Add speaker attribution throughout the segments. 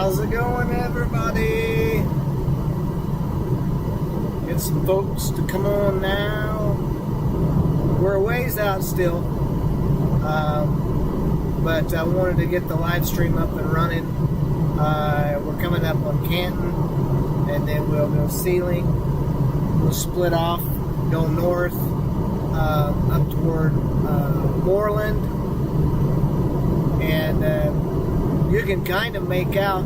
Speaker 1: How's it going, everybody? Get some folks to come on now. We're a ways out still, but I wanted to get the live stream up and running. We're coming up on Canton, and then we'll go Sealing. We'll split off, go north, up toward Moreland, and you can kind of make out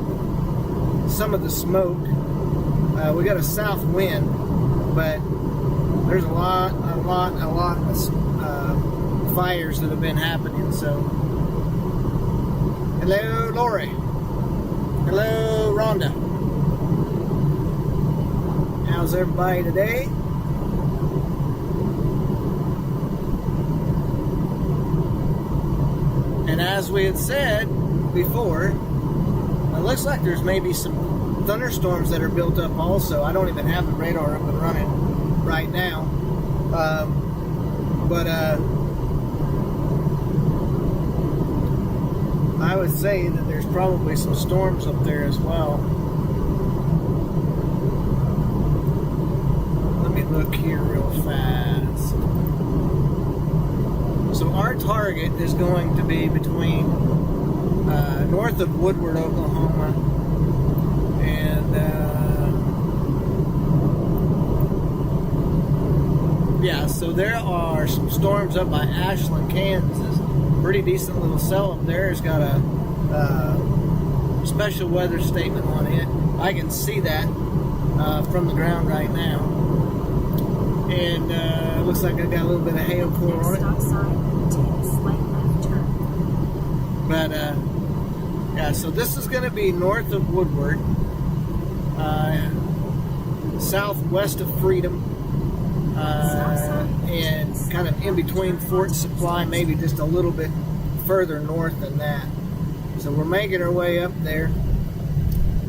Speaker 1: some of the smoke. We got a south wind, but there's a lot of fires that have been happening. So, hello, Lori. Hello, Rhonda. How's everybody today? And as we had said before, it looks like there's maybe some thunderstorms that are built up also. I don't even have the radar up and running right now. But I would say that there's probably some storms up there as well. Let me look here real fast. So our target is going to be between north of Woodward, Oklahoma, and yeah, so there are some storms up by Ashland, Kansas. Pretty decent little cell up there. It's got a special weather statement on it. I can see that from the ground right now, and it looks like I got a little bit of hail core on it. But yeah, so this is going to be north of Woodward, southwest of Freedom, and kind of in between Fort Supply, maybe just a little bit further north than that. So we're making our way up there,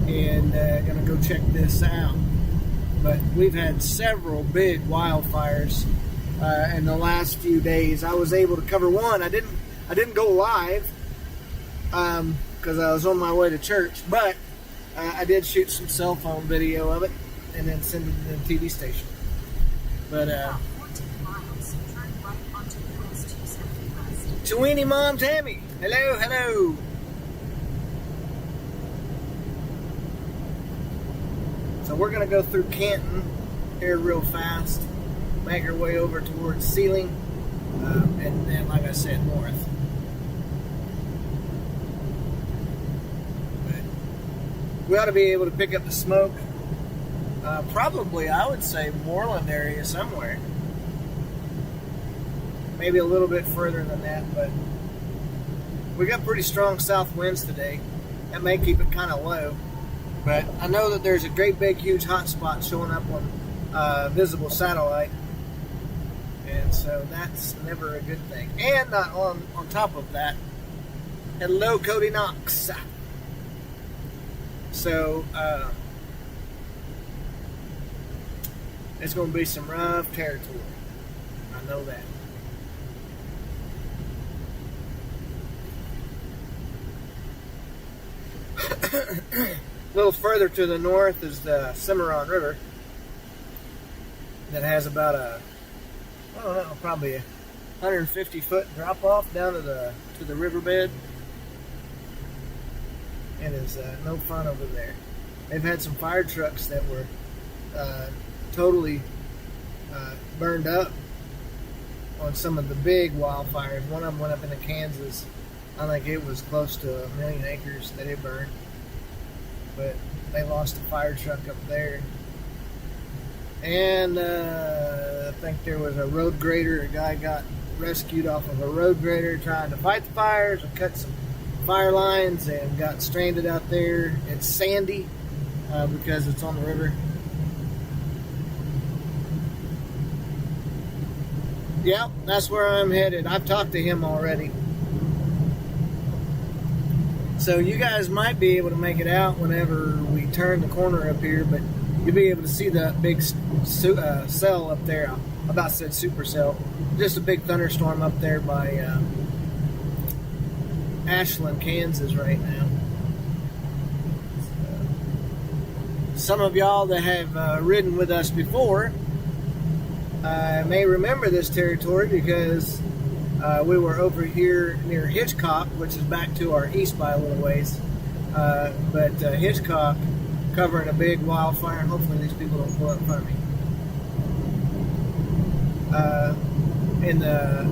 Speaker 1: and going to go check this out. But we've had several big wildfires in the last few days. I was able to cover one. I didn't go live because I was on my way to church, but I did shoot some cell phone video of it and then send it to the TV station. But Chewini Mom Tammy, hello. So we're gonna go through Canton here real fast, make our way over towards Sealing, and then, like I said, north. We ought to be able to pick up the smoke. Probably, I would say, Moreland area somewhere. Maybe a little bit further than that, but we got pretty strong south winds today. That may keep it kind of low. But I know that there's a great big huge hot spot showing up on visible satellite. And so that's never a good thing. And on top of that, hello, Cody Knox. So, it's going to be some rough territory. I know that. A little further to the north is the Cimarron River that has about probably a 150-foot drop-off down to the riverbed. It is no fun over there. They've had some fire trucks that were totally burned up on some of the big wildfires. One of them went up into Kansas. I think it was close to 1 million acres that it burned. But they lost a fire truck up there. And I think there was a road grader. A guy got rescued off of a road grader trying to fight the fires and cut some fire lines and got stranded out there. It's sandy because it's on the river. Yep, that's where I'm headed. I've talked to him already. So you guys might be able to make it out whenever we turn the corner up here, but you'll be able to see the big cell up there. I about said supercell. Just a big thunderstorm up there by Ashland, Kansas right now. Some of y'all that have ridden with us before may remember this territory because we were over here near Hitchcock, which is back to our east by a little ways. But Hitchcock covering a big wildfire, and hopefully these people don't pull up in front of me. In the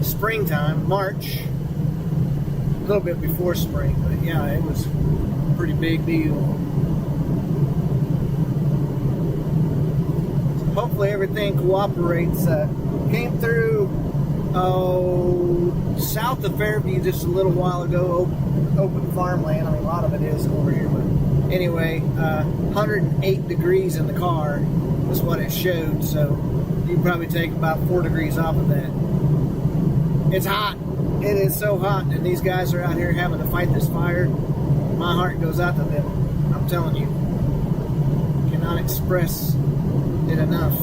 Speaker 1: springtime, March, a little bit before spring, but yeah, it was a pretty big deal. So hopefully everything cooperates. Came through south of Fairview just a little while ago, open farmland. I mean, a lot of it is over here, but anyway, 108 degrees in the car is what it showed, so you can probably take about 4 degrees off of that. It's hot. It is so hot, and these guys are out here having to fight this fire. My heart goes out to them. I'm telling you. Cannot express it enough.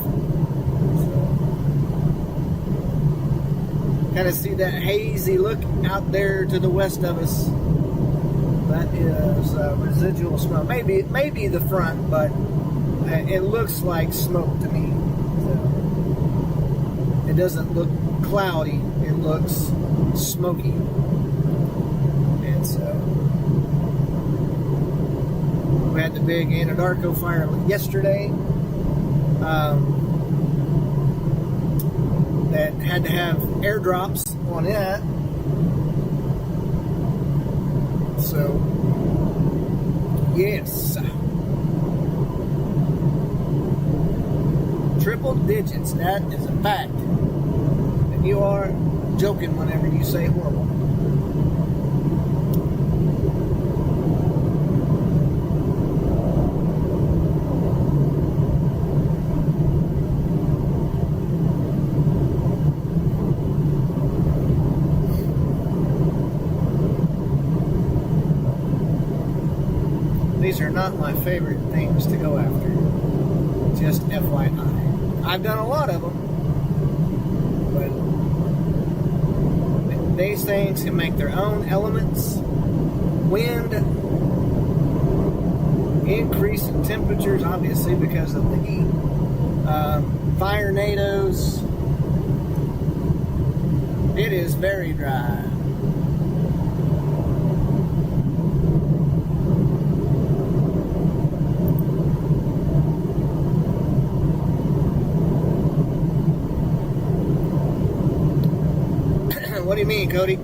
Speaker 1: Kind of see that hazy look out there to the west of us. That is residual smoke. Maybe the front, but it looks like smoke to me. So it doesn't look cloudy. It looks smoky. And so we had the big Anadarko fire yesterday. That had to have airdrops on it. So, yes. Triple digits, that is a fact. And you are joking whenever you say horrible. These are not my favorite things to go after. Just FYI. I've done a lot of them, but these things can make their own elements. Wind, increase in temperatures, obviously because of the heat. Fire tornadoes. It is very dry. What do you mean, Cody?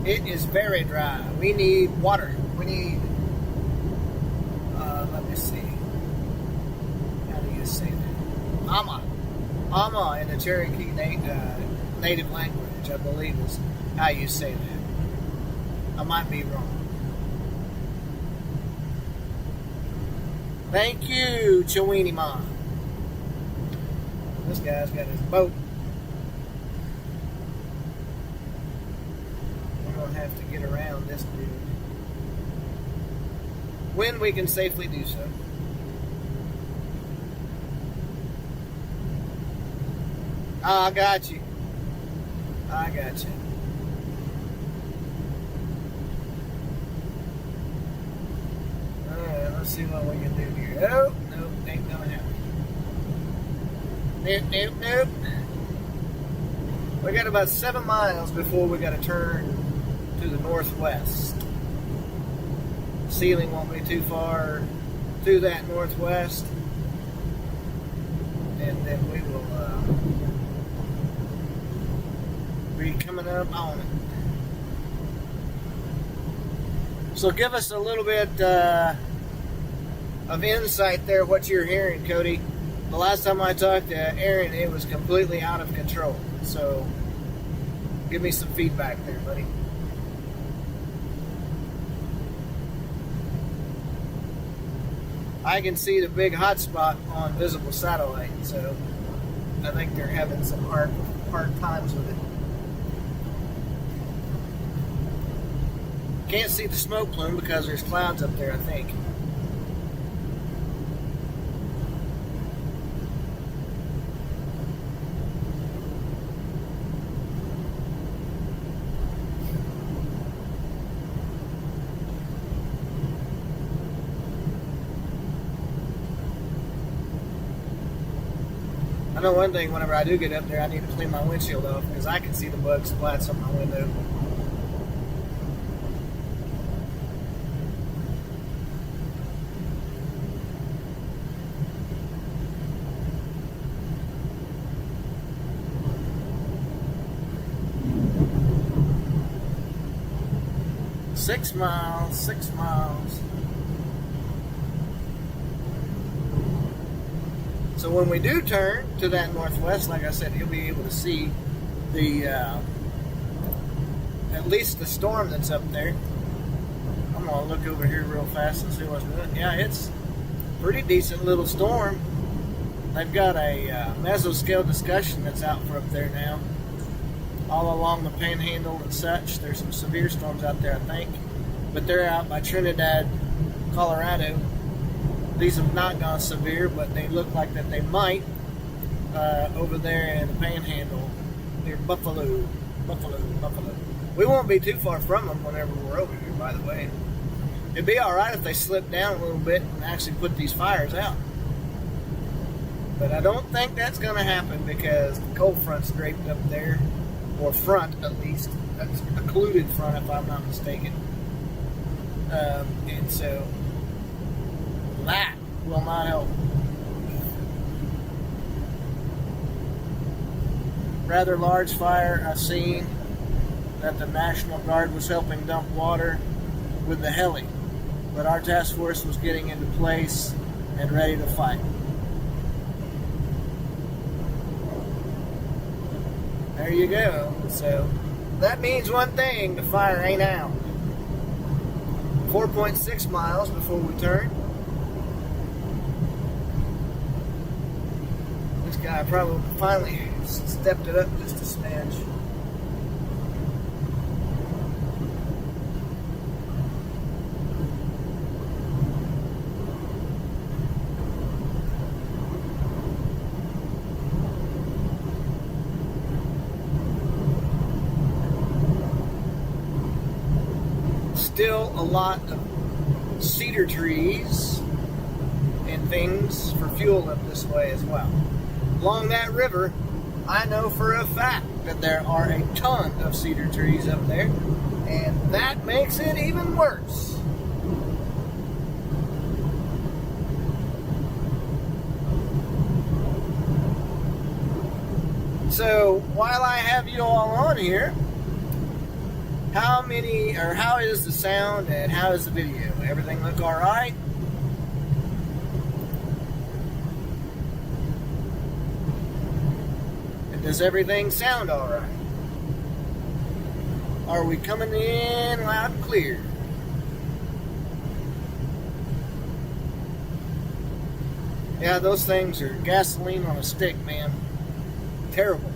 Speaker 1: It is very dry. We need water. We need, let me see. How do you say that? Ama in the Cherokee native language, I believe is how you say that. I might be wrong. Thank you, Chewini Ma. This guy's got his boat. We're going to have to get around this dude. When we can safely do so. Oh, I got you. I got you. Alright, let's see what we can do here. Oh, nope, ain't gonna happen. Nope. We got about 7 miles before we got to turn to the northwest. Ceiling won't be too far to that northwest, and then we will be coming up on it. So give us a little bit of insight there, what you're hearing, Cody. The last time I talked to Aaron, it was completely out of control. So give me some feedback there, buddy. I can see the big hot spot on visible satellite, so I think they're having some hard times with it. Can't see the smoke plume because there's clouds up there, I think. I know one thing, whenever I do get up there, I need to clean my windshield off because I can see the bug splats on my window. Six miles. So when we do turn to that northwest, like I said, you'll be able to see the at least the storm that's up there. I'm gonna look over here real fast and see what's doing. Yeah, it's a pretty decent little storm. They've got a mesoscale discussion that's out for up there now, all along the Panhandle and such. There's some severe storms out there, I think, but they're out by Trinidad, Colorado. These have not gone severe, but they look like that they might over there in the Panhandle near Buffalo. We won't be too far from them whenever we're over here, by the way. It'd be all right if they slipped down a little bit and actually put these fires out. But I don't think that's going to happen because the cold front's draped up there, or front at least. That's a occluded front if I'm not mistaken. And so that will not help. Rather large fire. I've seen that the National Guard was helping dump water with the heli, but our task force was getting into place and ready to fight. There you go. So that means one thing: the fire ain't out. 4.6 miles before we turn. This guy probably finally stepped it up just a smidge. Still a lot of cedar trees and things for fuel up this way as well. Along that river, I know for a fact that there are a ton of cedar trees up there, and that makes it even worse. So while I have you all on here, how is the sound and how is the video? Everything look all right? And does everything sound all right? Are we coming in loud and clear? Yeah, those things are gasoline on a stick, man. Terrible.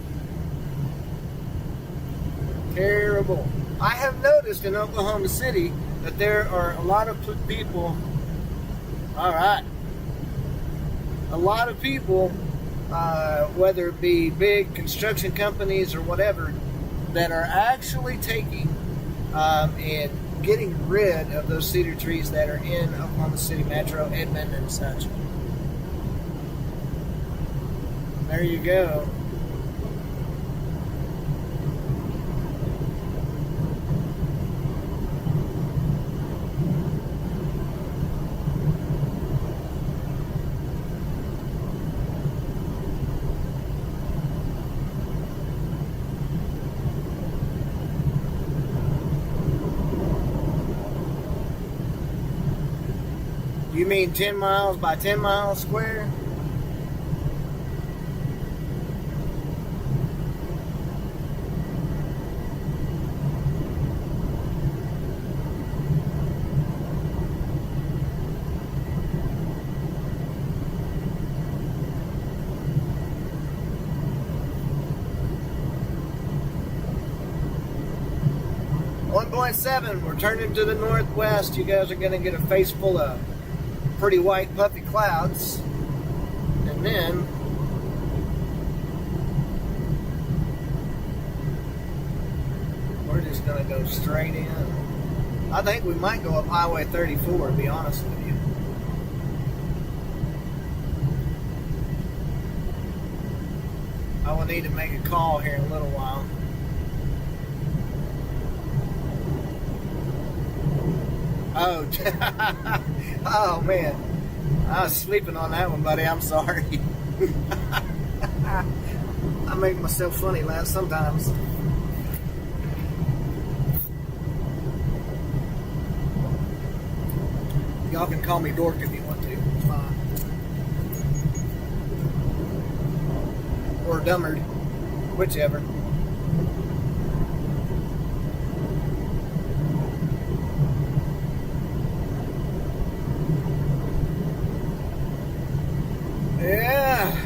Speaker 1: Terrible. I have noticed in Oklahoma City that there are a lot of people, a lot of people, whether it be big construction companies or whatever, that are actually taking and getting rid of those cedar trees that are in Oklahoma City Metro, Edmond, and such. There you go. You mean 10 miles by 10 miles square? 1.7, we're turning to the northwest. You guys are going to get a face full of pretty white puffy clouds. And then we're just going to go straight in. I think we might go up Highway 34, to be honest with you. I will need to make a call here in a little while. Oh, oh man. I was sleeping on that one, buddy. I'm sorry. I make myself funny sometimes. Y'all can call me Dork if you want to. It's fine. Or Dummard. Whichever. Yeah.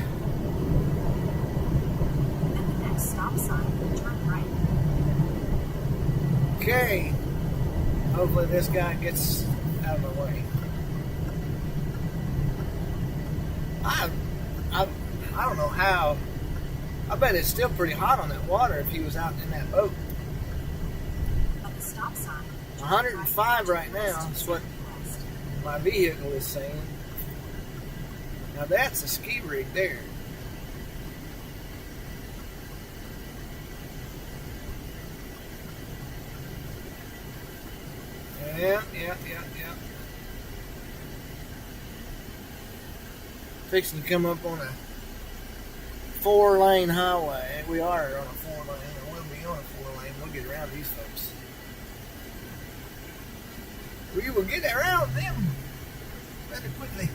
Speaker 2: At the next stop sign, turn right.
Speaker 1: Okay. Hopefully this guy gets out of my way. I don't know how. I bet it's still pretty hot on that water if he was out in that boat.
Speaker 2: At the stop sign,
Speaker 1: 105 right now. That's what my vehicle is saying. Now that's a ski rig there. Yeah. Fixing to come up on a 4-lane highway. We are on a 4-lane, or we'll be on a 4-lane. We'll get around these folks. We will get around them very quickly.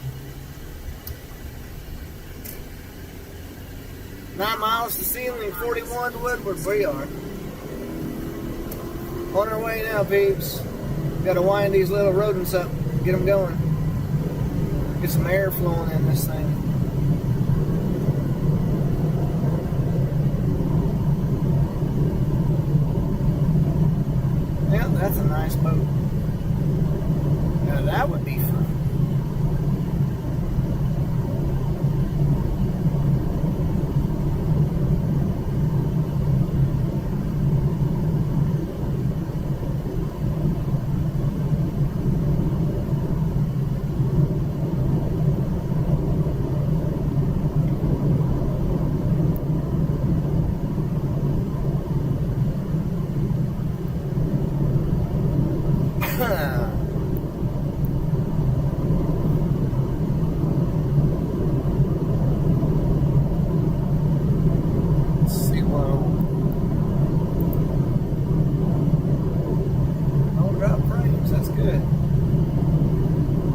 Speaker 1: 9 miles to Sealing, 41 to Woodward. We are on our way now, peeps. Got to wind these little rodents up, get them going. Get some air flowing in this thing. Yeah, that's a nice boat. Now that would be fun.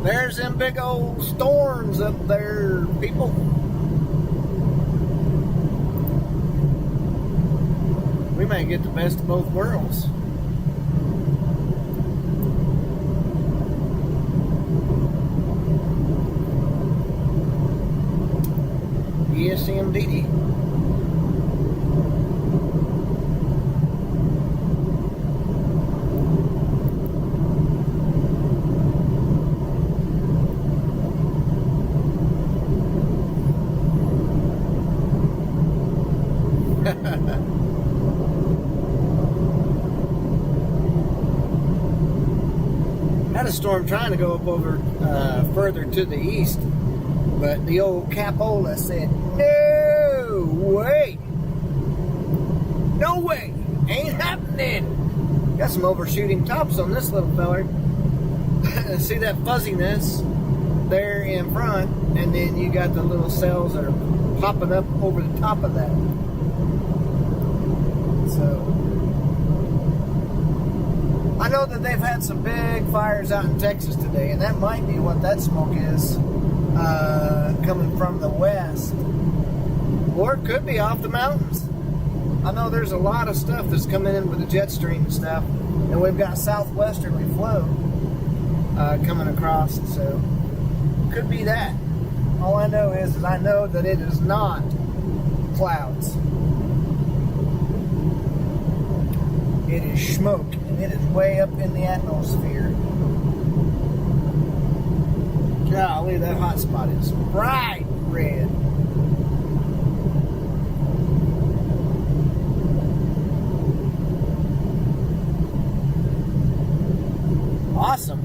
Speaker 1: There's them big old storms up there, people. We may get the best of both worlds. Yes, indeedy. Had a storm trying to go up over further to the east, but the old capola said, "No way, no way, ain't happening." Got some overshooting tops on this little feller. See that fuzziness there in front, and then you got the little cells that are popping up over the top of that. So I know that they've had some big fires out in Texas today, and that might be what that smoke is coming from the west, or it could be off the mountains. I know there's a lot of stuff that's coming in with the jet stream and stuff, and we've got southwesterly flow coming across, so could be that. All I know is I know that it is not clouds. It is smoke, and it is way up in the atmosphere. Golly, that hot spot is bright red. Awesome.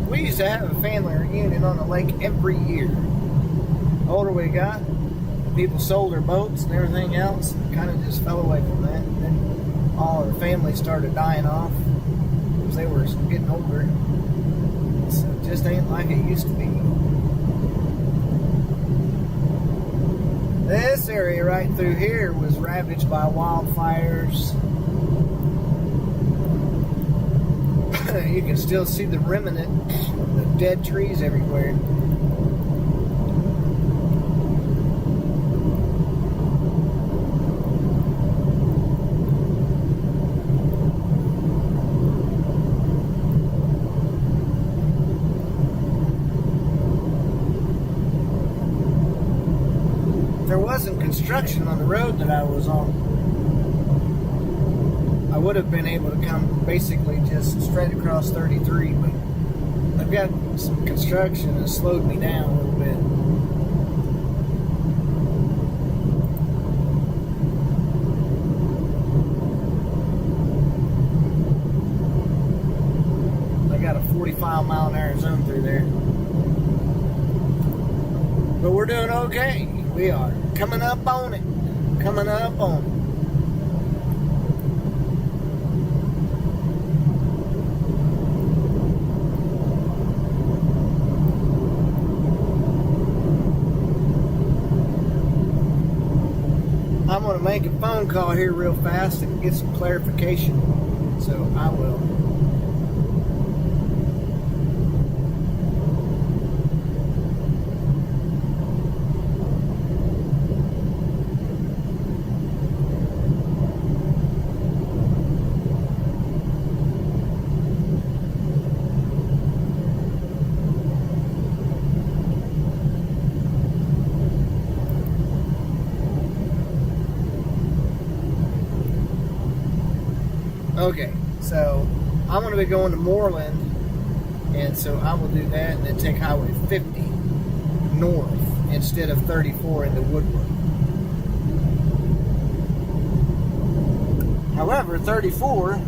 Speaker 1: We used to have a family reunion on the lake every year. The older we got, people sold their boats and everything else, kind of just fell away from that. And then all our family started dying off because they were getting older. So it just ain't like it used to be. This area right through here was ravaged by wildfires. You can still see the remnant of dead trees everywhere. There wasn't construction on the road that I was on, I would have been able to come basically just straight across 33, but I've got some construction that slowed me down a little bit. I got a 45-mile-an-hour zone through there. But we're doing okay. We are coming up on it. Coming up on it. I'm going to make a phone call here real fast and get some clarification. So I will. Okay, so I'm going to be going to Moreland, and so I will do that and then take Highway 50 north instead of 34 into Woodward. However, 34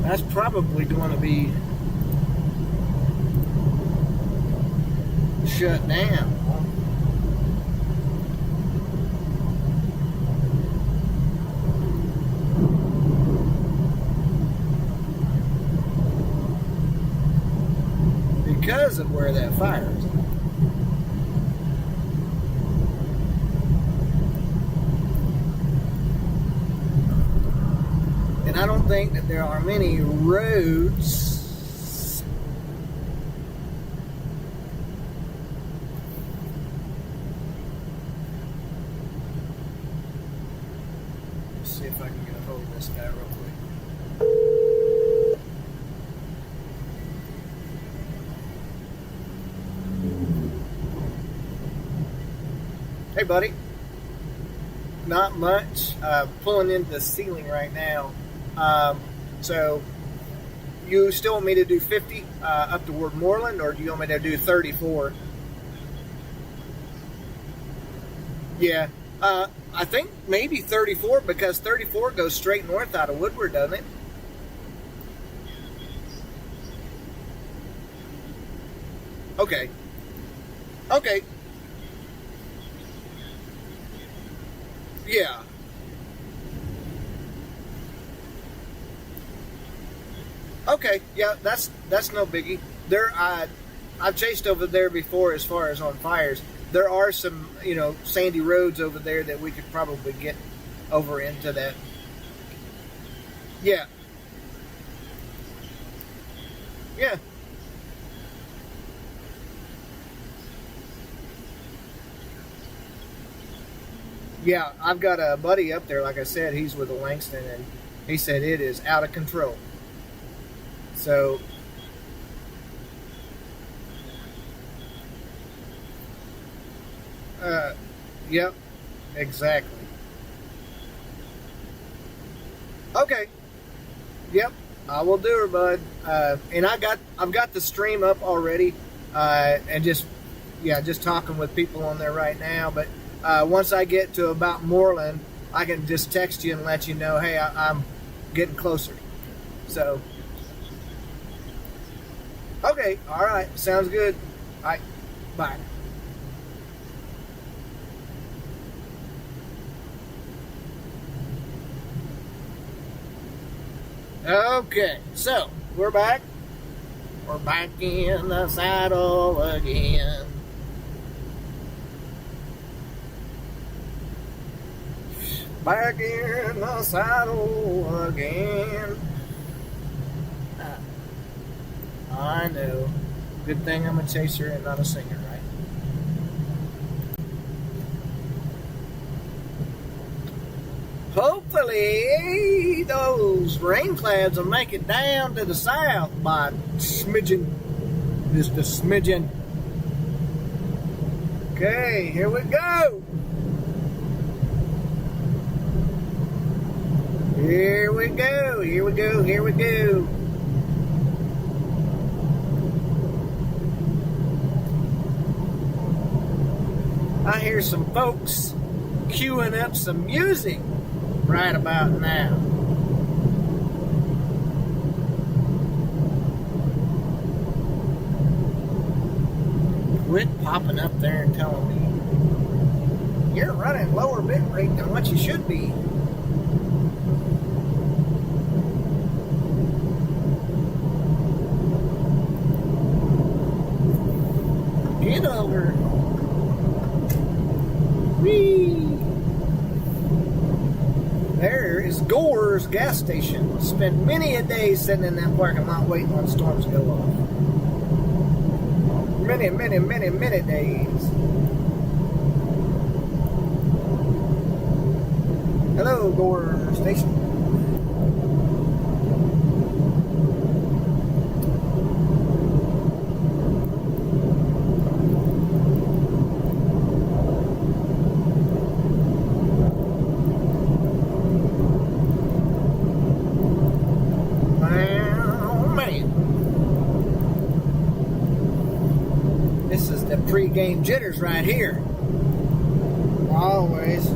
Speaker 1: that's probably going to be shut down. Because of where that fire is. And I don't think that there are many roads let's see if I can get a hold of this guy real quick. Hey buddy. Not much. Pulling into the ceiling right now. So you still want me to do 50 up toward Moreland, or do you want me to do 34? Yeah, I think maybe 34, because 34 goes straight north out of Woodward, doesn't it? Okay. Okay. Yeah. Okay, yeah, that's no biggie. There, I've chased over there before as far as on fires. There are some, sandy roads over there that we could probably get over into that. Yeah. Yeah. Yeah, I've got a buddy up there. Like I said, he's with the Langston, and he said it is out of control. So, yep, exactly. Okay, yep, I will do her, bud. And I've got the stream up already, and just talking with people on there right now. But once I get to about Moreland, I can just text you and let you know, hey, I'm getting closer. So, okay, all right, sounds good. All right, bye. Okay, so we're back. We're back in the saddle again. Back in the saddle again. I know. Good thing I'm a chaser and not a singer, right? Hopefully, those rain clouds will make it down to the south by smidgen. Just a smidgen. Okay, here we go. Here we go, here we go, here we go. I hear some folks queuing up some music right about now. Quit popping up there and telling me you're running lower bit rate than what you should be. Get over. Whee! There is Gore's gas station. Spent many a day sitting in that parking lot waiting on storms to go off. Many, many, many, many days. Hello, Gore Station. Pre-game jitters right here. Always.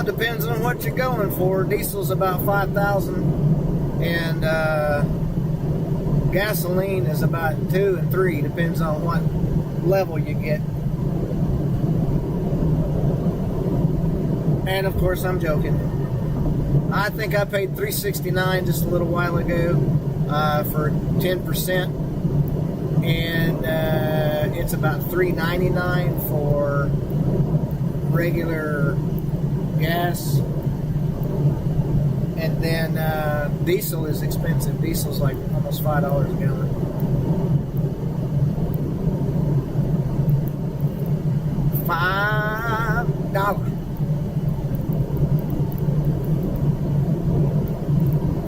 Speaker 1: Depends on what you're going for. Diesel's about 5,000, and gasoline is about 2 and 3. Depends on what level you get. And of course, I'm joking. I think I paid $3.69 just a little while ago for 10%, and it's about $3.99 for regular gas. And then diesel is expensive. Diesel's like almost $5 a gallon. $5.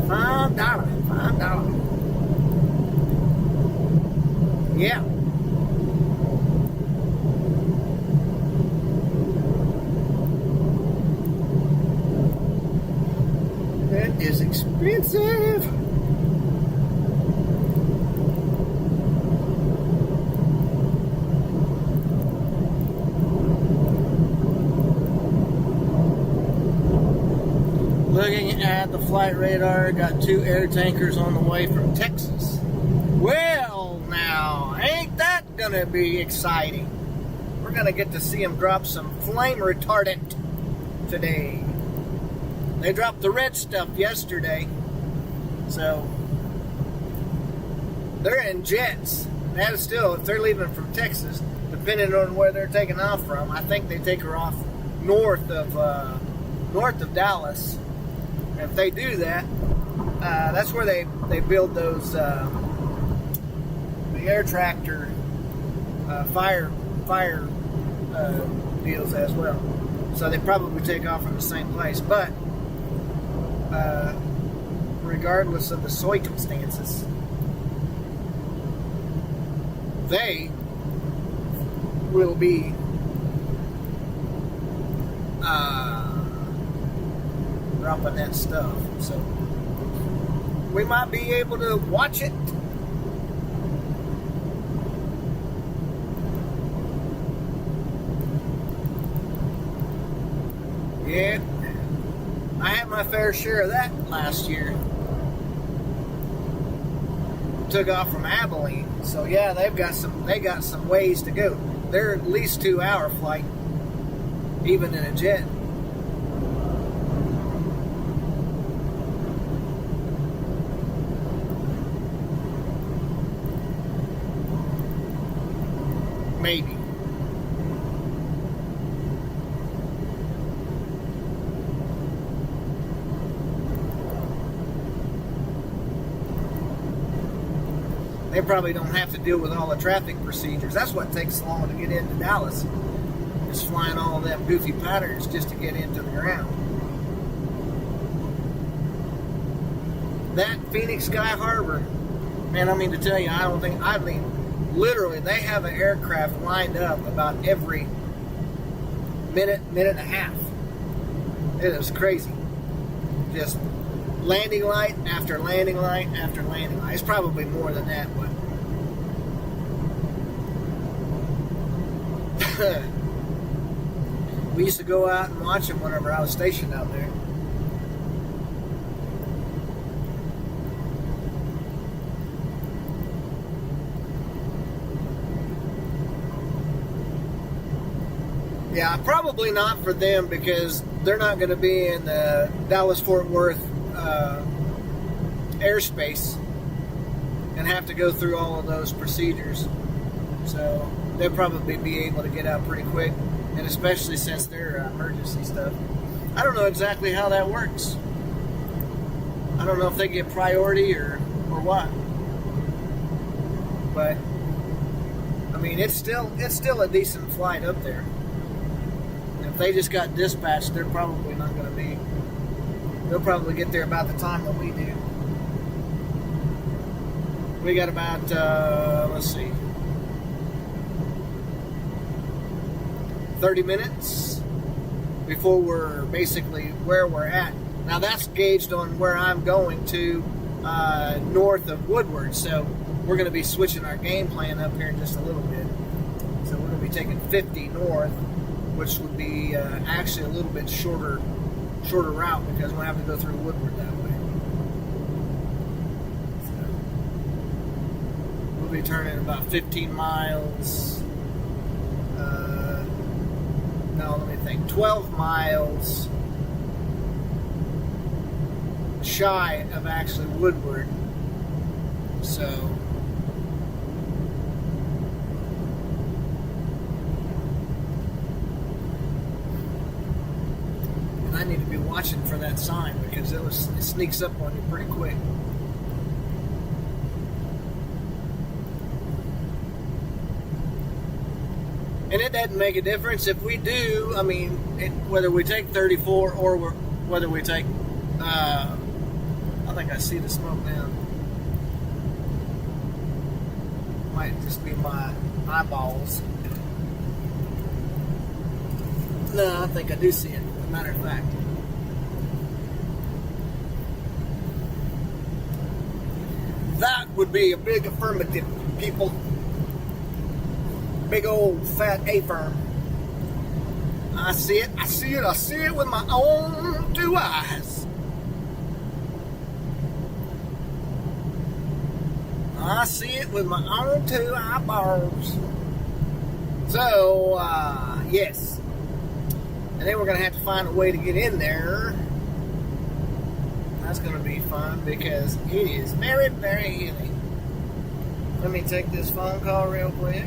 Speaker 1: $5. Yeah. That is expensive. Looking at the flight radar, got 2 air tankers on the way from Texas. Well, now, ain't that gonna be exciting? we're going to get to see them drop some flame retardant today. They dropped the red stuff yesterday. So they're in jets. That is still, if they're leaving from Texas, depending on where they're taking off from, I think they take her off north of Dallas. And if they do that, that's where they build those the air tractor fire deals as well. So they probably take off from the same place. But regardless of the circumstances, they will be dropping that stuff. So we might be able to watch it. Yeah, I had my fair share of that last year. Took off from Abilene, so yeah, they got some ways to go. They're at least 2-hour flight, even in a jet. Maybe. They probably don't have to deal with all the traffic procedures. That's what takes so long to get into Dallas. Is flying all of them goofy patterns just to get into the ground. That Phoenix Sky Harbor, man, I mean to tell you, literally, they have an aircraft lined up about every minute and a half. It is crazy. Just landing light after landing light after landing light. It's probably more than that, but we used to go out and watch them whenever I was stationed out there. Yeah, probably not for them because they're not going to be in the Dallas-Fort Worth airspace and have to go through all of those procedures. So they'll probably be able to get out pretty quick, and especially since they're emergency stuff. I don't know exactly how that works. I don't know if they get priority or what. But I mean, it's still a decent flight up there. If they just got dispatched, they're probably not going to be. They'll probably get there about the time that we do. We got about, let's see, 30 minutes before we're basically where we're at. Now that's gauged on where I'm going to north of Woodward. So we're going to be switching our game plan up here in just a little bit. So we're going to be taking 50 north, which would be actually a little bit shorter route because we'll have to go through Woodward that way. So we'll be turning about 15 miles. No, let me think. 12 miles shy of actually Woodward. So I need to be watching for that sign because it sneaks up on you pretty quick. And it doesn't make a difference if we do. I mean, whether we take 34 or whether we take. I think I see the smoke now. Might just be my eyeballs. No, I think I do see it. As a matter of fact. That would be a big affirmative, people. Big old fat A-firm. I see it with my own 2 eyes. I see it with my own 2 eyeballs. So, yes. And then we're going to have to find a way to get in there. That's going to be fun because it is very, very hilly. Let me take this phone call real quick.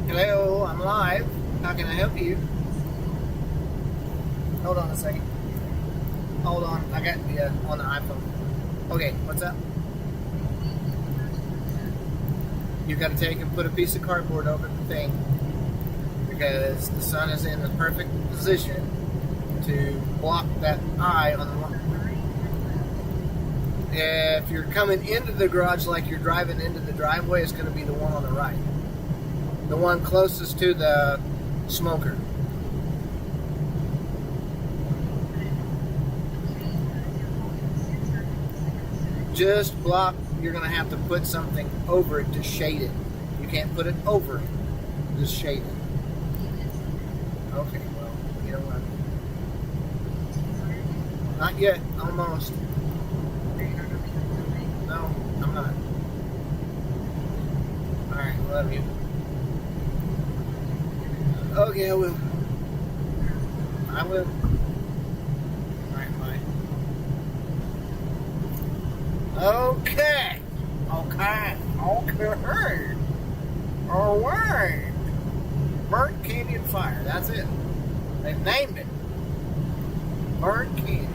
Speaker 1: Hello, I'm live. How can I help you? Hold on a second. Hold on. I got the on the iPhone. Okay, what's up? You got to take and put a piece of cardboard over the thing because the sun is in the perfect position to block that eye on the line. If you're coming into the garage like you're driving into the driveway, it's going to be the one on the right. The one closest to the smoker. Just block, you're going to have to put something over it to shade it. You can't put it over it, just shade it. Okay, well, you know what? Not yet, almost. No, I'm not. Alright, love you. Okay, I will. I will. Alright, bye. Okay. Okay. Alright. Burnt Canyon Fire. That's it. They've named it. Burnt Canyon.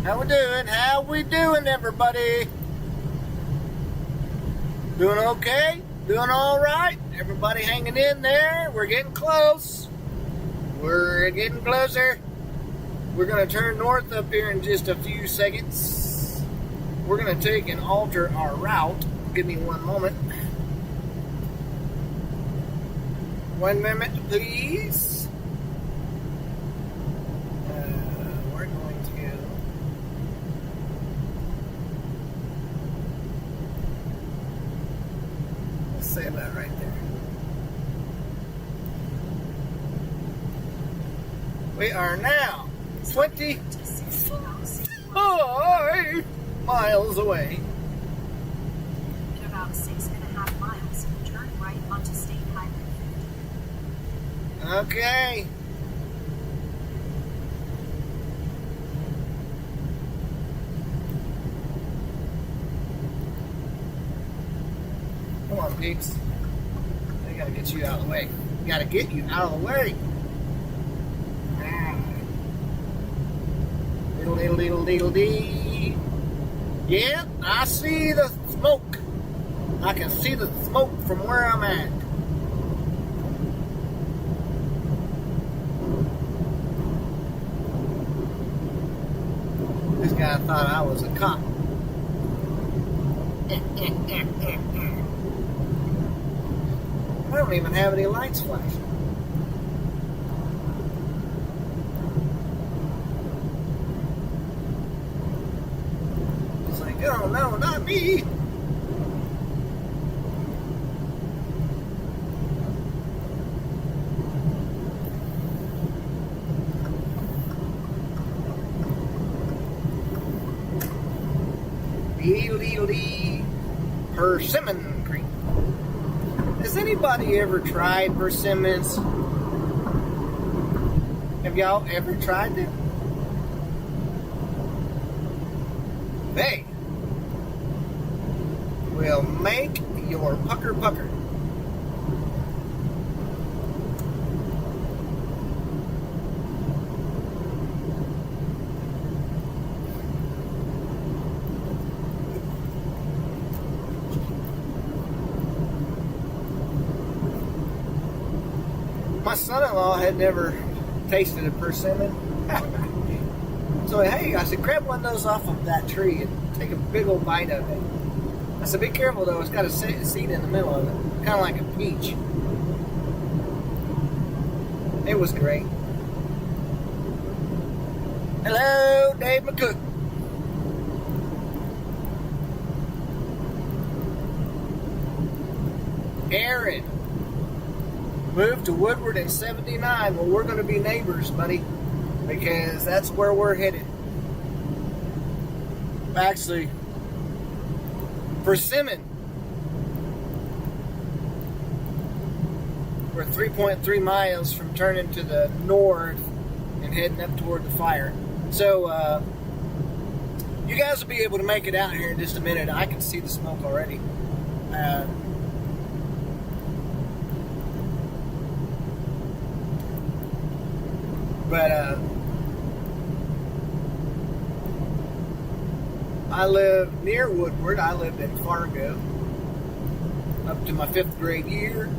Speaker 1: How we doing? How we doing, everybody? Doing okay? Doing all right? Everybody hanging in there? We're getting close. We're getting closer. We're going to turn north up here in just a few seconds. We're going to take and alter our route. Give me one moment. 1 minute, please. We're going to go. Let's say that right there. We are now 25 miles away.
Speaker 2: In about 6.5 miles, turn right onto State Highway 50.
Speaker 1: Okay. Come on, peeps. I gotta get you out of the way. Gotta get you out of the way. Diddle-diddle-diddle-diddle-dee. Yeah, I see the smoke. I can see the smoke from where I'm at. This guy thought I was a cop. I don't even have any lights flashing. It's like, oh no, not me. Persimmon cream. Has anybody ever tried persimmons? Have y'all ever tried them? They will make your pucker pucker. My son-in-law had never tasted a persimmon. So, hey, I said, grab one of those off of that tree and take a big old bite of it. I said, be careful, though. It's got a seed in the middle of it. Kind of like a peach. It was great. Hello, Dave McCook. Aaron. Moved to Woodward in 79. Well, we're going to be neighbors, buddy, because that's where we're headed. Actually, persimmon. We're 3.3 miles from turning to the north and heading up toward the fire. So, you guys will be able to make it out here in just a minute. I can see the smoke already. I live near Woodward. I lived in Fargo up to my 5th grade year.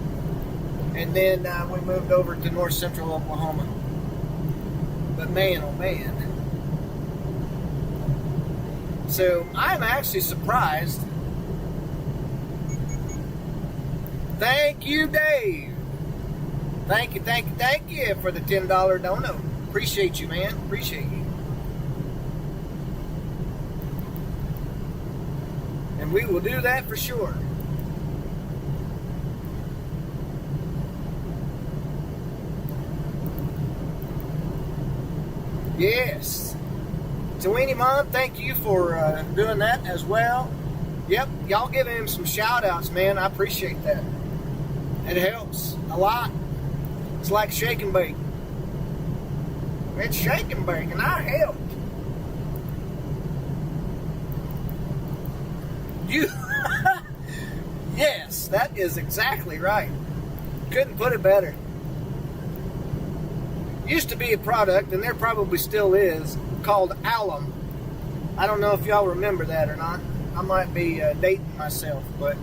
Speaker 1: And then we moved over to north central Oklahoma. But man, oh man. So I'm actually surprised. Thank you, Dave. Thank you for the $10 dono. Appreciate you, man. Appreciate you. And we will do that for sure. Yes. Tawini Mom, thank you for doing that as well. Yep, y'all giving him some shout outs, man. I appreciate that. It helps a lot. It's like shake and bake. It's shake and bake, and I helped. You, yes, that is exactly right. Couldn't put it better. Used to be a product, and there probably still is, called alum. I don't know if y'all remember that or not. I might be dating myself, but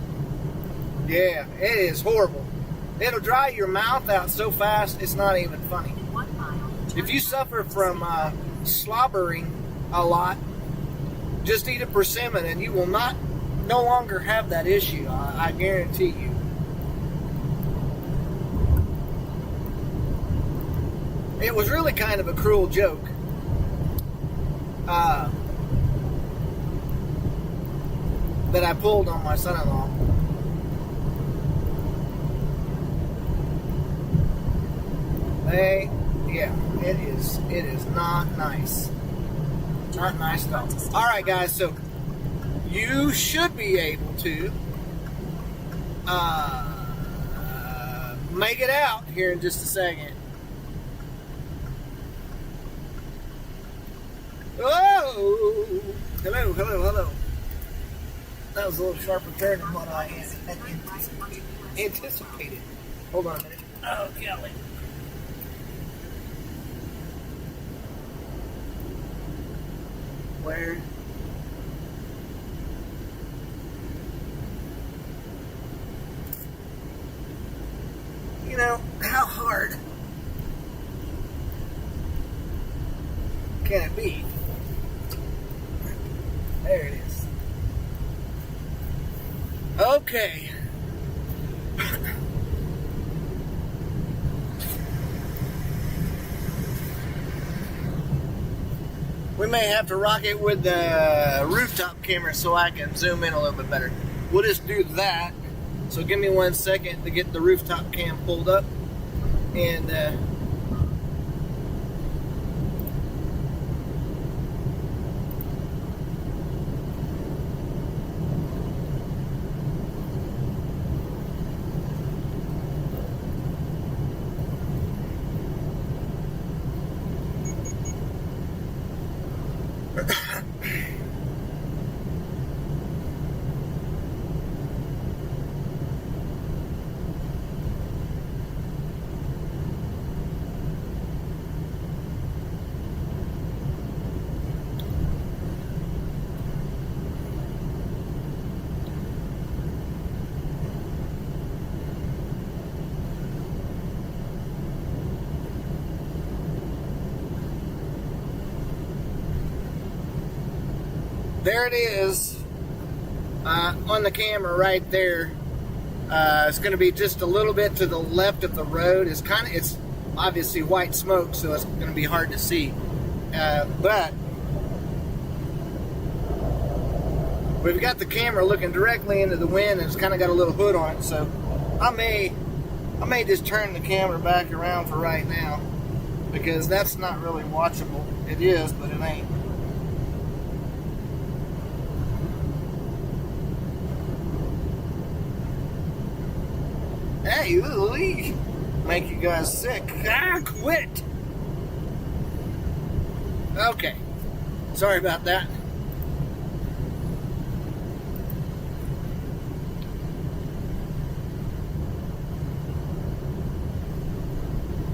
Speaker 1: yeah, it is horrible. It'll dry your mouth out so fast, it's not even funny. If you suffer from slobbering a lot, just eat a persimmon and you will no longer have that issue. I guarantee you. It was really kind of a cruel joke. That I pulled on my son-in-law. Yeah, it is not nice. Not nice at all. Alright guys, so you should be able to make it out here in just a second. Oh! Hello. That was a little sharper turn than what I had anticipated. Hold on a minute. Oh, golly. Where? You know, how hard can it be? There it is. Okay. We may have to rock it with the rooftop camera so I can zoom in a little bit better. We'll just do that. So give me 1 second to get the rooftop cam pulled up. And there it is on the camera right there. It's going to be just a little bit to the left of the road. It's obviously white smoke, so it's going to be hard to see. But we've got the camera looking directly into the wind, and it's kind of got a little hood on it. So I may just turn the camera back around for right now, because that's not really watchable. It is, but it ain't. Golly, make you guys sick. Quit. Okay, sorry about that.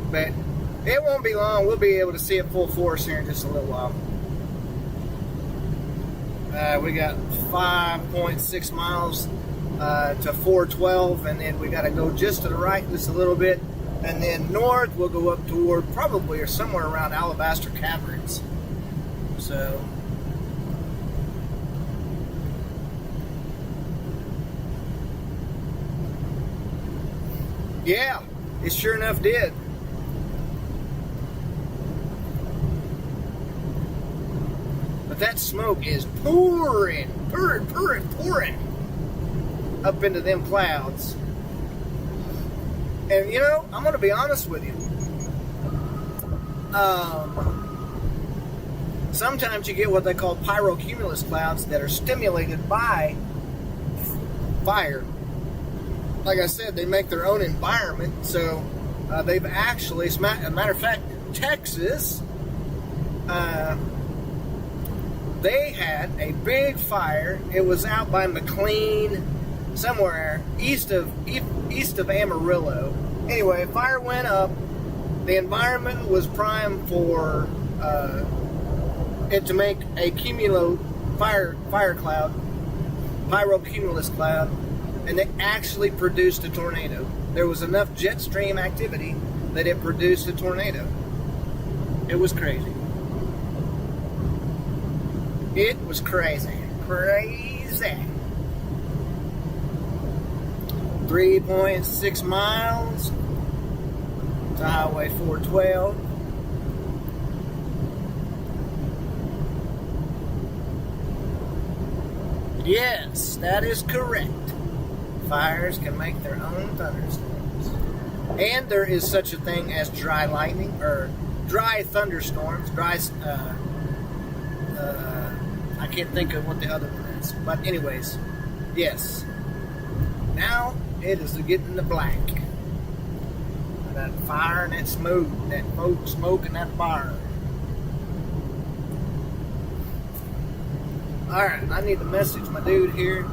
Speaker 1: But it won't be long. We'll be able to see it full force here in just a little while. We got 5.6 miles to 412, and then we got to go just to the right just a little bit, and then north we'll go up toward probably or somewhere around Alabaster Caverns. So yeah, it sure enough did. But that smoke is pouring up into them clouds. And you know, I'm gonna be honest with you. Sometimes you get what they call pyrocumulus clouds that are stimulated by fire. Like I said, they make their own environment. So they've actually, as a matter of fact, Texas, they had a big fire. It was out by McLean, somewhere east of Amarillo. Anyway, fire went up. The environment was primed for it to make a fire cloud, pyrocumulus cloud, and it actually produced a tornado. There was enough jet stream activity that it produced a tornado. It was crazy. It was crazy. Crazy. 3.6 miles to Highway 412. Yes, that is correct. Fires can make their own thunderstorms. And there is such a thing as dry lightning, or dry thunderstorms. I can't think of what the other one is. But anyways, yes. Now it is getting the black. That fire and that smoke, and that fire. Alright, I need to message my dude here.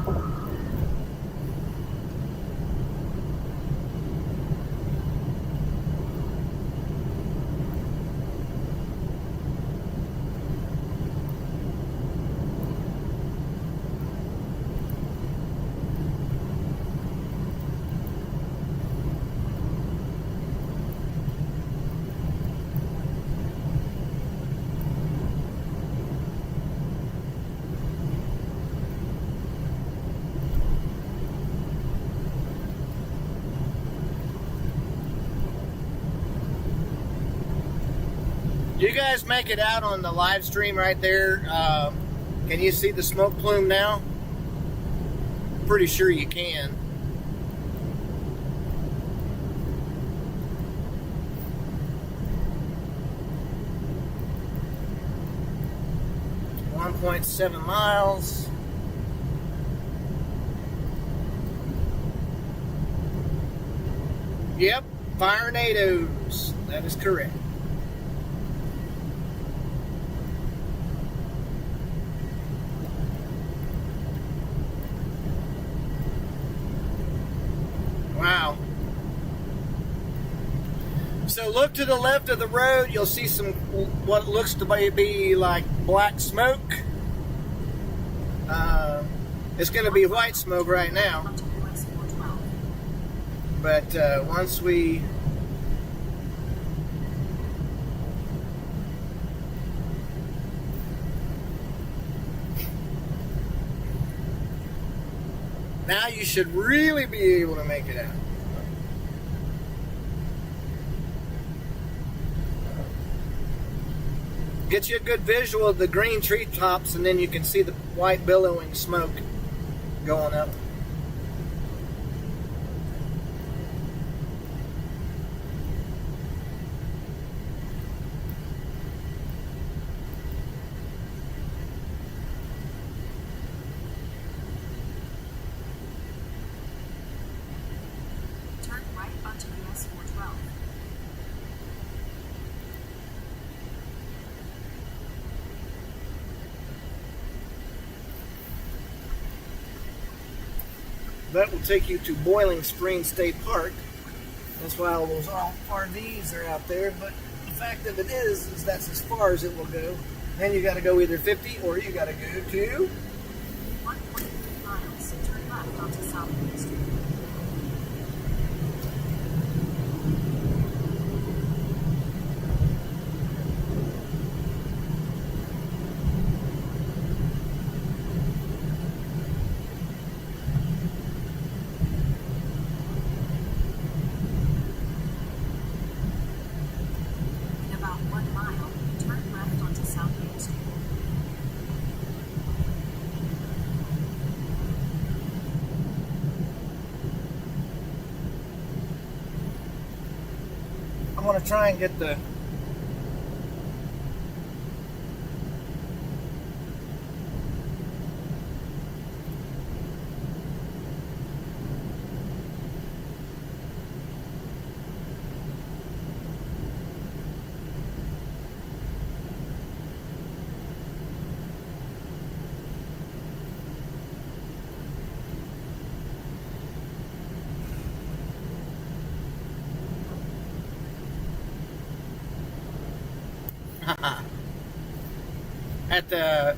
Speaker 1: You guys make it out on the live stream right there. Can you see the smoke plume now? Pretty sure you can. .7 miles. Yep, firenadoes. That is correct. Wow. So look to the left of the road. You'll see some what looks to be like black smoke. It's going to be white smoke right now. But once we now you should really be able to make it out. Get you a good visual of the green treetops, and then you can see the white billowing smoke going up.
Speaker 2: Turn right
Speaker 1: that will take you to Boiling Spring State Park. That's why all those RVs are out there. But the fact of it is that's as far as it will go. Then you got to go either 50 or you got to go to
Speaker 2: 1.3 miles, turn left onto South Main Street. In about 1 mile, turn left onto South Main Street.
Speaker 1: I'm going to try and get the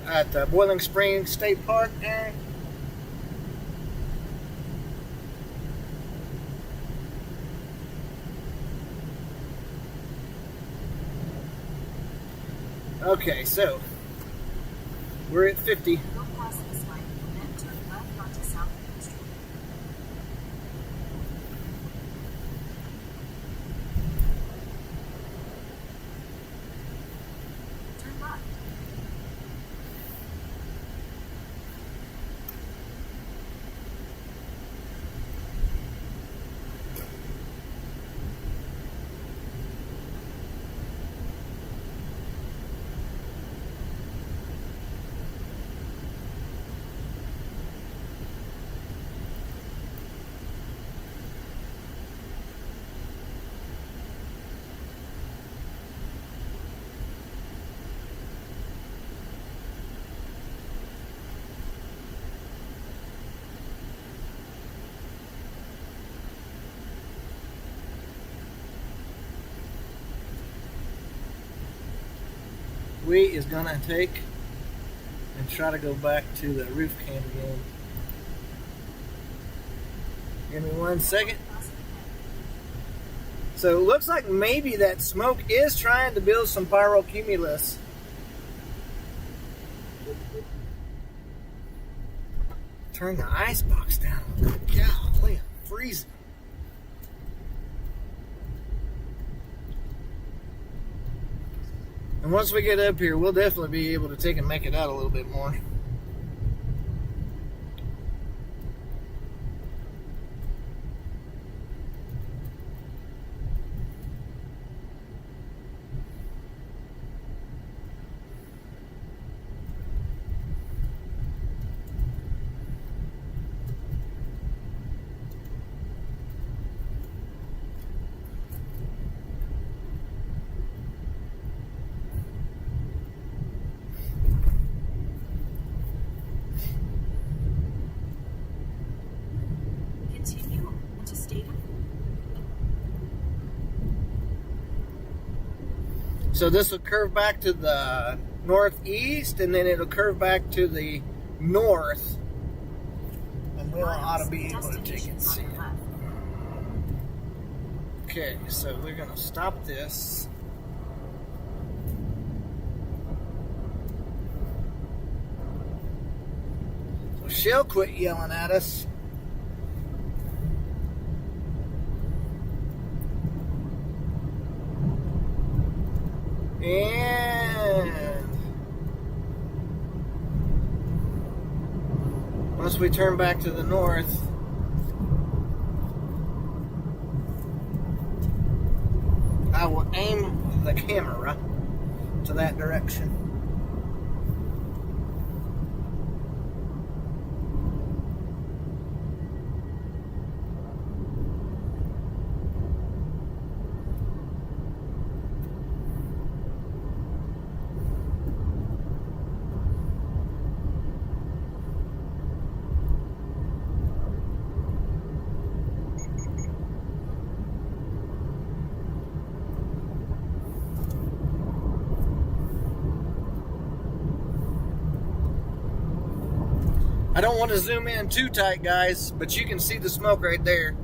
Speaker 1: at the Boiling Spring State Park, Aaron. Okay, so we're at 50.
Speaker 2: Go past this way, then turn left onto South Main Street. Turn left.
Speaker 1: We is gonna take and try to go back to the roof cam again. Give me 1 second. So it looks like maybe that smoke is trying to build some pyrocumulus. Turn the ice box down. Golly, I'm freezing. And once we get up here, we'll definitely be able to take and make it out a little bit more.
Speaker 2: Continue into State.
Speaker 1: So this will curve back to the northeast, and then it'll curve back to the north. And we ought to be able to take and see it. Okay, so we're going to stop this. So she'll quit yelling at us. And once we turn back to the north, I will aim the camera to that direction. I don't want to zoom in too tight, guys, but you can see the smoke right there.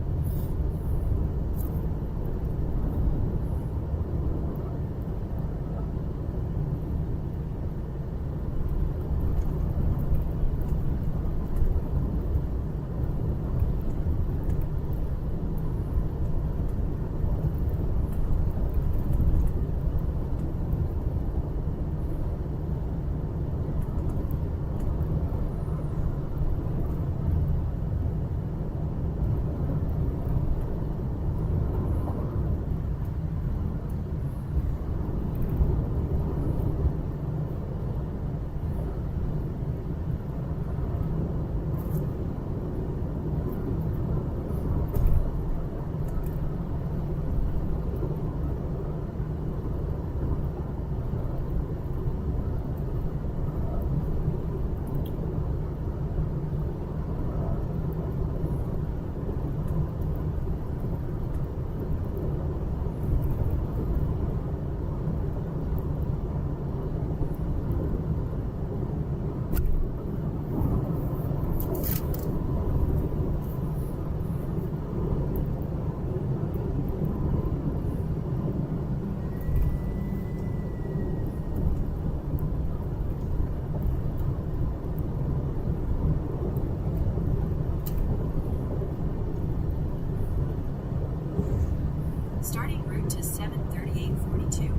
Speaker 2: Starting route to 73842.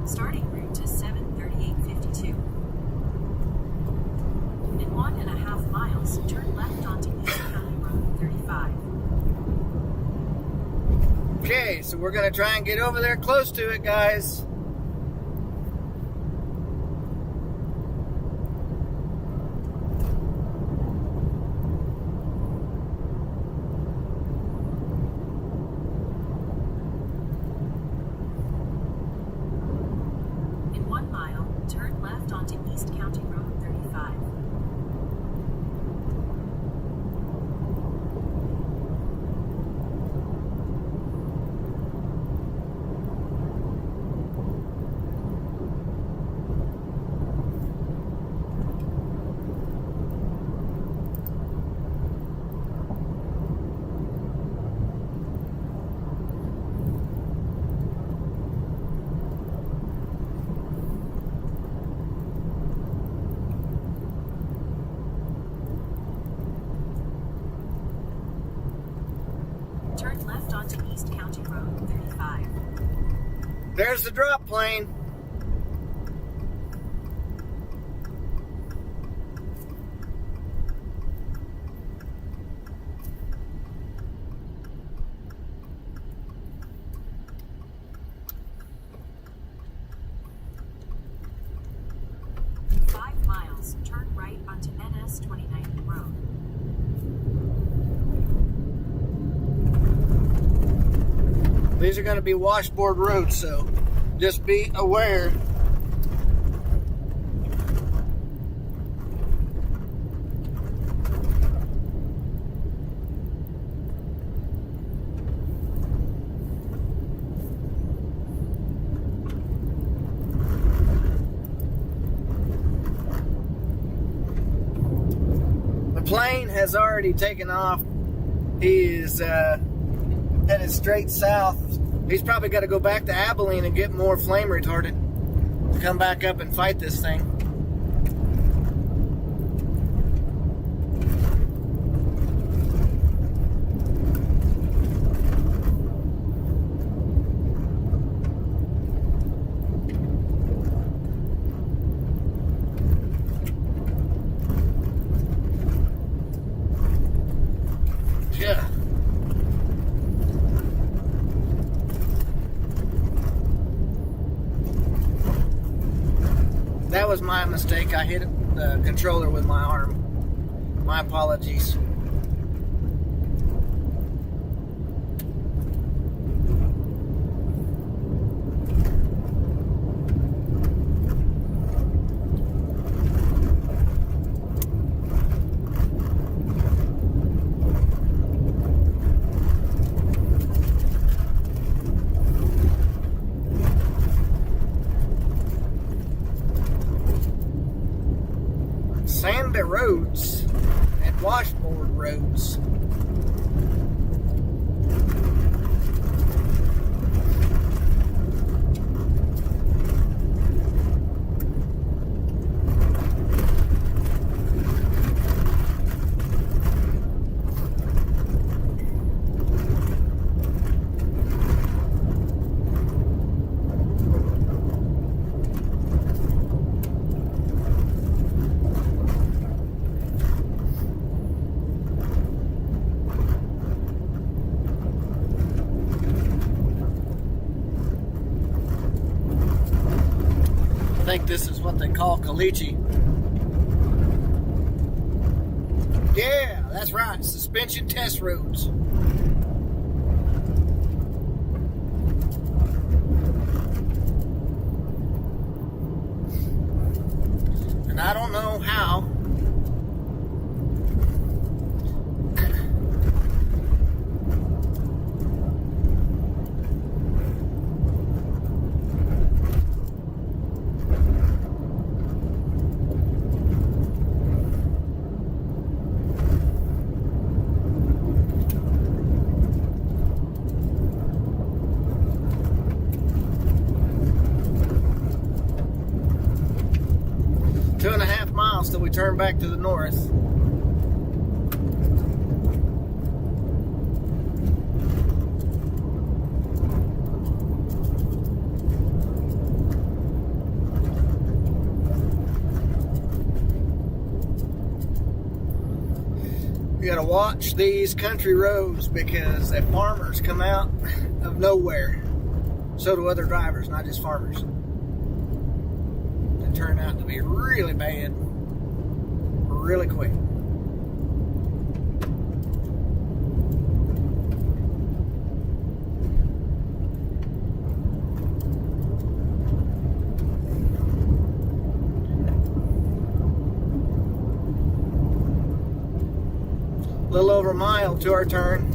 Speaker 2: Starting route to 73852. In 1.5 miles, turn left onto East County Road 35.
Speaker 1: Okay, so we're going to try and get over there close to it, guys.
Speaker 2: In 1 mile, turn left onto East County Road 35. Turn left onto East County Road 35.
Speaker 1: There's the drop plane.
Speaker 2: In 5 miles, turn right onto NS 2090 Road.
Speaker 1: These are going to be washboard roads, so just be aware. The plane has already taken off. He is headed straight south. He's probably got to go back to Abilene and get more flame retardant to come back up and fight this thing. Yeah. That was my mistake. I hit the controller with my arm. My apologies. sandy roads and washboard roads. I think this is what they call caliche. Yeah, that's right. Suspension test roads. And I don't know how. Two and a half miles till we turn back to the north. You gotta watch these country roads because the farmers come out of nowhere. So do other drivers, not just farmers. Turn out to be really bad really quick. A little over a mile to our turn.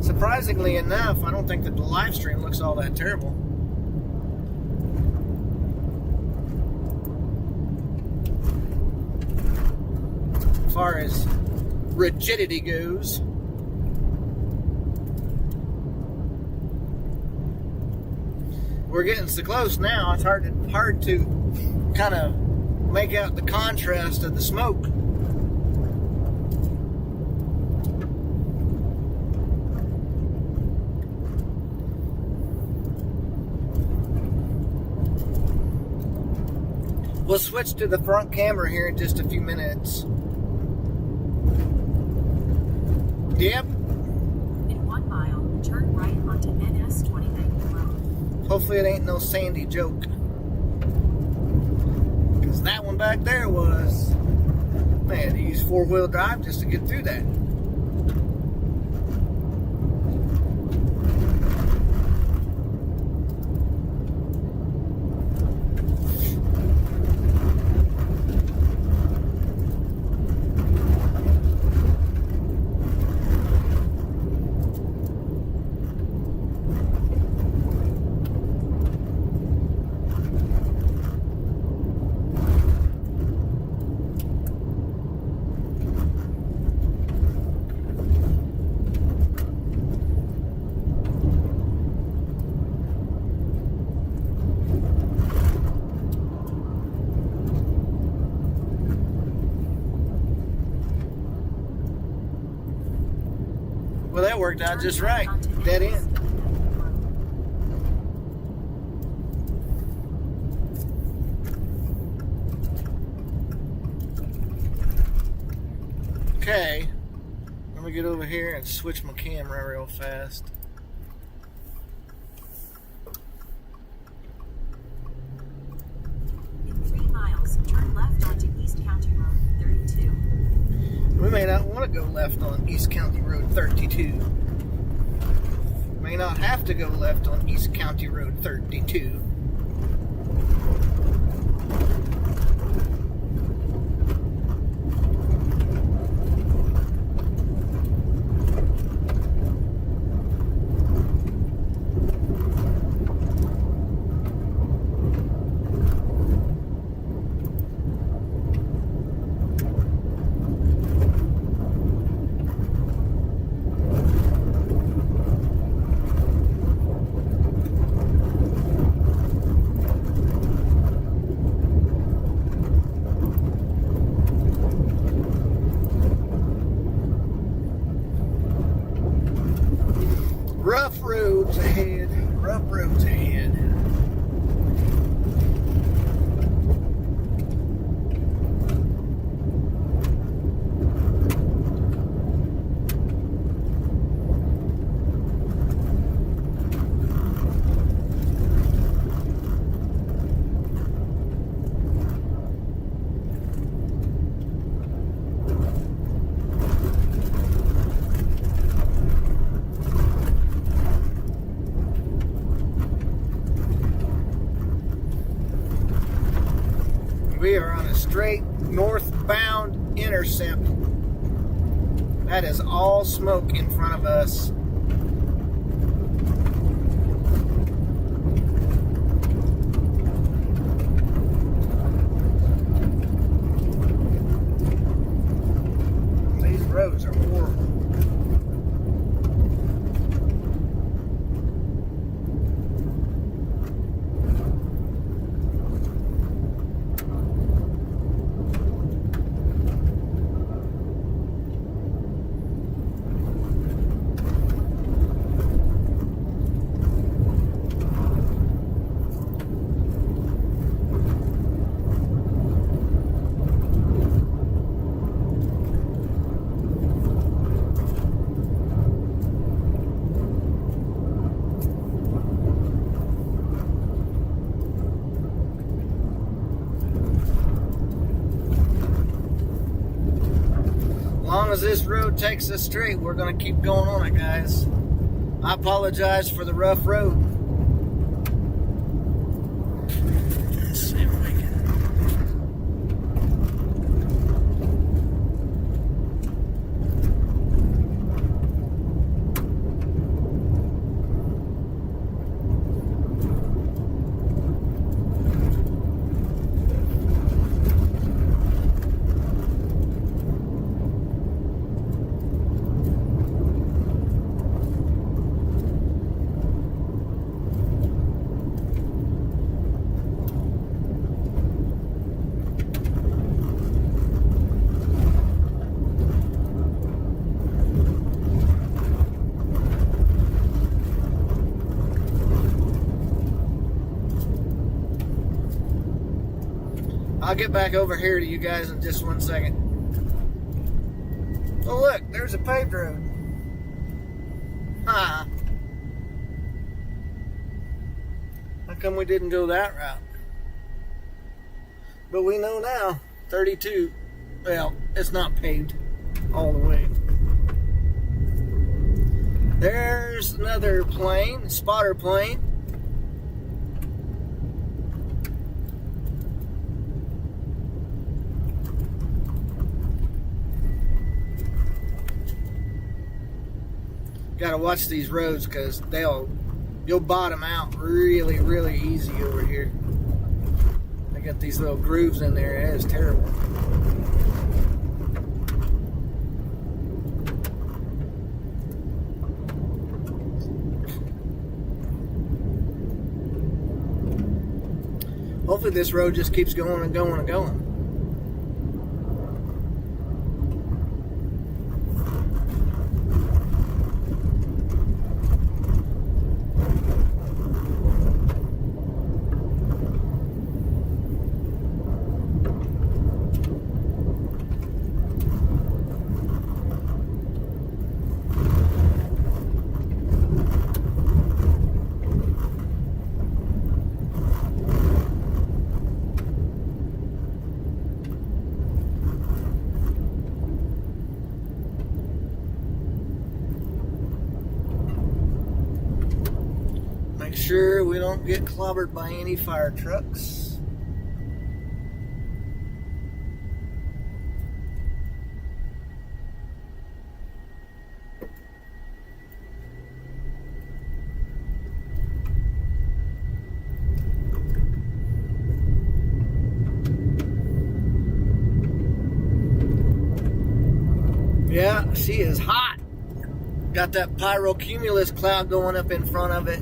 Speaker 1: Surprisingly enough, I don't think that the live stream looks all that terrible. As far as rigidity goes. We're getting so close now, it's hard to kind of make out the contrast of the smoke. We'll switch to the front camera here in just a few minutes. Yep.
Speaker 2: In 1 mile, turn right onto NS 2090 Road.
Speaker 1: Hopefully it ain't no sandy joke. Because that one back there was, man, you use 4-wheel drive just to get through that. Well, that worked out just right. Dead end. Okay, let me get over here and switch my camera real fast.
Speaker 2: In 3 miles, turn left onto East County Road 32.
Speaker 1: We may not want to go left on East County Road 32. May not have to go left on East County Road 32. straight northbound intercept. That is all smoke in front of us. These roads are horrible. As long as this road takes us straight, we're going to keep going on it, guys. I apologize for the rough road. Let's see if we can. I'll get back over here to you guys in just 1 second. Oh look, there's a paved road. How come we didn't go that route? But we know now, 32, well, it's not paved all the way. There's another plane, spotter plane. Gotta watch these roads because you'll bottom out really, really easy over here. They got these little grooves in there. It is terrible. Hopefully this road just keeps going and going and going. Make sure we don't get clobbered by any fire trucks. Yeah, she is hot. Got that pyrocumulus cloud going up in front of it.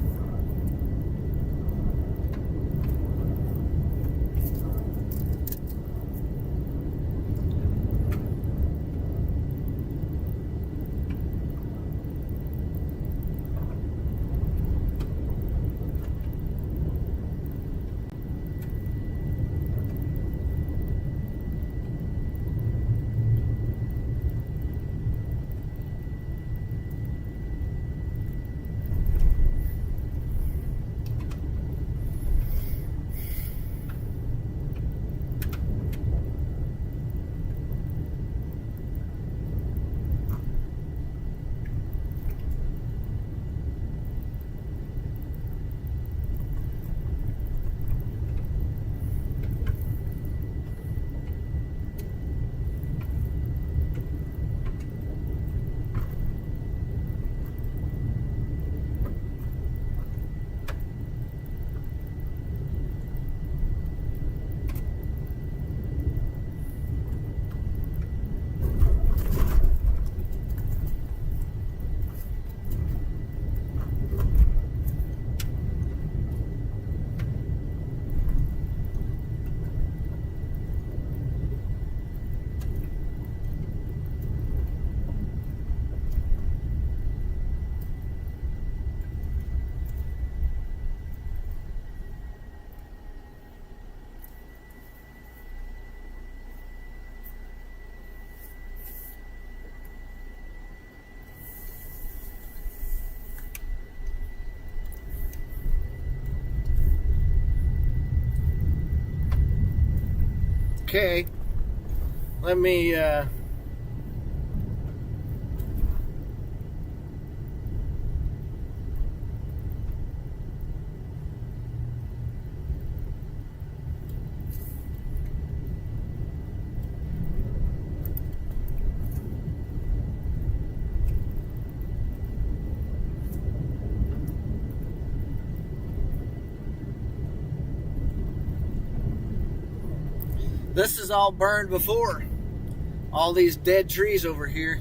Speaker 1: Okay, let me this is all burned before. All these dead trees over here.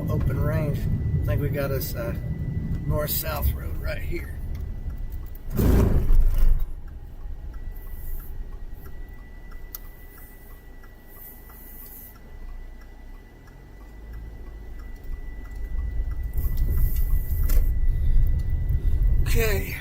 Speaker 1: Open range. I think we got us a north-south road right here. Okay.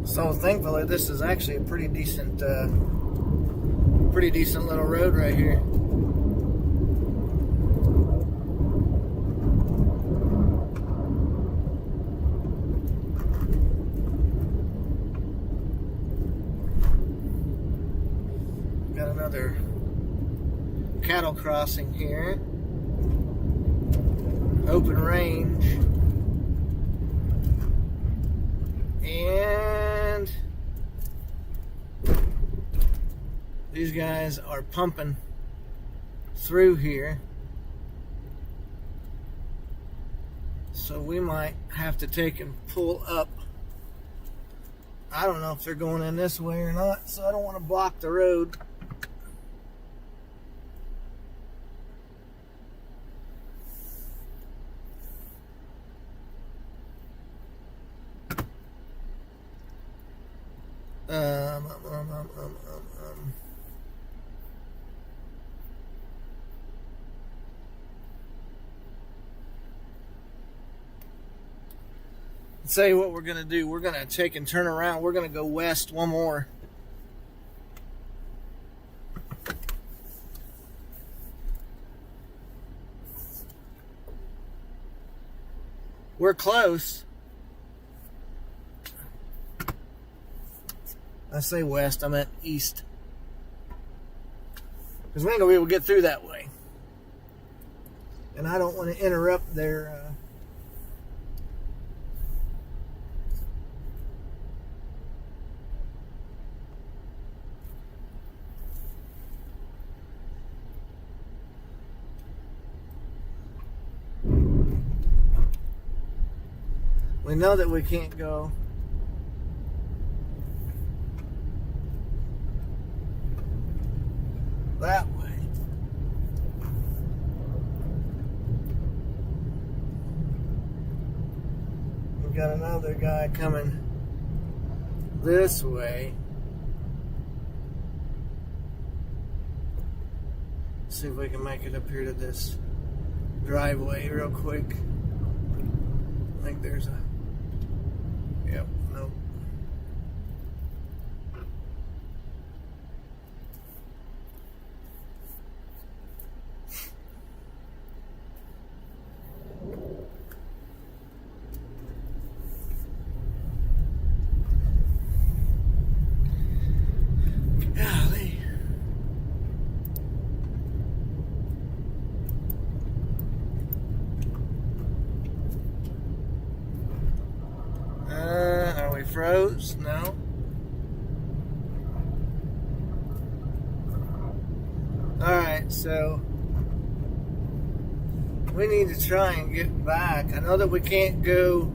Speaker 1: So thankfully, this is actually a pretty decent little road right here. Got another cattle crossing here. Open range. And these guys are pumping through here. So we might have to take and pull up. I don't know if they're going in this way or not, so I don't want to block the road. Say what we're gonna do. We're gonna take and turn around. We're gonna go west one more. We're close. I say west, I meant east. Because we ain't gonna be able to get through that way. And I don't want to interrupt their we know that we can't go that way. We got another guy coming this way. See if we can make it up here to this driveway real quick. I think there's a... Yep, nope. Golly. Are we froze? No. Alright, so we need to try and get back. I know that we can't go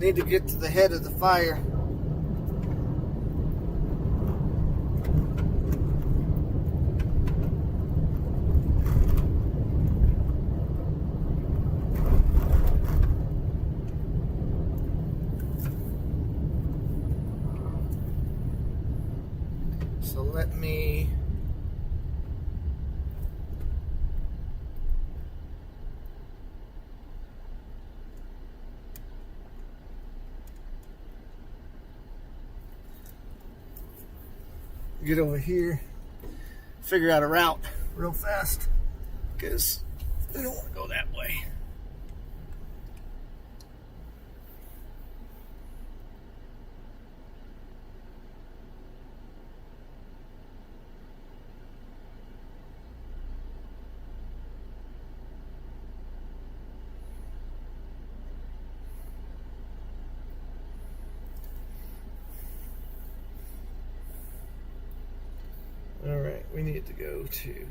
Speaker 1: need to get to the head of the fire. So let me get over here, figure out a route real fast, because we don't want to go that way. All right, we need to go to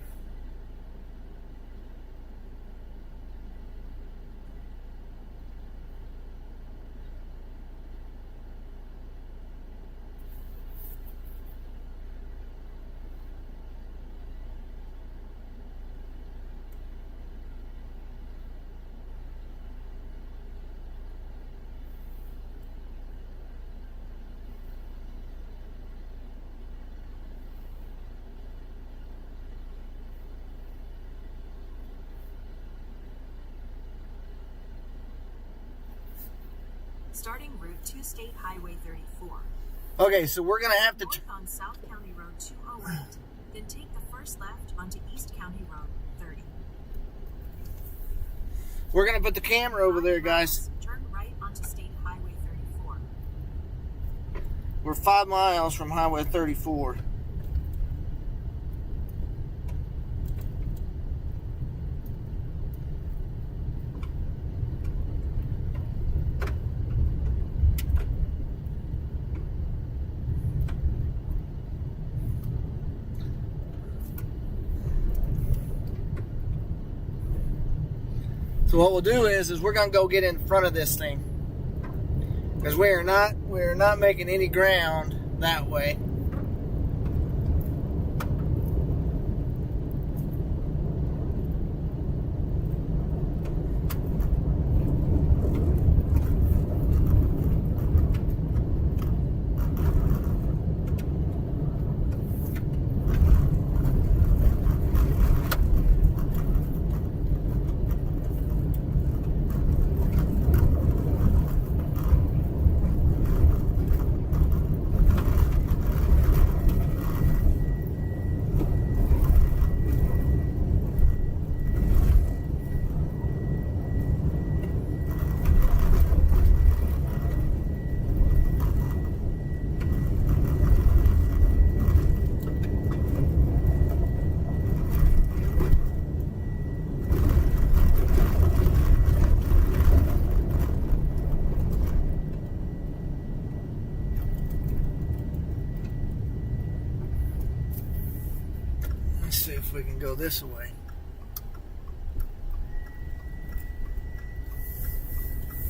Speaker 2: Starting Route 2 State Highway 34.
Speaker 1: Okay, so we're gonna have to
Speaker 2: North on South County Road 208, then take the first left onto East County Road 30.
Speaker 1: we're gonna put the camera over there, guys.
Speaker 2: Turn right onto State Highway 34.
Speaker 1: We're 5 miles from Highway 34. So what we'll do is we're gonna go get in front of this thing, because we're not making any ground that way. go this way.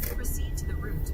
Speaker 2: Proceed to the route.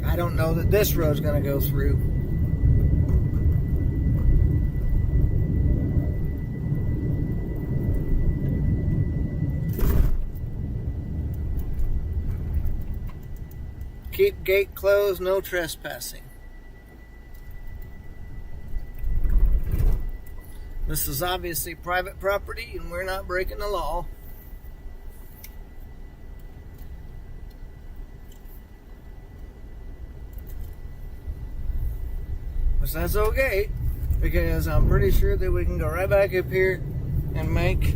Speaker 1: I don't know that this road's going to go through. Keep gate closed, no trespassing. This is obviously private property and we're not breaking the law. Which that's okay, because I'm pretty sure that we can go right back up here and make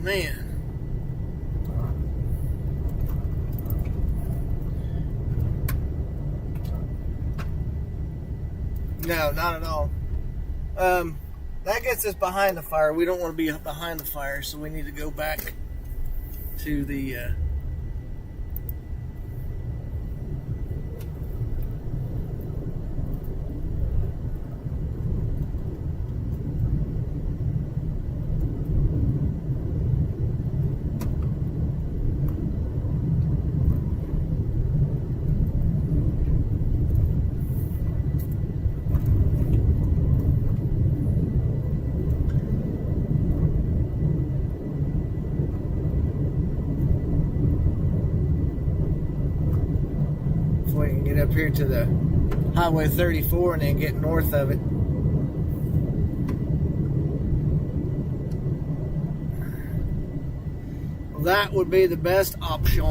Speaker 1: man. No, not at all. That gets us behind the fire. We don't want to be behind the fire, so we need to go back to the 34 and then get north of it. Well, that would be the best option.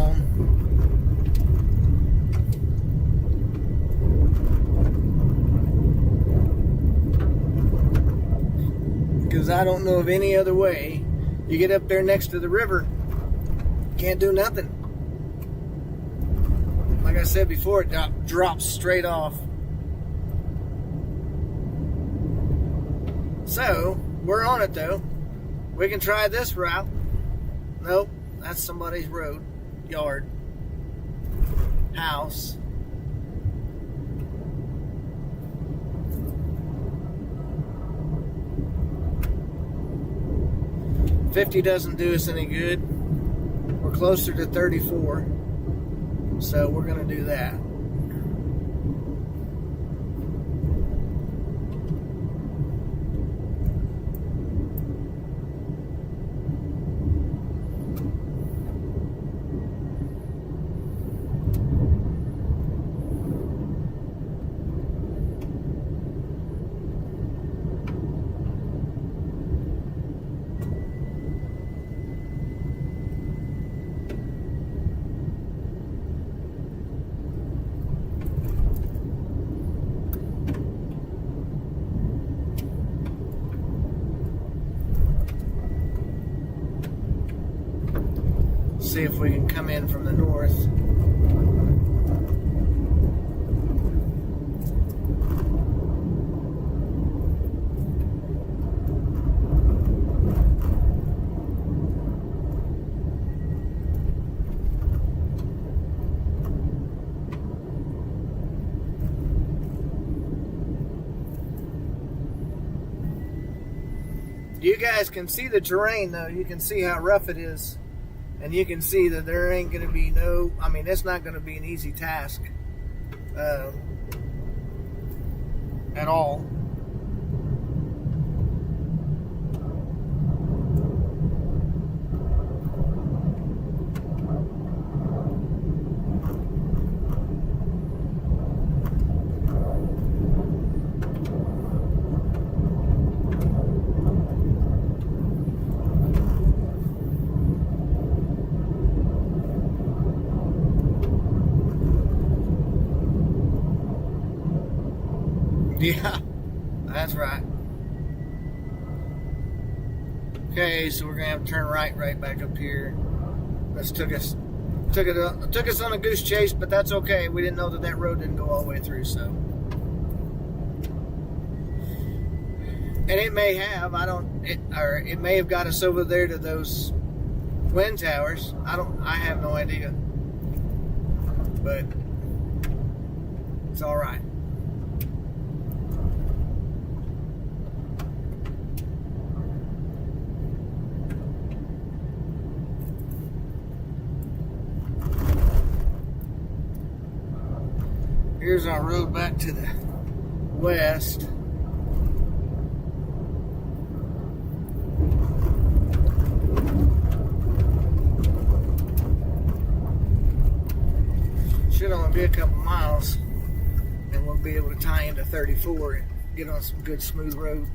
Speaker 1: Because I don't know of any other way. You get up there next to the river, can't do nothing. Like I said before, it drops straight off. So, we're on it though. We can try this route. Nope, that's somebody's road, yard, house. $50 doesn't do us any good. We're closer to 34. So we're going to do that. See if we can come in from the north. You guys can see the terrain though. You can see how rough it is. And you can see that there ain't going to be it's not going to be an easy task at all. Yeah, that's right. Okay, so we're gonna have to turn right back up here. This took us on a goose chase, but that's okay. We didn't know that road didn't go all the way through, so. And it may have. It may have got us over there to those wind towers. I have no idea. But it's all right. Here's our road back to the west. Should only be a couple miles, and we'll be able to tie into 34 and get on some good smooth road.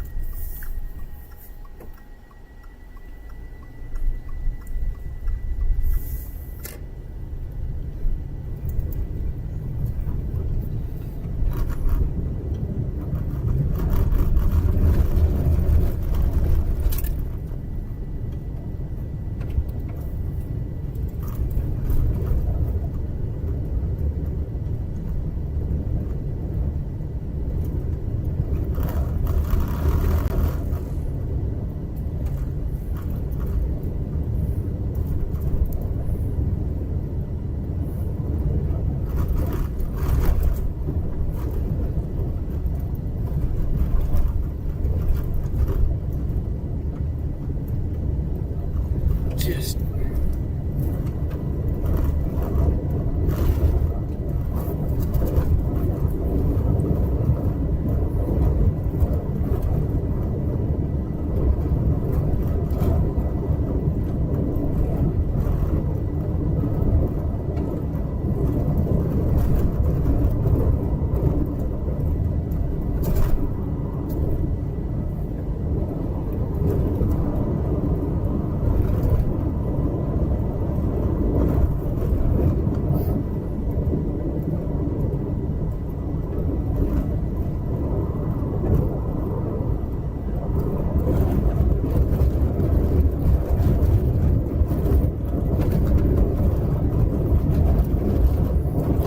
Speaker 1: Just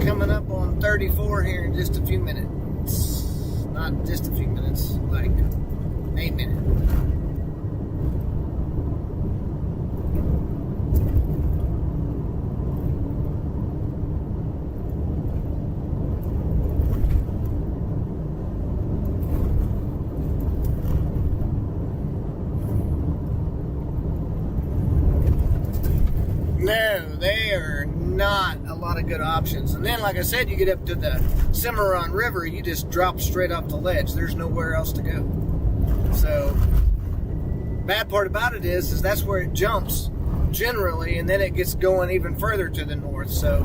Speaker 1: coming up on 34 here in just a few minutes. Not just a few minutes, like 8 minutes. No, they are not a lot of good options. And then, like I said, you get up to the Cimarron River, you just drop straight off the ledge. There's nowhere else to go. So, bad part about it is that's where it jumps generally, and then it gets going even further to the north. So,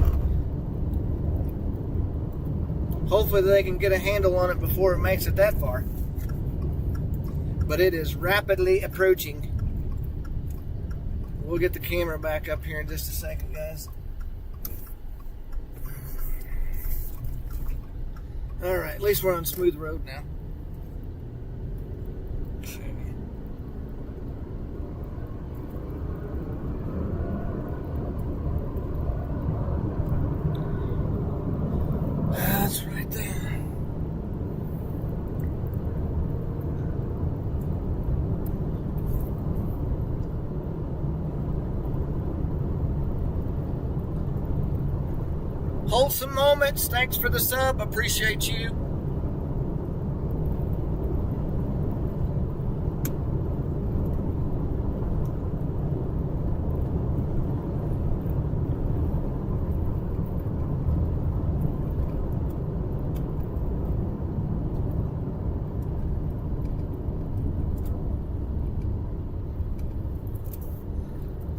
Speaker 1: hopefully they can get a handle on it before it makes it that far. But it is rapidly approaching. We'll get the camera back up here in just a second, guys. All right, at least we're on smooth road now. Wholesome Moments, thanks for the sub. Appreciate you.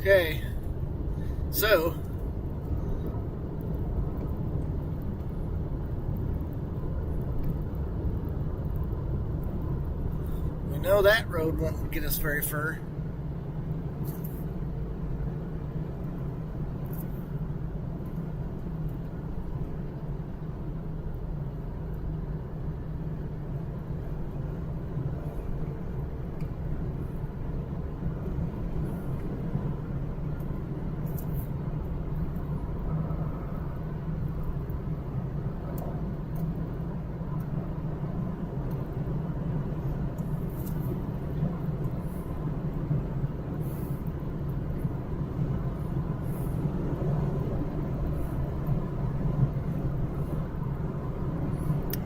Speaker 1: Okay, so we know that road won't get us very far.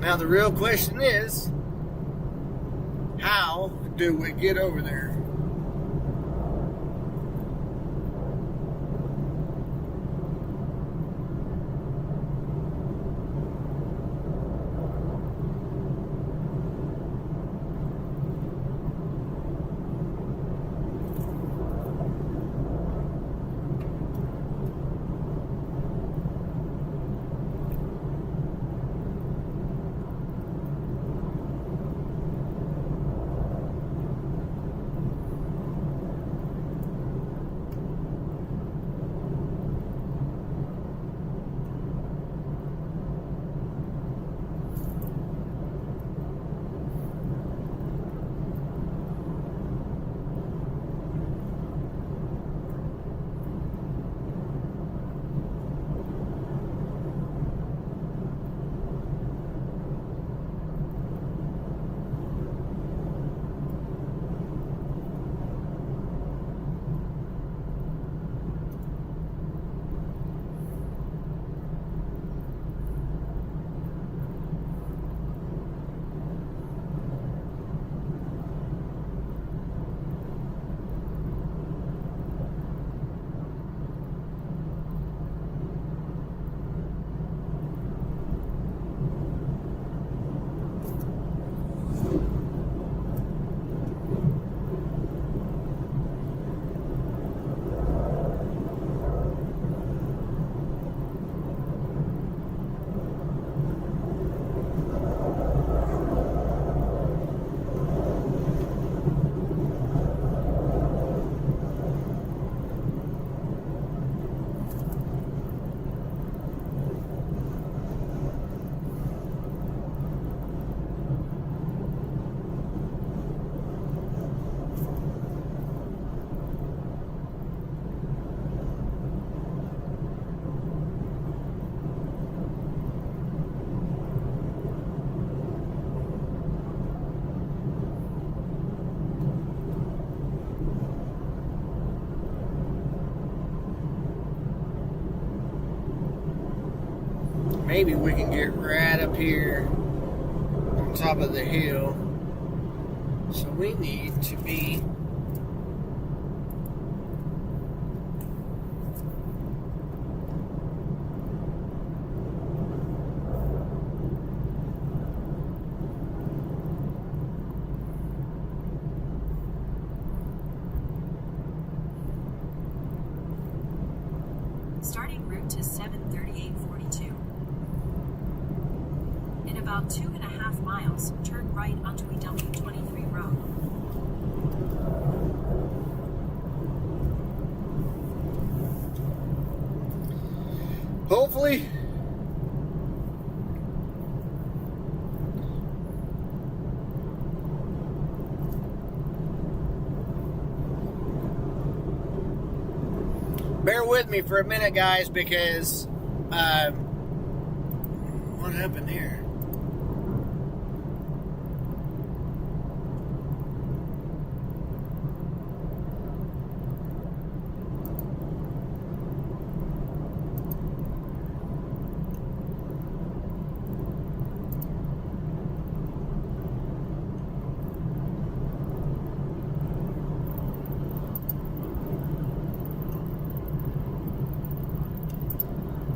Speaker 1: Now the real question is, how do we get over there? Maybe we can get right up here on top of the hill. So we need to be
Speaker 2: starting route to 73842. In about 2.5 miles, turn right onto EW23 Road.
Speaker 1: hopefully bear with me for a minute, guys, because what happened here?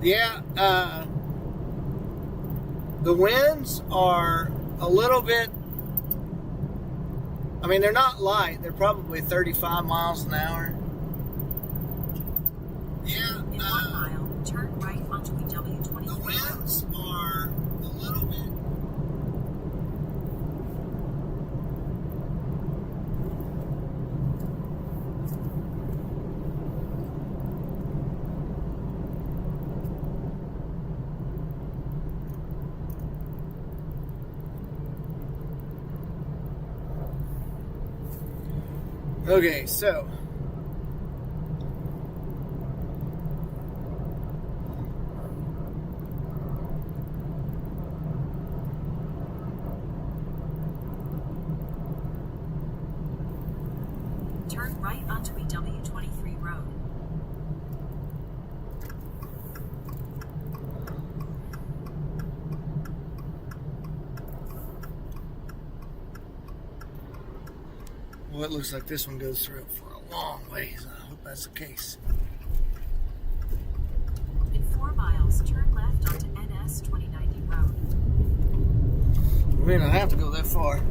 Speaker 1: Yeah, the winds are a little bit, I mean, they're not light. They're probably 35 miles an hour. Yeah,
Speaker 2: In 1 mile, turn right onto W23.
Speaker 1: the winds are a little bit. Okay, so
Speaker 2: Turn right onto W23 road.
Speaker 1: well, it looks like this one goes through it for a long ways. I hope that's the case.
Speaker 2: In 4 miles, turn left onto NS 2090 road.
Speaker 1: We may not have to go that far.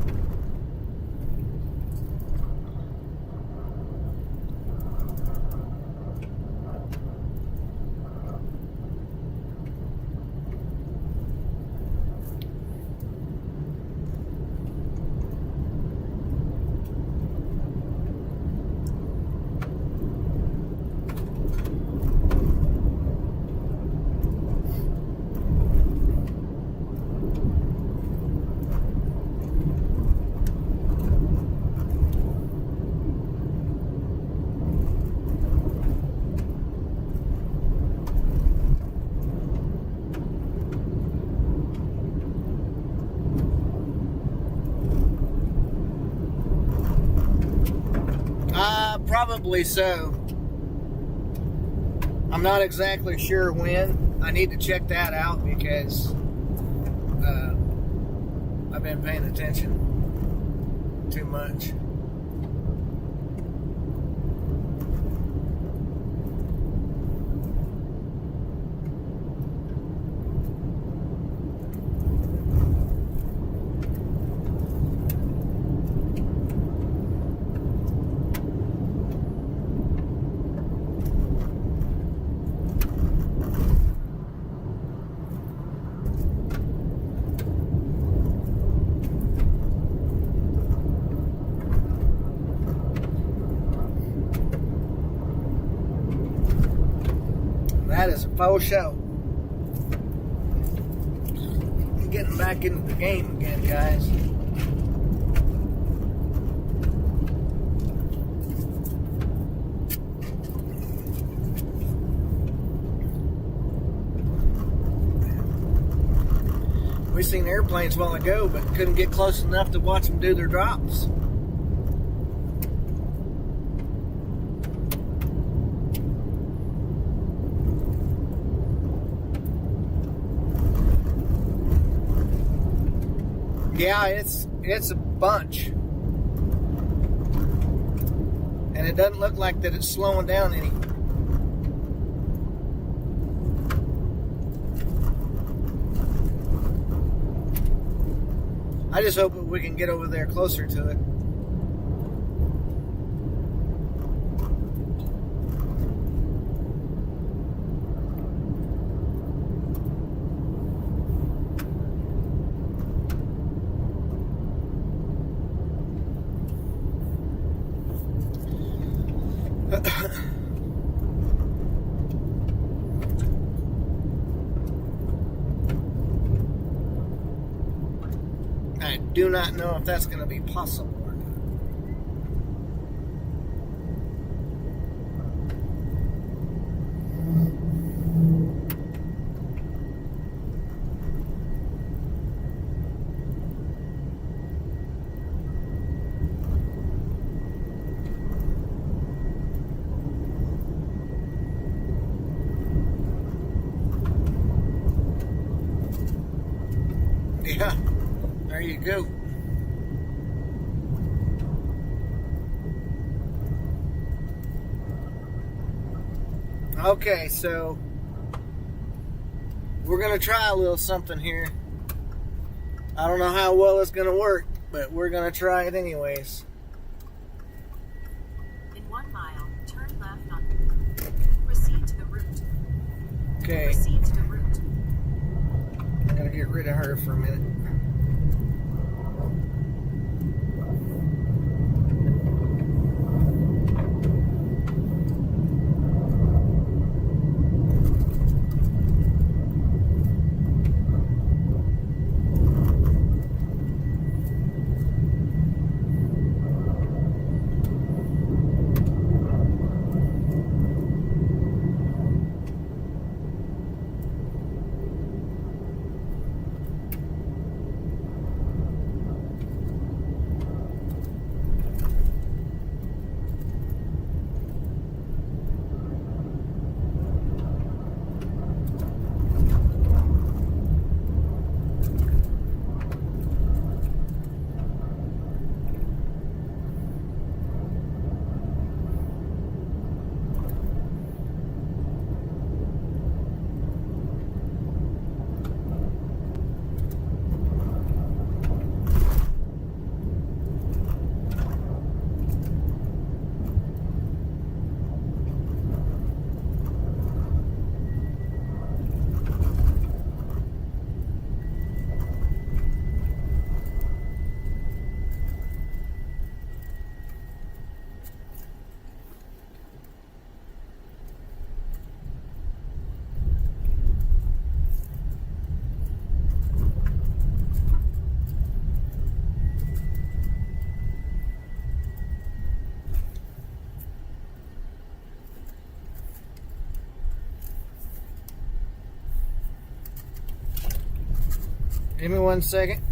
Speaker 1: Probably so. I'm not exactly sure when. I need to check that out because I've been paying attention too much. That is a faux show. Getting back into the game again, guys. We seen airplanes a while ago, but couldn't get close enough to watch them do their drops. Yeah, it's a bunch. And it doesn't look like that it's slowing down any. I just hope that we can get over there closer to it. I do not know if that's going to be possible or not. Yeah, there you go. Okay, so we're going to try a little something here. I don't know how well it's going to work, but we're going to try it anyways.
Speaker 2: In 1 mile, turn left on. Proceed to the route.
Speaker 1: Okay,
Speaker 2: Proceed to the route.
Speaker 1: I'm going to get rid of her for a minute. Give me 1 second.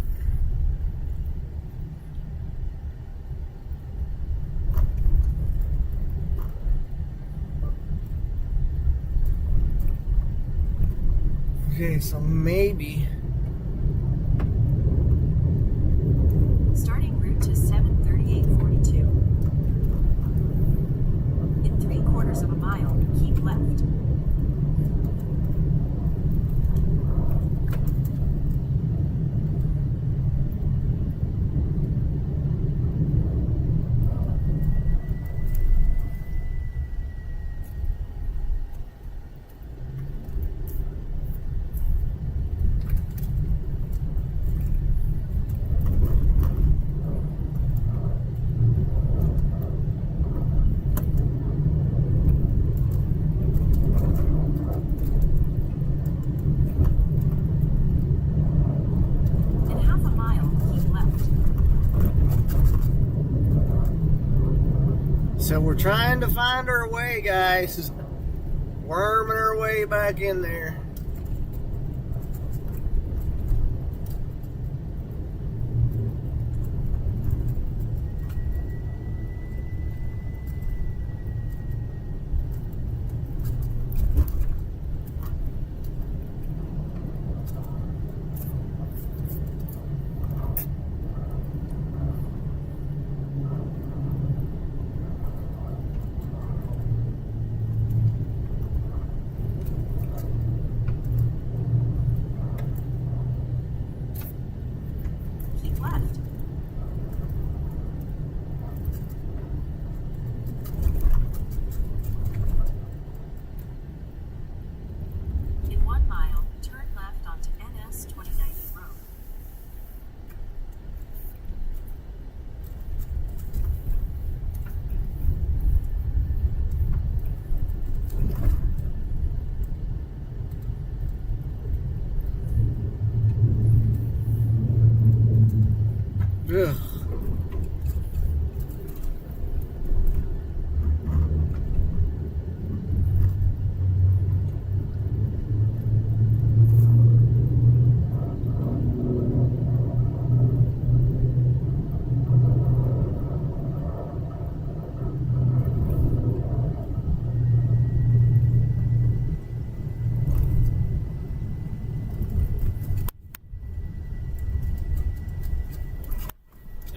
Speaker 1: Okay, so maybe.
Speaker 2: Starting route to 73842. In 3/4 of a mile, keep left. In half a mile, keep left.
Speaker 1: So we're trying to find our way, guys. Worming our way back in there.
Speaker 2: Keep left. In 1 mile, turn left onto NS 2090 road.
Speaker 1: Ugh.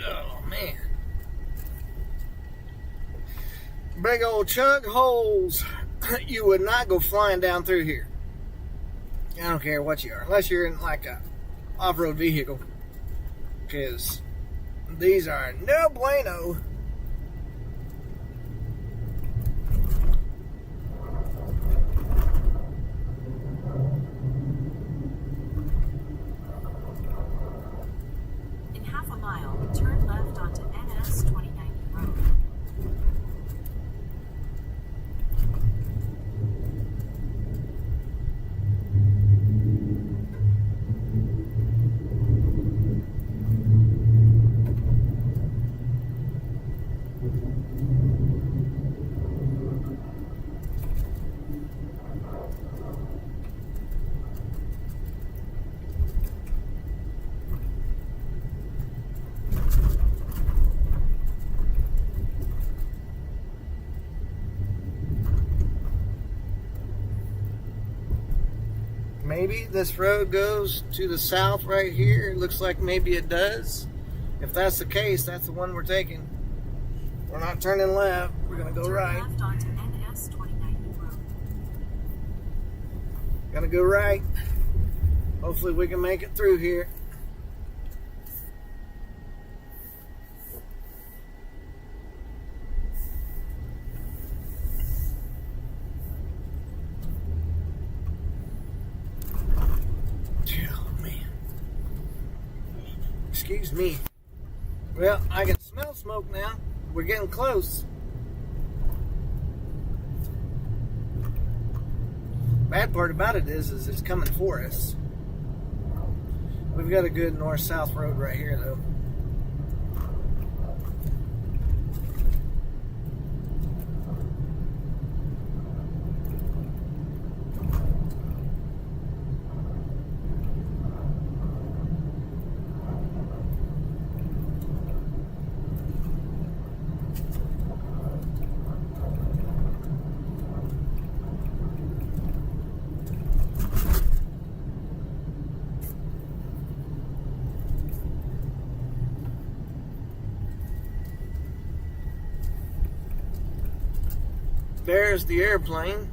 Speaker 1: Oh, man. Big old chug holes. You would not go flying down through here. I don't care what you are, unless you're in like a off-road vehicle, because these are no bueno.
Speaker 2: In half a mile, turn left onto NS 2090 Road.
Speaker 1: Maybe this road goes to the south right here. It looks like maybe it does. If that's the case, that's the one we're taking. We're not turning left. We're going to go right.
Speaker 2: Turn left onto NS 2090 Road.
Speaker 1: Going to go right. Hopefully we can make it through here. Excuse me. Well, I can smell smoke now. We're getting close. Bad part about it is it's coming for us. We've got a good north-south road right here, though. There's the airplane.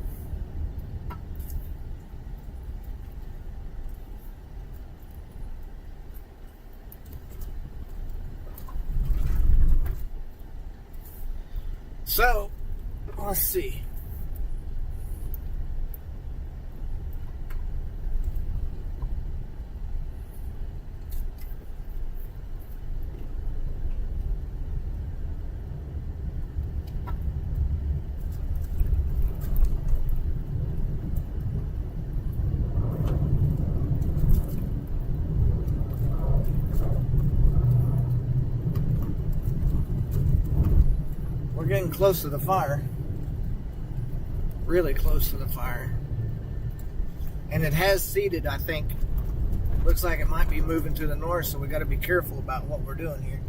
Speaker 1: So, let's see. We're getting close to the fire. Really close to the fire. And it has seeded, I think. Looks like it might be moving to the north, so we got to be careful about what we're doing here.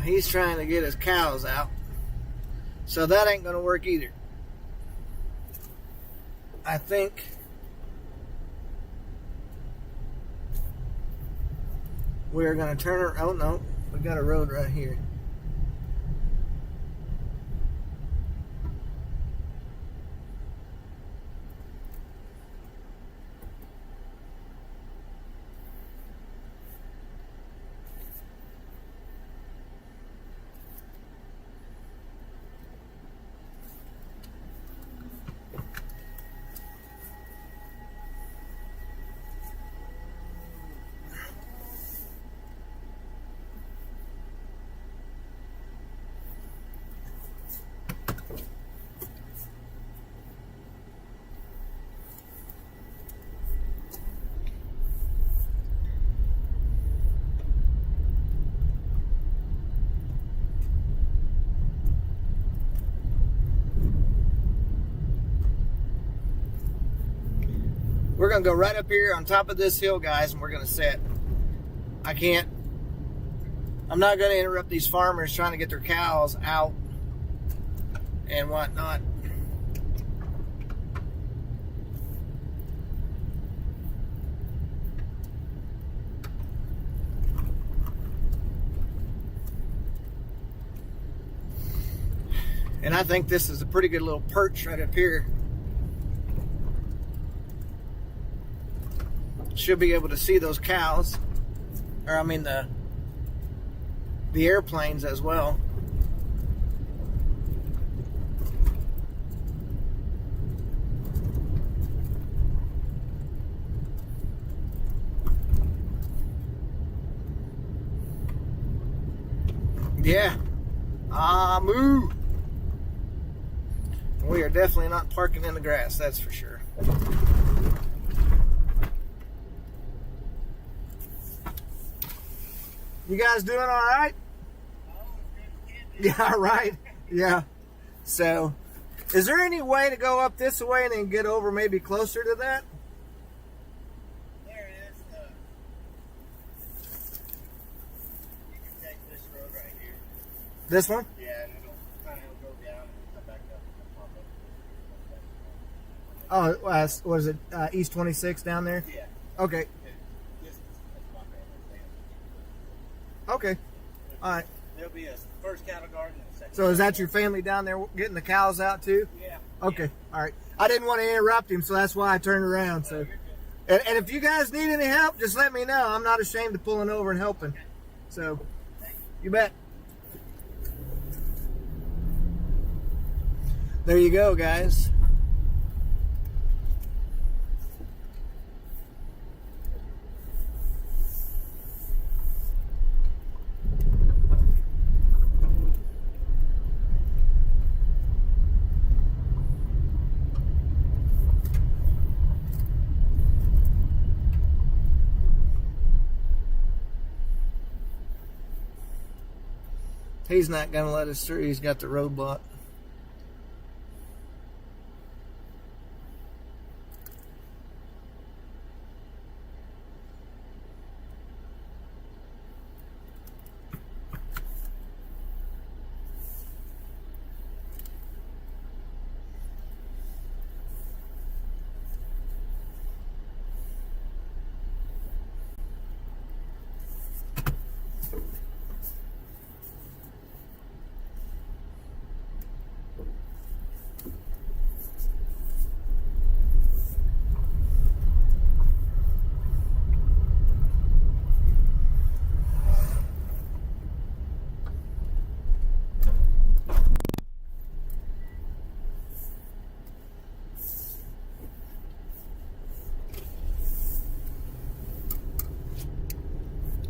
Speaker 1: He's trying to get his cows out. So that ain't going to work either. I think we're going to turn her. Oh, no. We got a road right here. We're going to go right up here on top of this hill, guys, and we're going to set. I can't I'm not going to interrupt these farmers trying to get their cows out and whatnot. And I think this is a pretty good little perch right up here. Should be able to see those cows, or I mean the airplanes as well. Yeah. Moo. We are definitely not parking in the grass, that's for sure. You guys doing all right? Yeah, right. Yeah. So, is there any way to go up this way and then get over maybe closer to that?
Speaker 3: There is. You can take this road right here.
Speaker 1: This one?
Speaker 3: Yeah, and it'll kind of go down and come back up and pop up.
Speaker 1: Oh, was it East 26 down there?
Speaker 3: Yeah.
Speaker 1: Okay.
Speaker 3: That's my family.
Speaker 1: Okay. All right.
Speaker 3: There'll be a first cattle garden and a second.
Speaker 1: So is that your family down there getting the cows out too?
Speaker 3: Yeah.
Speaker 1: Okay.
Speaker 3: Yeah.
Speaker 1: All right. I didn't want to interrupt him, so that's why I turned around. So,
Speaker 3: You're good.
Speaker 1: and if you guys need any help, just let me know. I'm not ashamed of pulling over and helping. So, you bet. There you go, guys. He's not going to let us through. He's got the roadblock.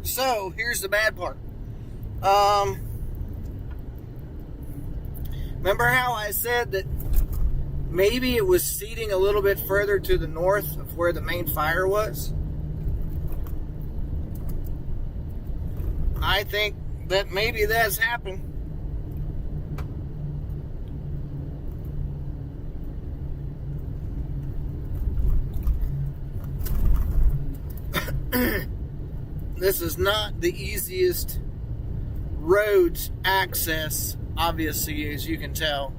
Speaker 1: So, here's the bad part. Remember how I said that maybe it was seeding a little bit further to the north of where the main fire was? I think that maybe that's happened. This is not the easiest roads access, obviously, as you can tell.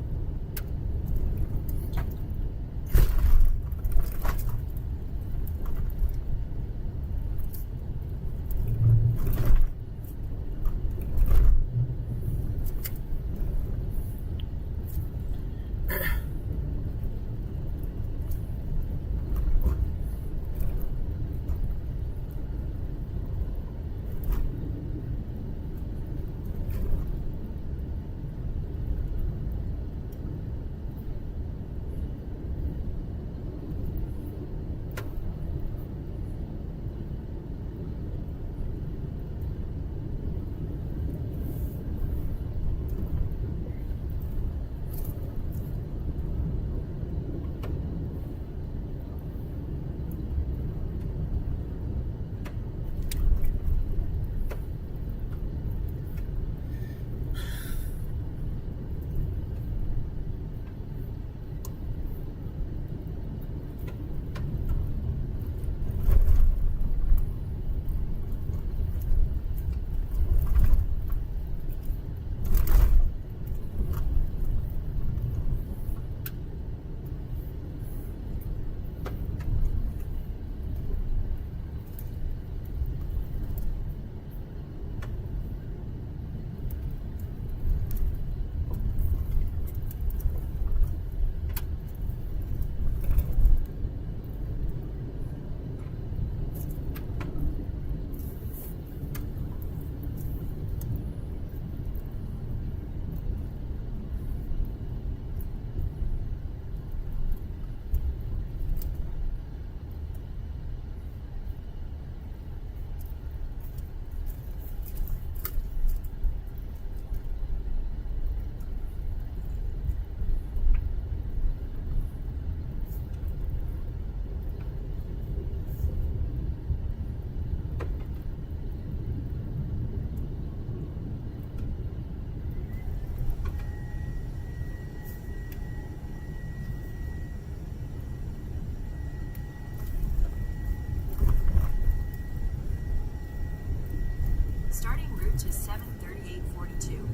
Speaker 2: to 73842.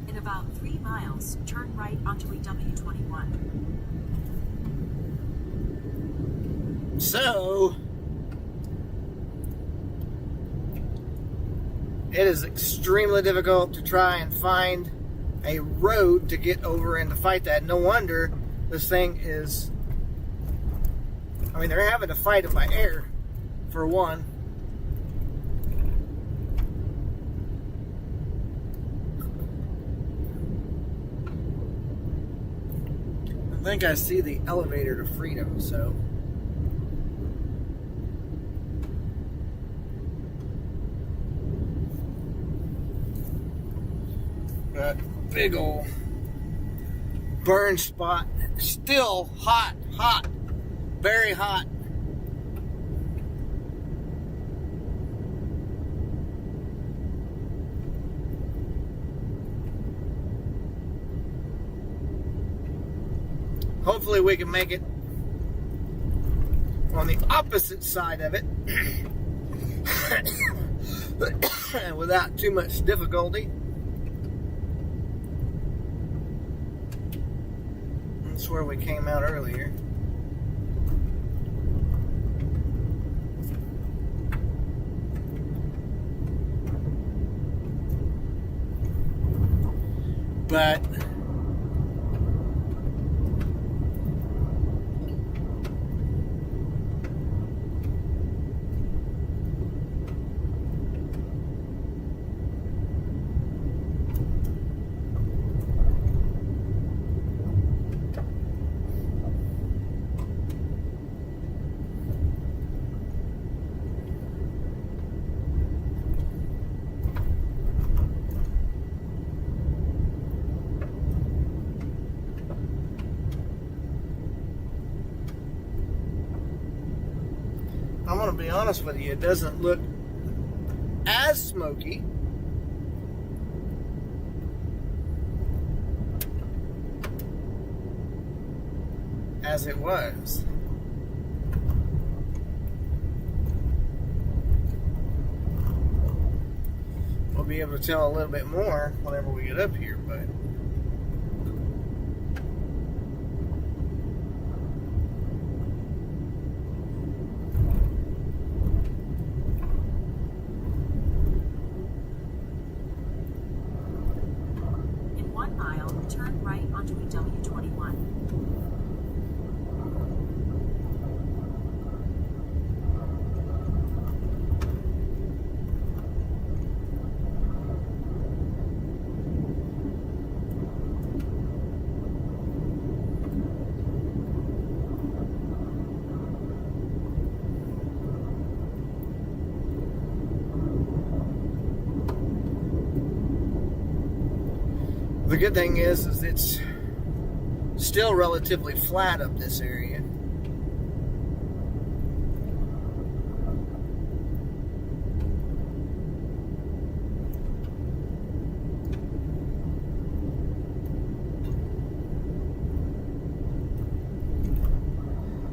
Speaker 2: In about 3 miles, turn right onto EW21.
Speaker 1: So, it is extremely difficult to try and find a road to get over and to fight that. No wonder this thing is, I mean, they're having to fight it by air, for one. I think I see the elevator to freedom, so. That big old burn spot, still hot, very hot. Hopefully we can make it on the opposite side of it without too much difficulty. That's where we came out earlier. But I'm going to be honest with you, it doesn't look as smoky as it was. We'll be able to tell a little bit more whenever we get up here, but
Speaker 2: In 1 mile, turn right onto EW21.
Speaker 1: the good thing is it's still relatively flat up this area.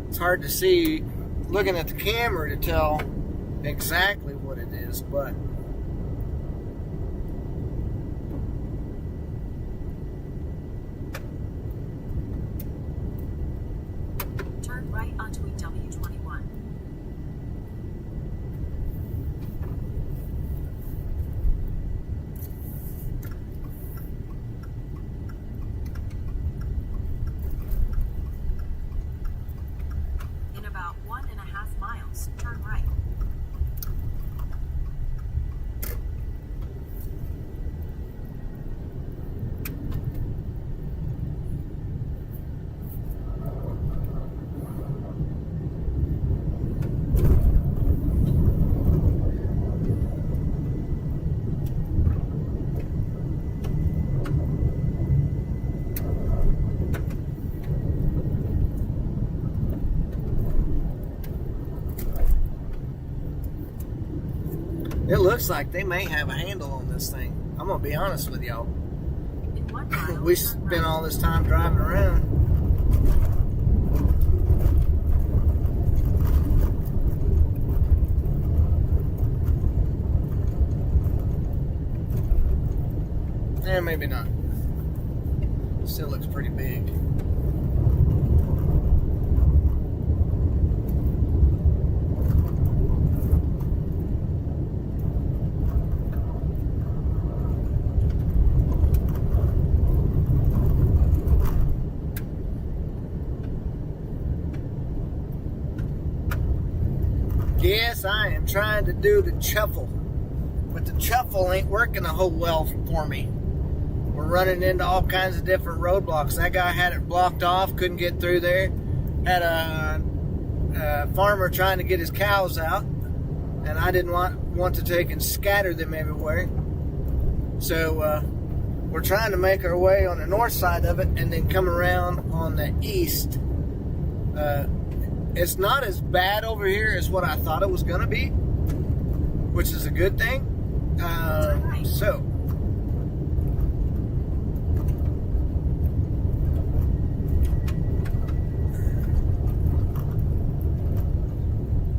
Speaker 1: It's hard to see looking at the camera to tell exactly what it is, but
Speaker 2: Turn right onto EW21. In about 1.5 miles, turn right.
Speaker 1: it looks like they may have a handle on this thing. I'm gonna be honest with y'all.
Speaker 2: In 1 mile,
Speaker 1: We
Speaker 2: turn
Speaker 1: spent
Speaker 2: right.
Speaker 1: all this time driving around. maybe not. Still looks pretty big. Yes, I am trying to do the shuffle, but the shuffle ain't working a whole well for me. We're running into all kinds of different roadblocks. That guy had it blocked off, couldn't get through there. Had a farmer trying to get his cows out, and I didn't want to take and scatter them everywhere. So we're trying to make our way on the north side of it and then come around on the east. It's not as bad over here as what I thought it was going to be, which is a good thing. So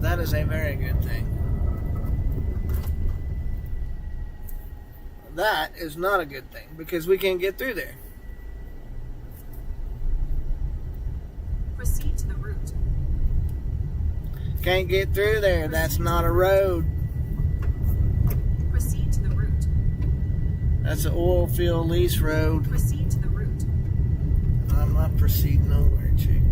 Speaker 1: that is a very good thing. That is not a good thing because we can't get through there.
Speaker 2: Proceed to the route.
Speaker 1: Can't get through there. That's not a road.
Speaker 2: Proceed to the route.
Speaker 1: That's an oil field lease road.
Speaker 2: Proceed to the route.
Speaker 1: I'm not proceeding nowhere, chick.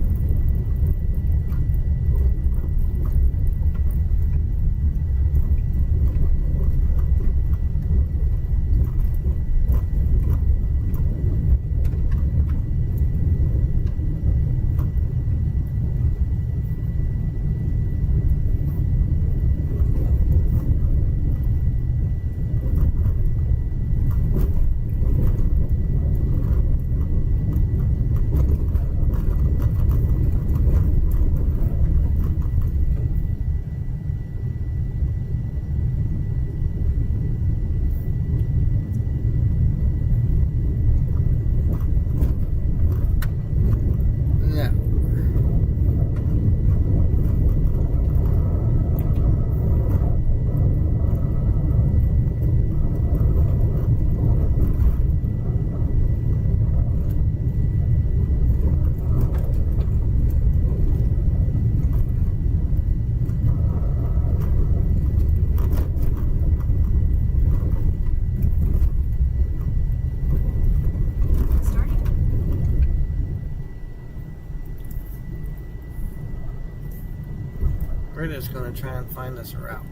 Speaker 1: We're just going to try and find us a route.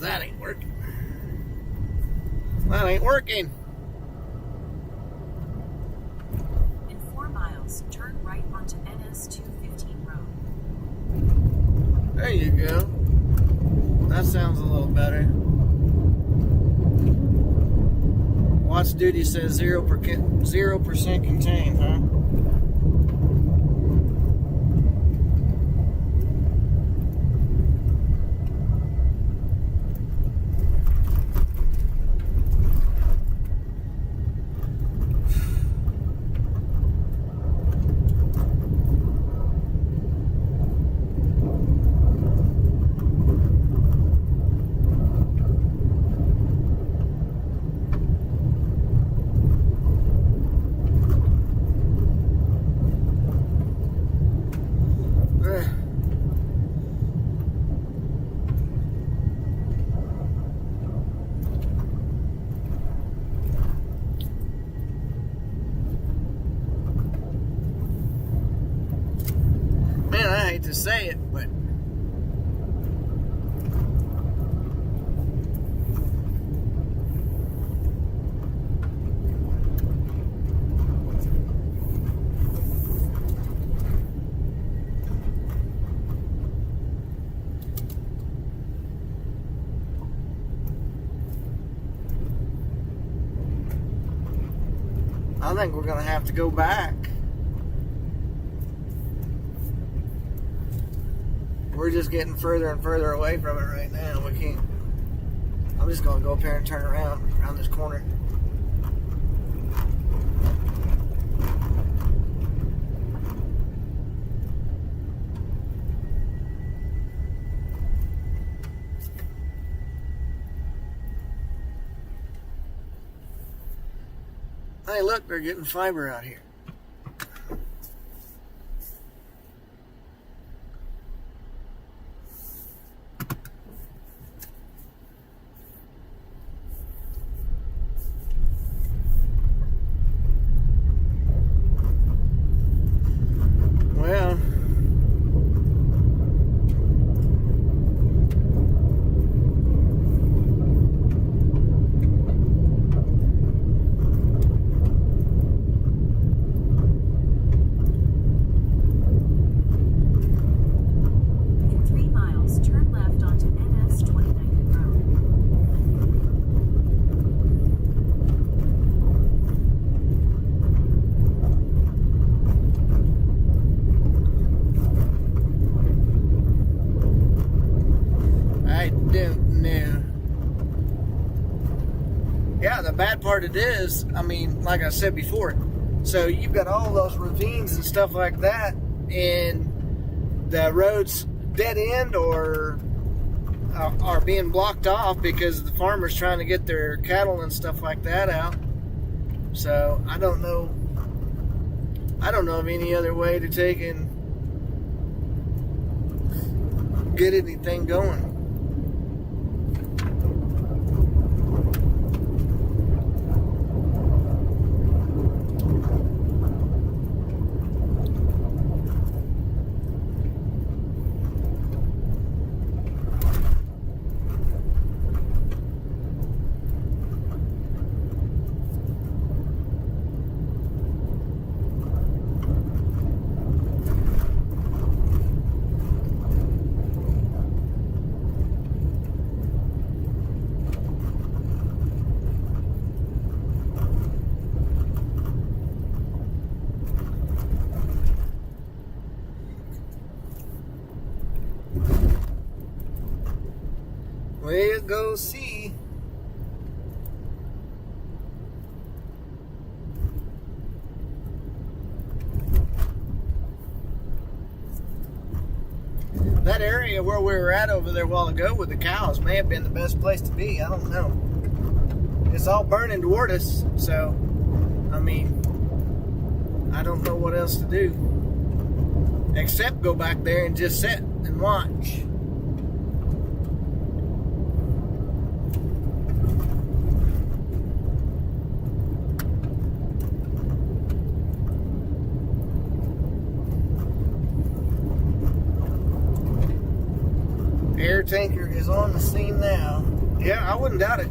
Speaker 1: That ain't working. That ain't working.
Speaker 2: In 4 miles, turn right onto NS 215 road.
Speaker 1: There you go. That sounds a little better. Watch duty says 0% contained, huh? Man, I hate to say it, but I think we're going to have to go back. We're just getting further and further away from it right now. We can't. I'm just going to go up here and turn around this corner. Hey, look, they're getting fiber out here. Well,
Speaker 2: In 3 miles, turn left onto NS 2090 Road.
Speaker 1: I don't know. Yeah, the bad part it is, I mean, like I said before, so you've got all those ravines and stuff like that, and the roads dead end or are being blocked off because the farmers trying to get their cattle and stuff like that out. So I don't know of any other way to take and get anything going. We'll go see. That area where we were at over there a while ago with the cows may have been the best place to be. I don't know. It's all burning toward us, so, I mean, I don't know what else to do. Except go back there and just sit and watch. Air tanker is on the scene now. Yeah, I wouldn't doubt it.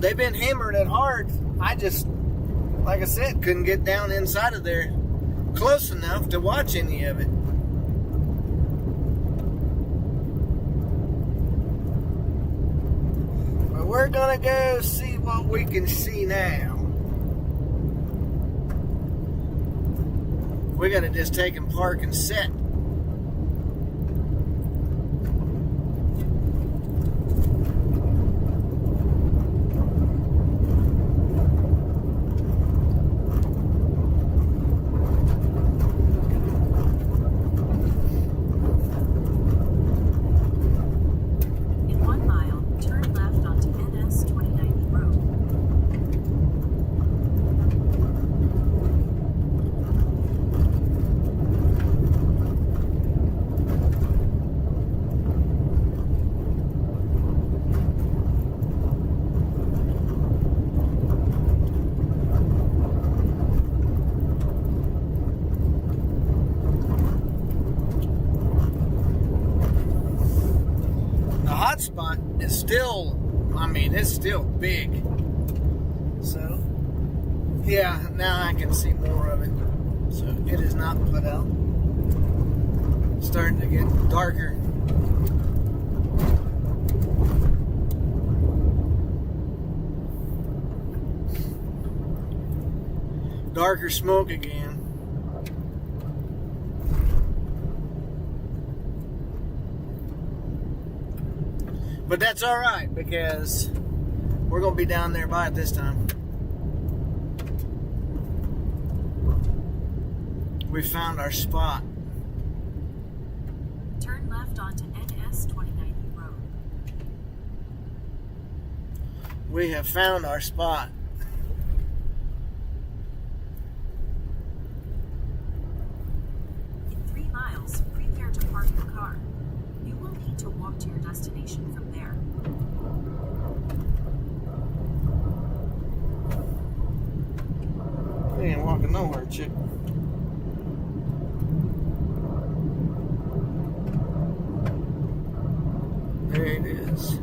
Speaker 1: They've been hammering it hard. I just, like I said, couldn't get down inside of there close enough to watch any of it. But we're gonna go see what we can see now. We gotta just take and park and sit.
Speaker 2: In 1 mile, turn left onto NS 2090 Road.
Speaker 1: The hot spot is still, I mean, it's still big. So, yeah, now I can see more of it. So it is not put out. It's starting to get darker. Darker smoke again. But that's all right because we're going to be down there by it this time. We found our spot.
Speaker 2: Turn left onto NS 2090 Road.
Speaker 1: We have found our spot.
Speaker 2: In 3 miles, prepare to park your car. You will need to walk to your destination from there.
Speaker 1: We ain't walking nowhere, chick. There it is.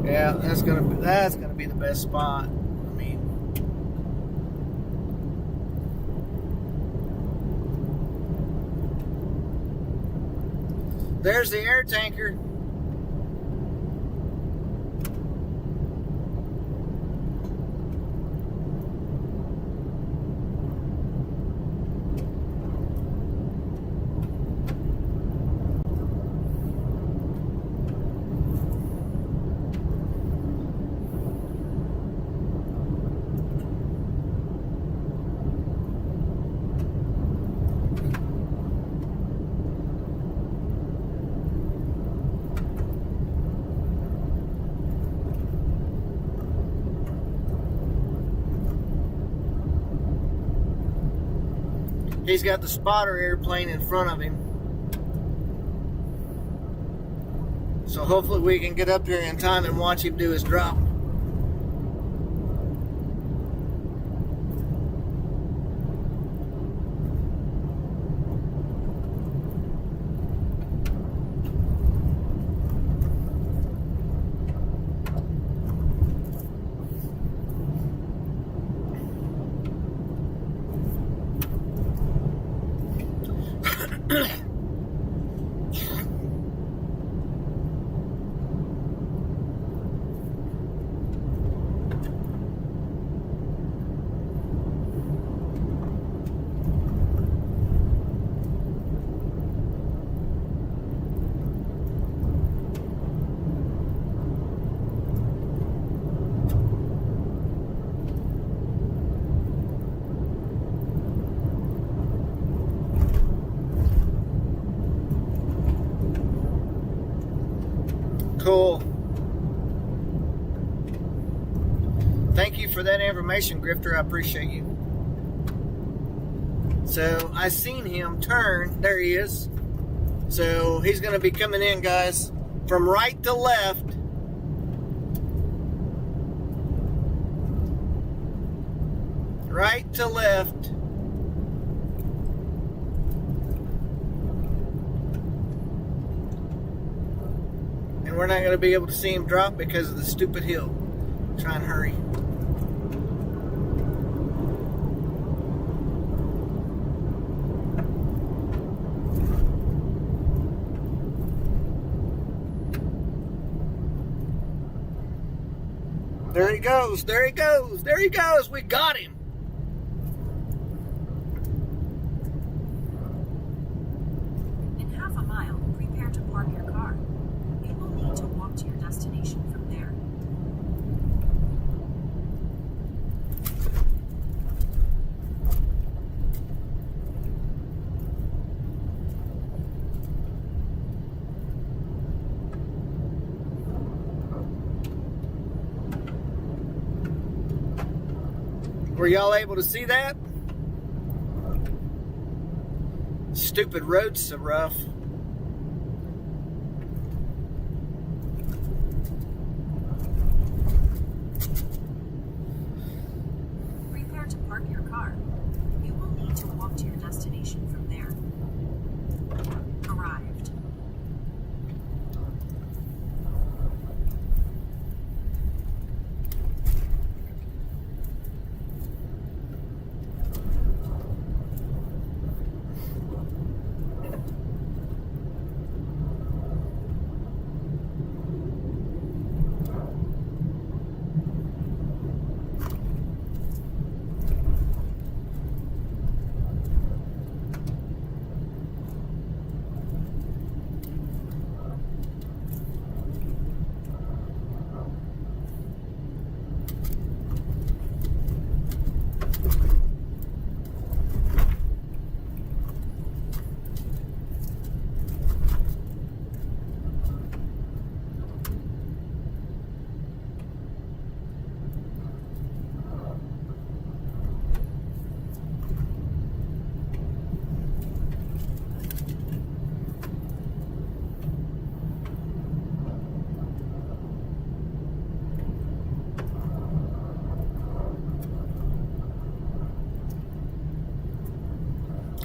Speaker 1: Yeah, that's gonna be the best spot. I mean, there's the air tanker. He's got the spotter airplane in front of him. So hopefully we can get up here in time and watch him do his drop. Cool. Thank you for that information, Grifter. I appreciate you. So I seen him turn. There he is. So he's going to be coming in, guys, from right to left. Right to left. And we're not going to be able to see him drop because of the stupid hill. Try and hurry. There he goes. There he goes. There he goes. We got him.
Speaker 2: In half a mile, prepare to park your car. You will need to walk to your destination from there.
Speaker 1: Were y'all able to see that? Stupid road's so rough.
Speaker 2: Prepare to park your car. You will need to walk to your destination from there. Arrived.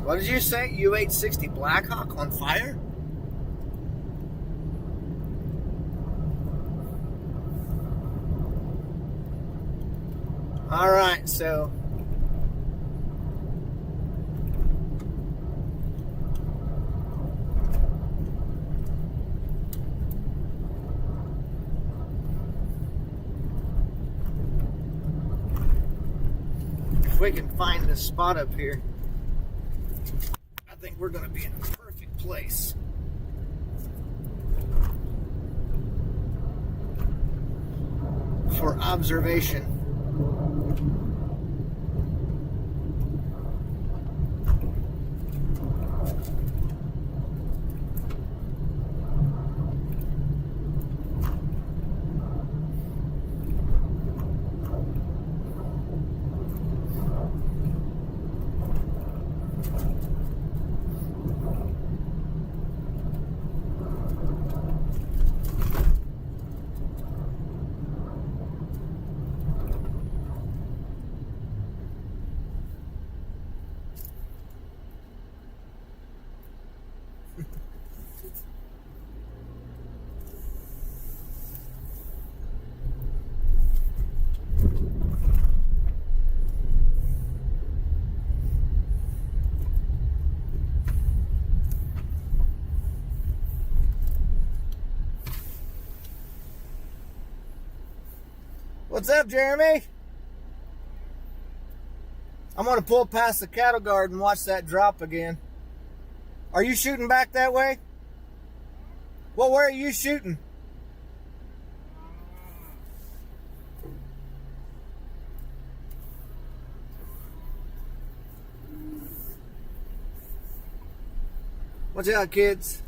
Speaker 1: What did you say? U-860 Blackhawk on fire? All right, so if we can find this spot up here, I think we're going to be in a perfect place. For observation. What's up, Jeremy? I'm going to pull past the cattle guard and watch that drop again. Are you shooting back that way? Well, where are you shooting? Watch out, kids.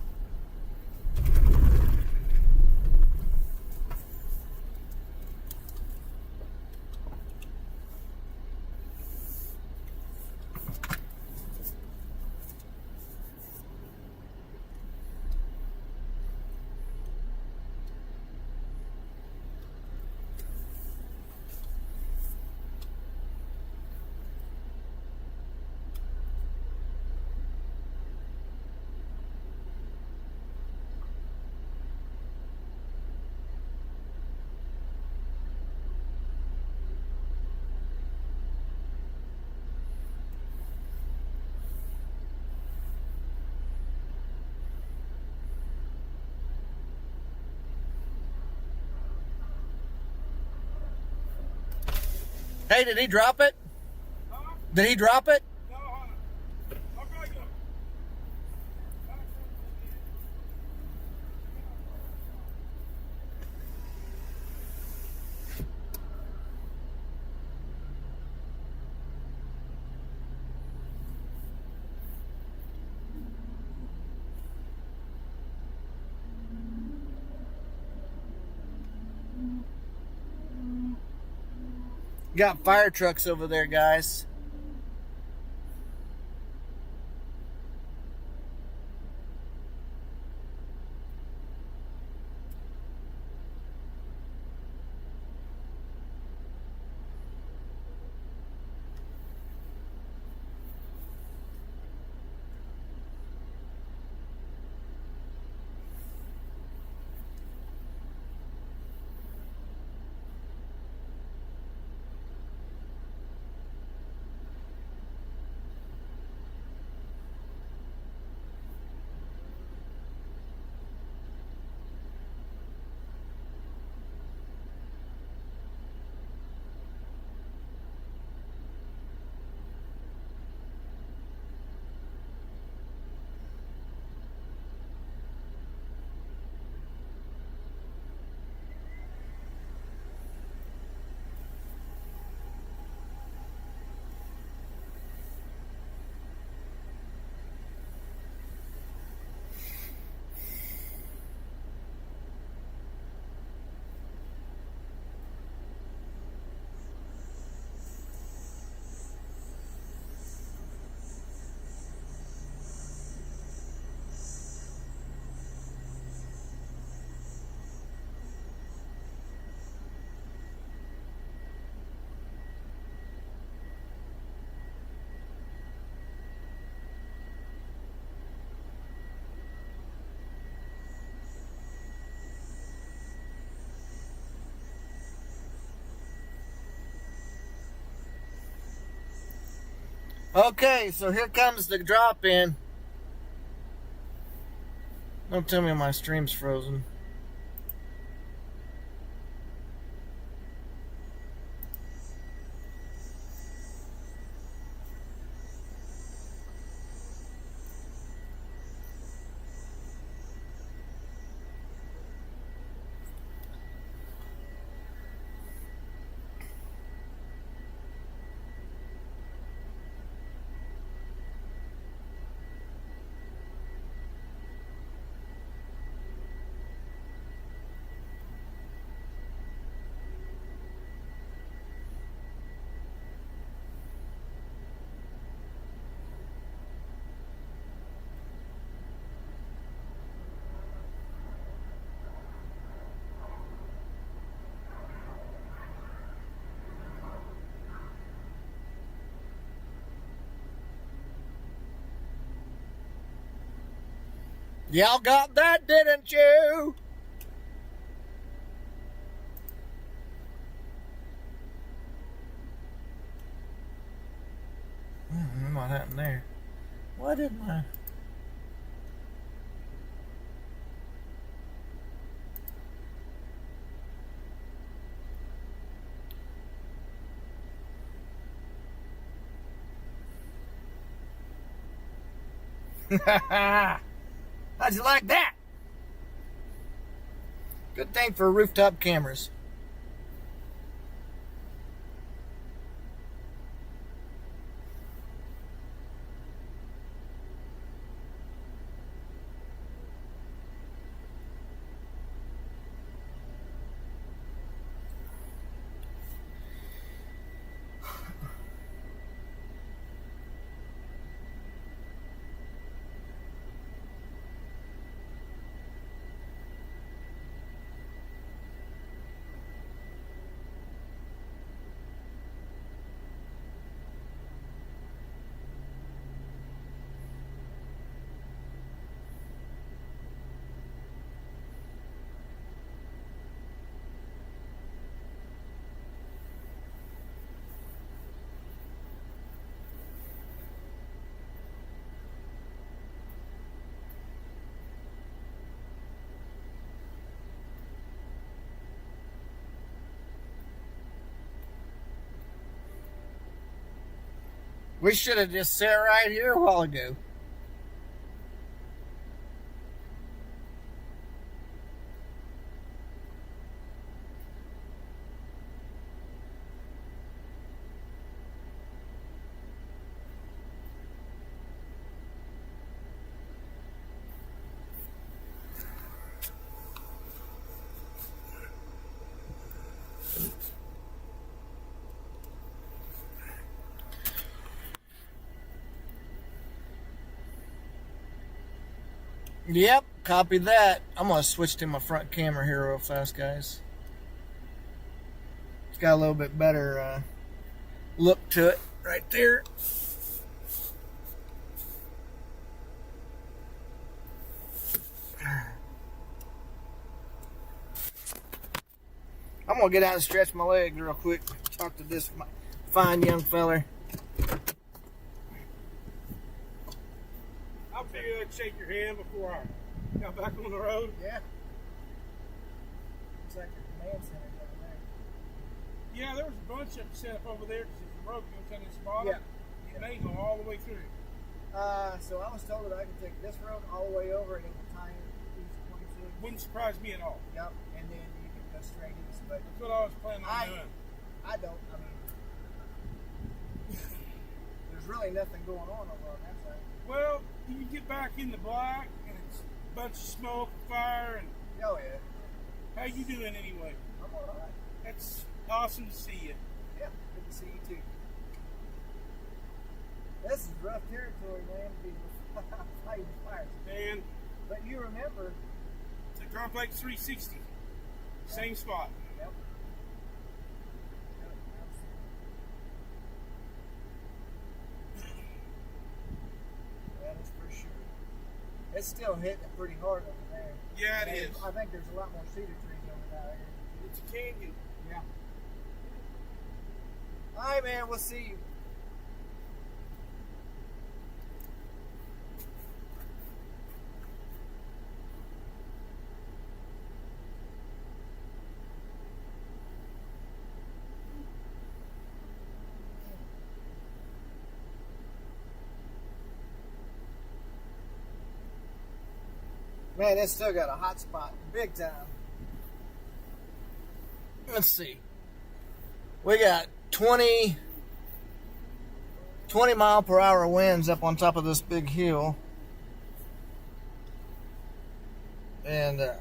Speaker 1: Hey, did he drop it? Did he drop it? Got fire trucks over there, guys. Okay, so here comes the drop in. Don't tell me my stream's frozen. Y'all got that, didn't you? What happened there? Why didn't I? How'd you like that? Good thing for rooftop cameras. We should have just sat right here a while ago. Yep, copy that. I'm going to switch to my front camera here real fast, guys. It's got a little bit better look to it right there. I'm going to get out and stretch my legs real quick. Talk to this fine young feller.
Speaker 4: I figured I'd shake your hand before I got back on the road.
Speaker 1: Yeah. Looks like the command center's over there.
Speaker 4: Yeah, there was a bunch of them set up over there because if the road goes down this bottom,
Speaker 1: Yeah.
Speaker 4: it may go all the way through.
Speaker 1: So I was told that I could take this road all the way over and it will tie in east 26.
Speaker 4: Wouldn't surprise me at all.
Speaker 1: Yep, and then you can go straight east. But
Speaker 4: That's what I was planning on doing.
Speaker 1: I don't. I mean, there's really nothing going on over on that side.
Speaker 4: Well, you get back in the black and it's a bunch of smoke and fire. And
Speaker 1: Oh yeah.
Speaker 4: how you doing anyway?
Speaker 1: I'm all right.
Speaker 4: That's awesome to see you.
Speaker 1: Yeah, good to see you too. This is rough territory, man. To be fighting fires.
Speaker 4: And
Speaker 1: But you remember.
Speaker 4: it's a complex 360. Same spot.
Speaker 1: Yep. That is for sure. It's still hitting it pretty hard over there.
Speaker 4: Yeah, it
Speaker 1: And
Speaker 4: is.
Speaker 1: I think there's a lot more cedar trees over there.
Speaker 4: It's a canyon.
Speaker 1: Yeah. All right, man. We'll see you. Man, it's still got a hot spot, big time. Let's see. We got 20 mile per hour winds up on top of this big hill. And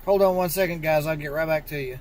Speaker 1: hold on 1 second, guys. I'll get right back to you.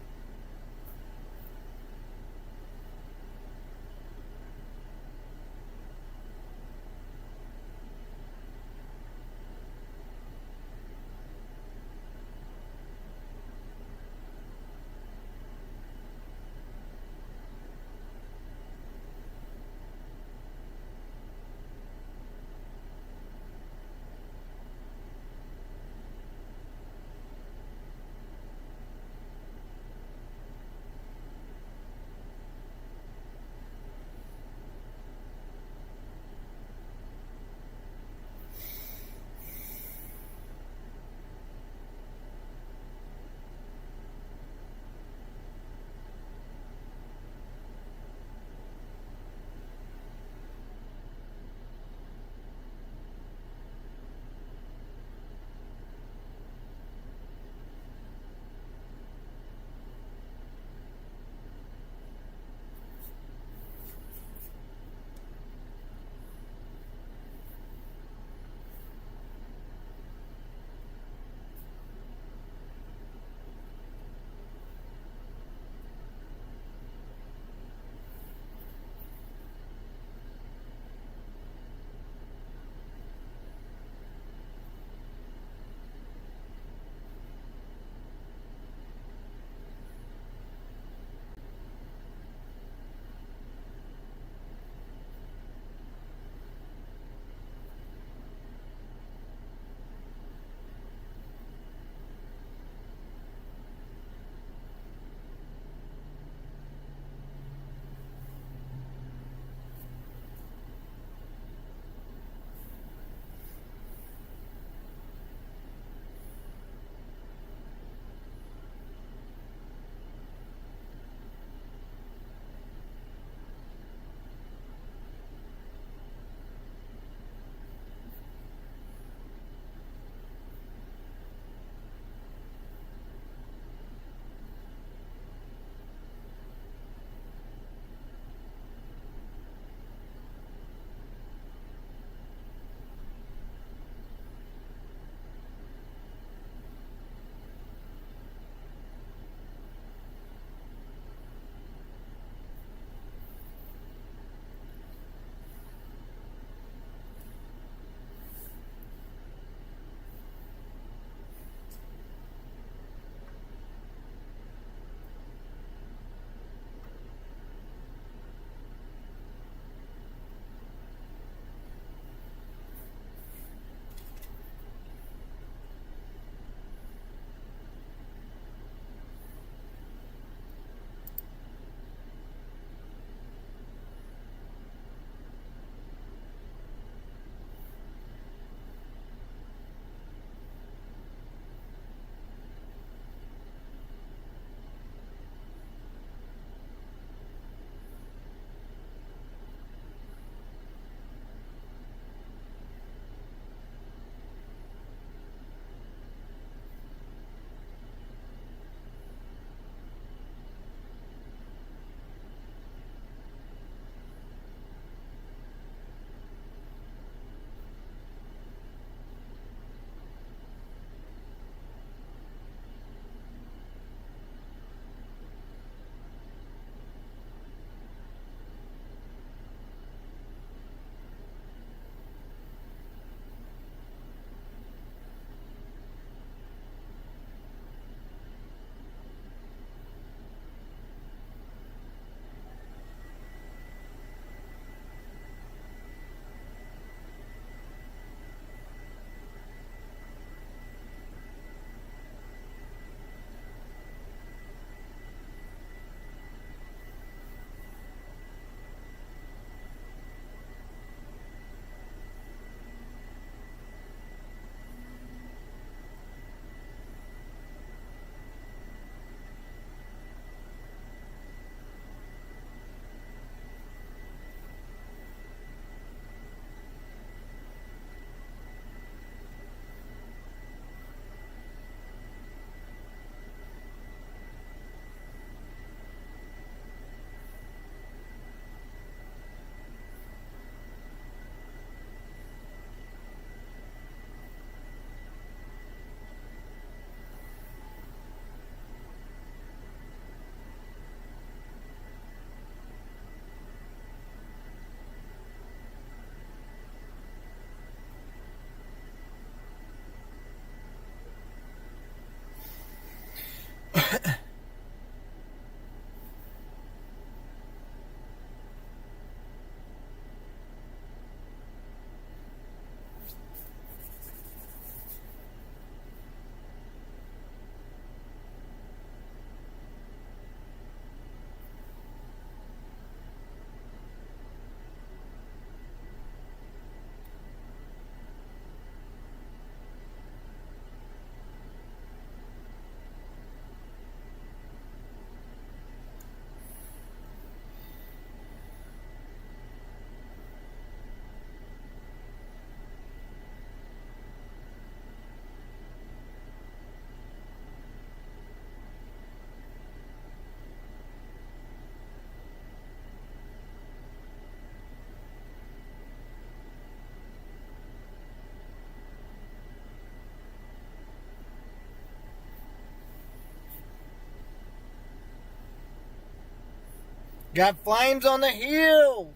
Speaker 1: Got flames on the hill.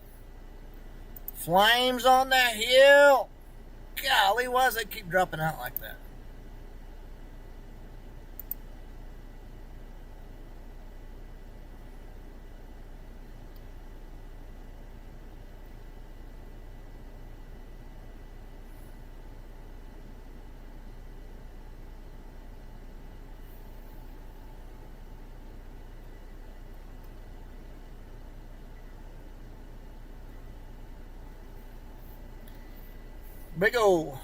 Speaker 1: Flames on the hill. Golly, why does it keep dropping out like that? Big ol'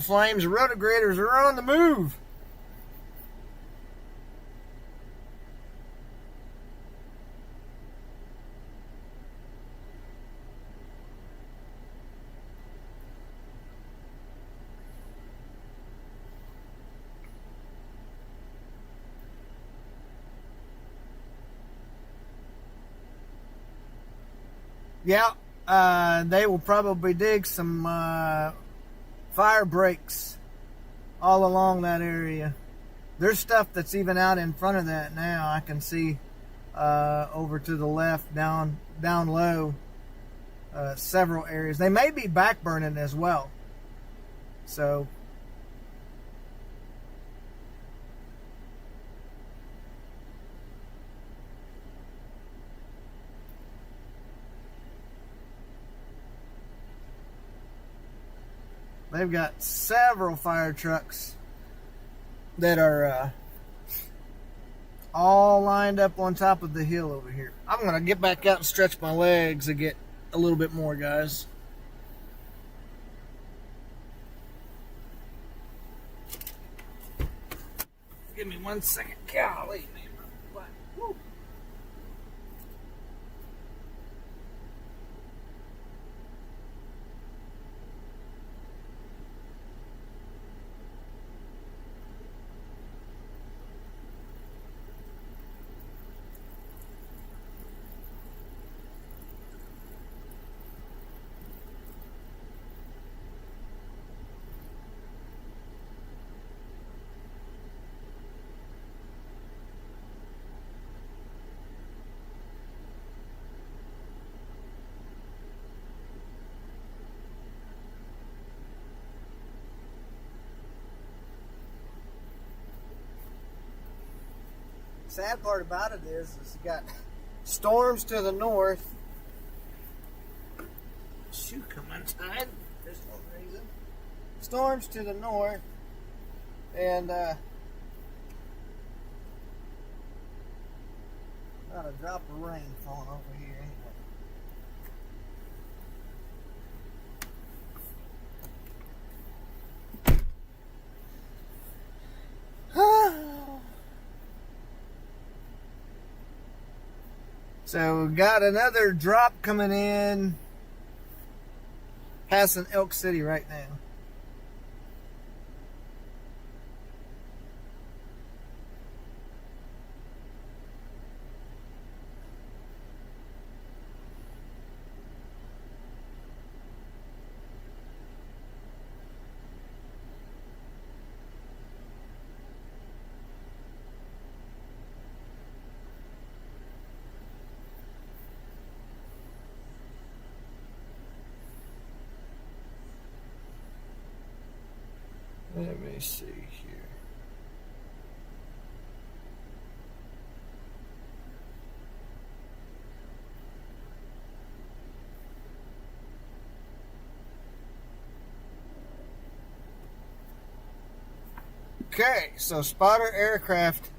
Speaker 1: flames. Rotograders are on the move. Yeah, they will probably dig some fire breaks all along that area. There's stuff that's even out in front of that now. I can see over to the left, down low, several areas. They may be backburning as well. So they've got several fire trucks that are all lined up on top of the hill over here. I'm going to get back out and stretch my legs and get a little bit more, guys. Give me 1 second. Golly, man. Woo. Sad part about it is you got storms to the north. Shoe come untied. There's no reason. Storms to the north, and not a drop of rain falling over here anyway. So we got another drop coming in, passing Elk City right now. Let me see here. Okay, so spotter aircraft.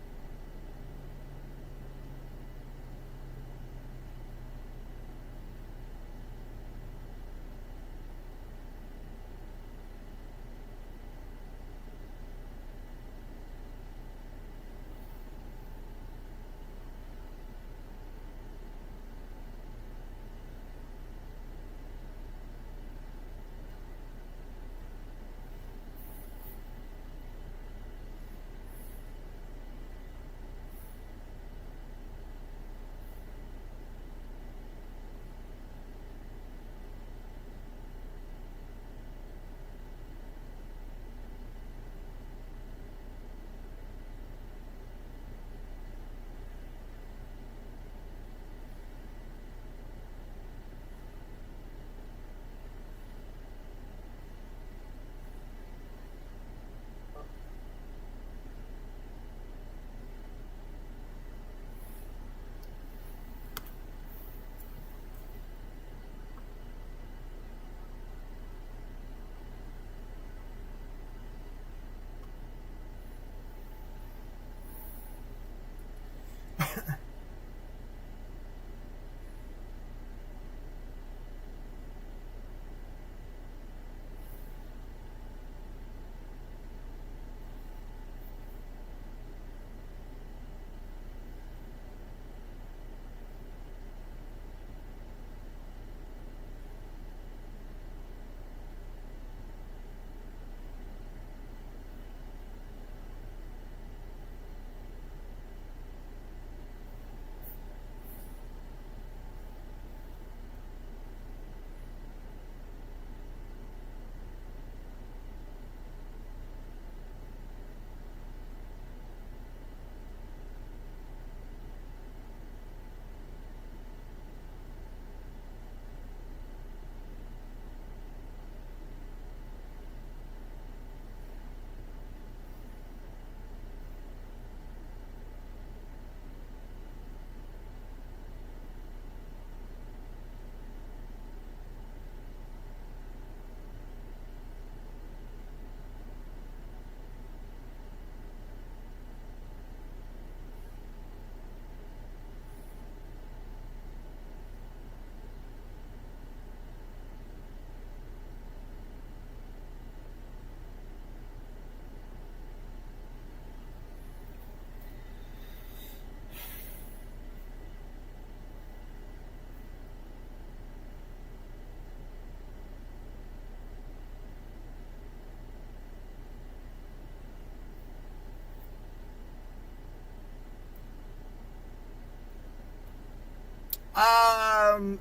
Speaker 1: That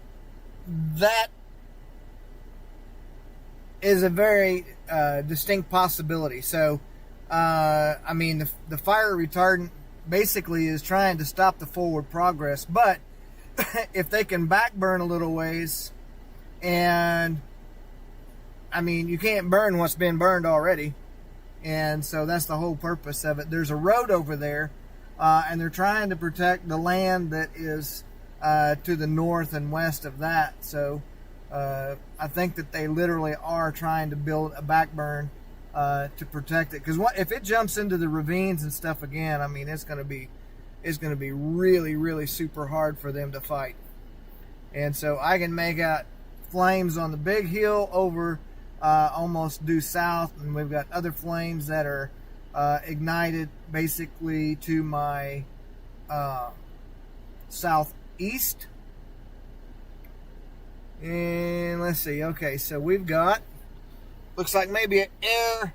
Speaker 1: is a very distinct possibility. So, I mean, the fire retardant basically is trying to stop the forward progress, but if they can back burn a little ways, and I mean, you can't burn what's been burned already, and so that's the whole purpose of it. There's a road over there, and they're trying to protect the land that is to the north and west of that. So I think that they literally are trying to build a back burn to protect it, because if it jumps into the ravines and stuff again, I mean, it's going to be really, really super hard for them to fight. And so I can make out flames on the big hill over almost due south, and we've got other flames that are ignited basically to my southeast. And let's see, okay, so we've got, looks like maybe an air.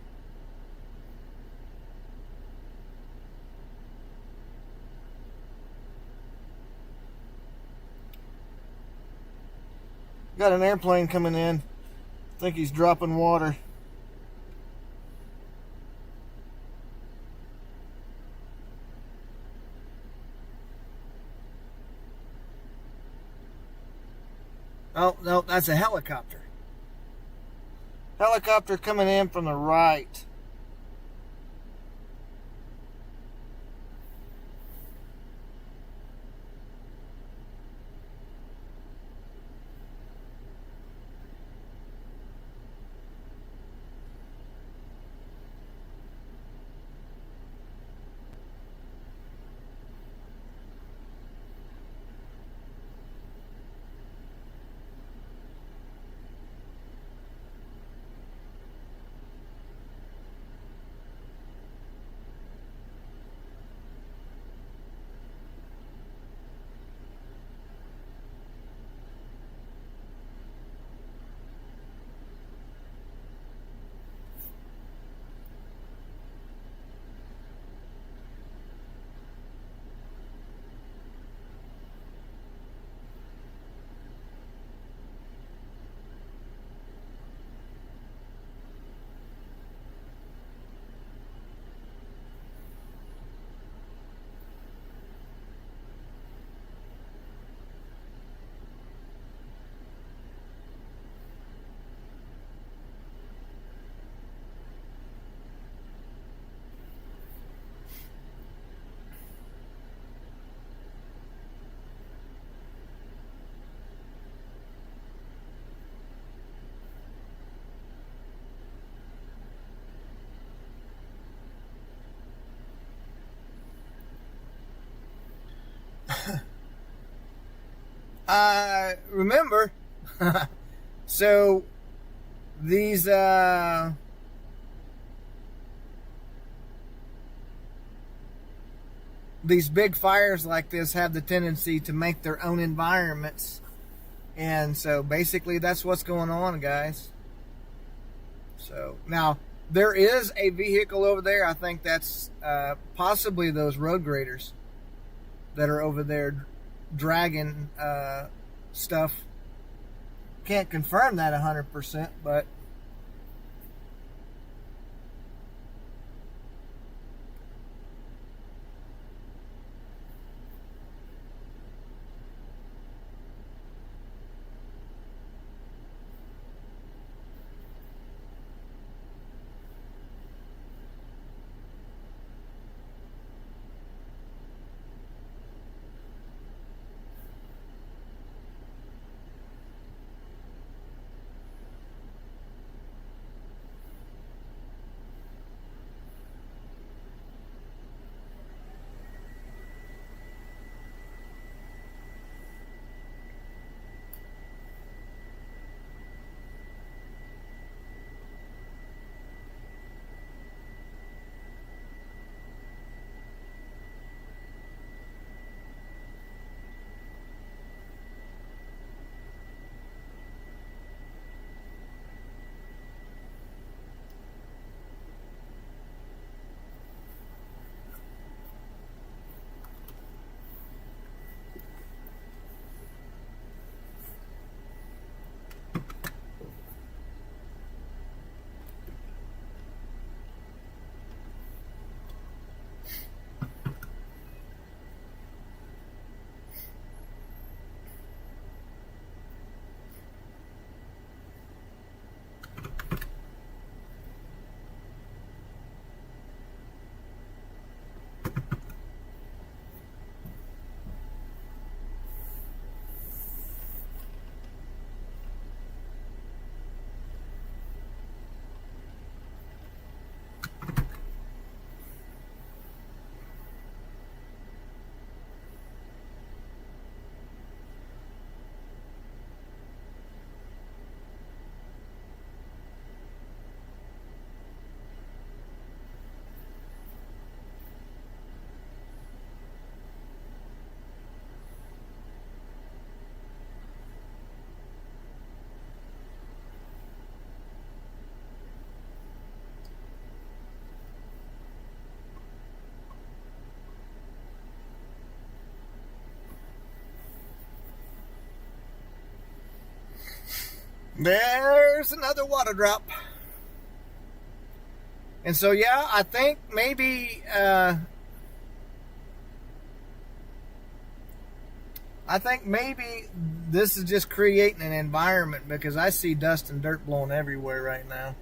Speaker 1: Got an airplane coming in. I think he's dropping water. Oh, no, that's a helicopter. Helicopter coming in from the right. Remember, so these big fires like this have the tendency to make their own environments, and so basically that's what's going on, guys. So now there is a vehicle over there. I think that's possibly those road graders that are over there dragging stuff. Can't confirm that 100%, but There's another water drop. And so, yeah, I think maybe this is just creating an environment, because I see dust and dirt blowing everywhere right now.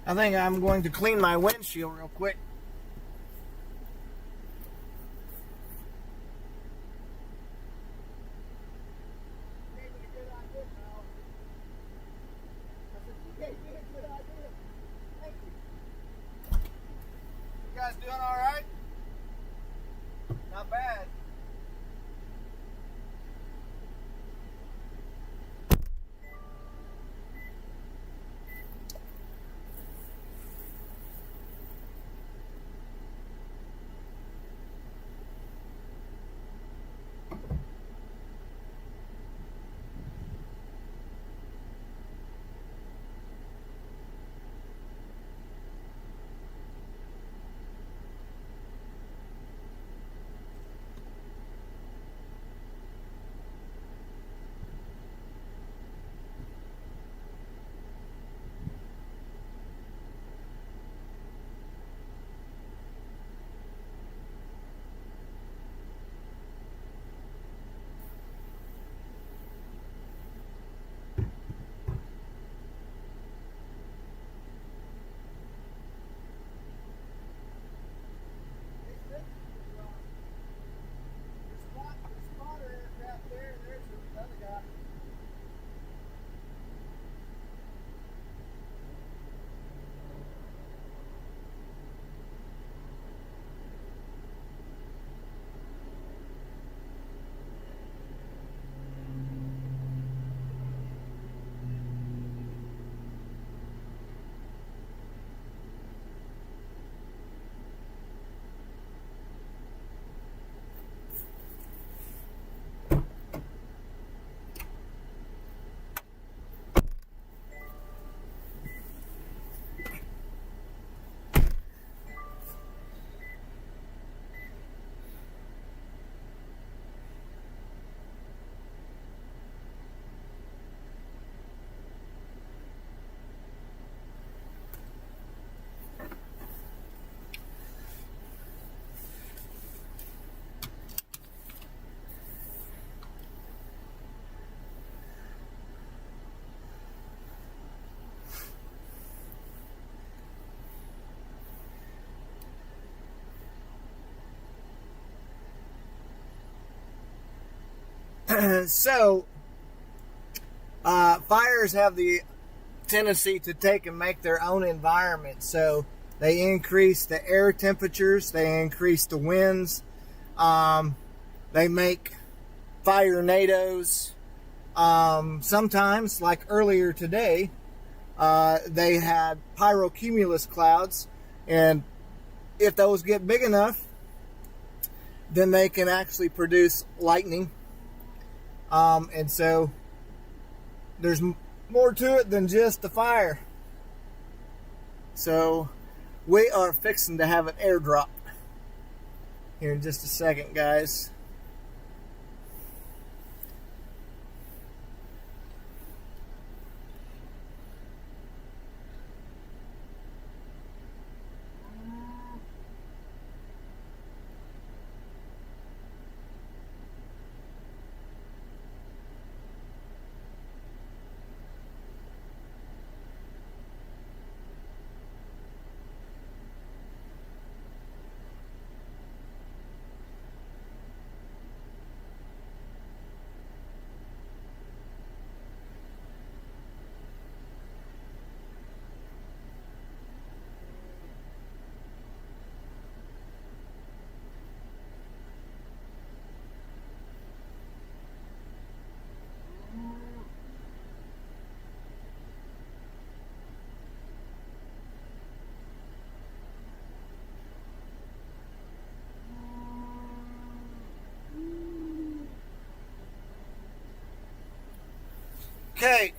Speaker 1: I think I'm going to clean my windshield real quick. You guys doing all right? Not bad. So, fires have the tendency to take and make their own environment. So they increase the air temperatures, they increase the winds, they make fire tornadoes. Sometimes, like earlier today, they had pyrocumulus clouds, and if those get big enough, then they can actually produce lightning. And so there's more to it than just the fire. So we are fixing to have an airdrop here in just a second, guys. Okay,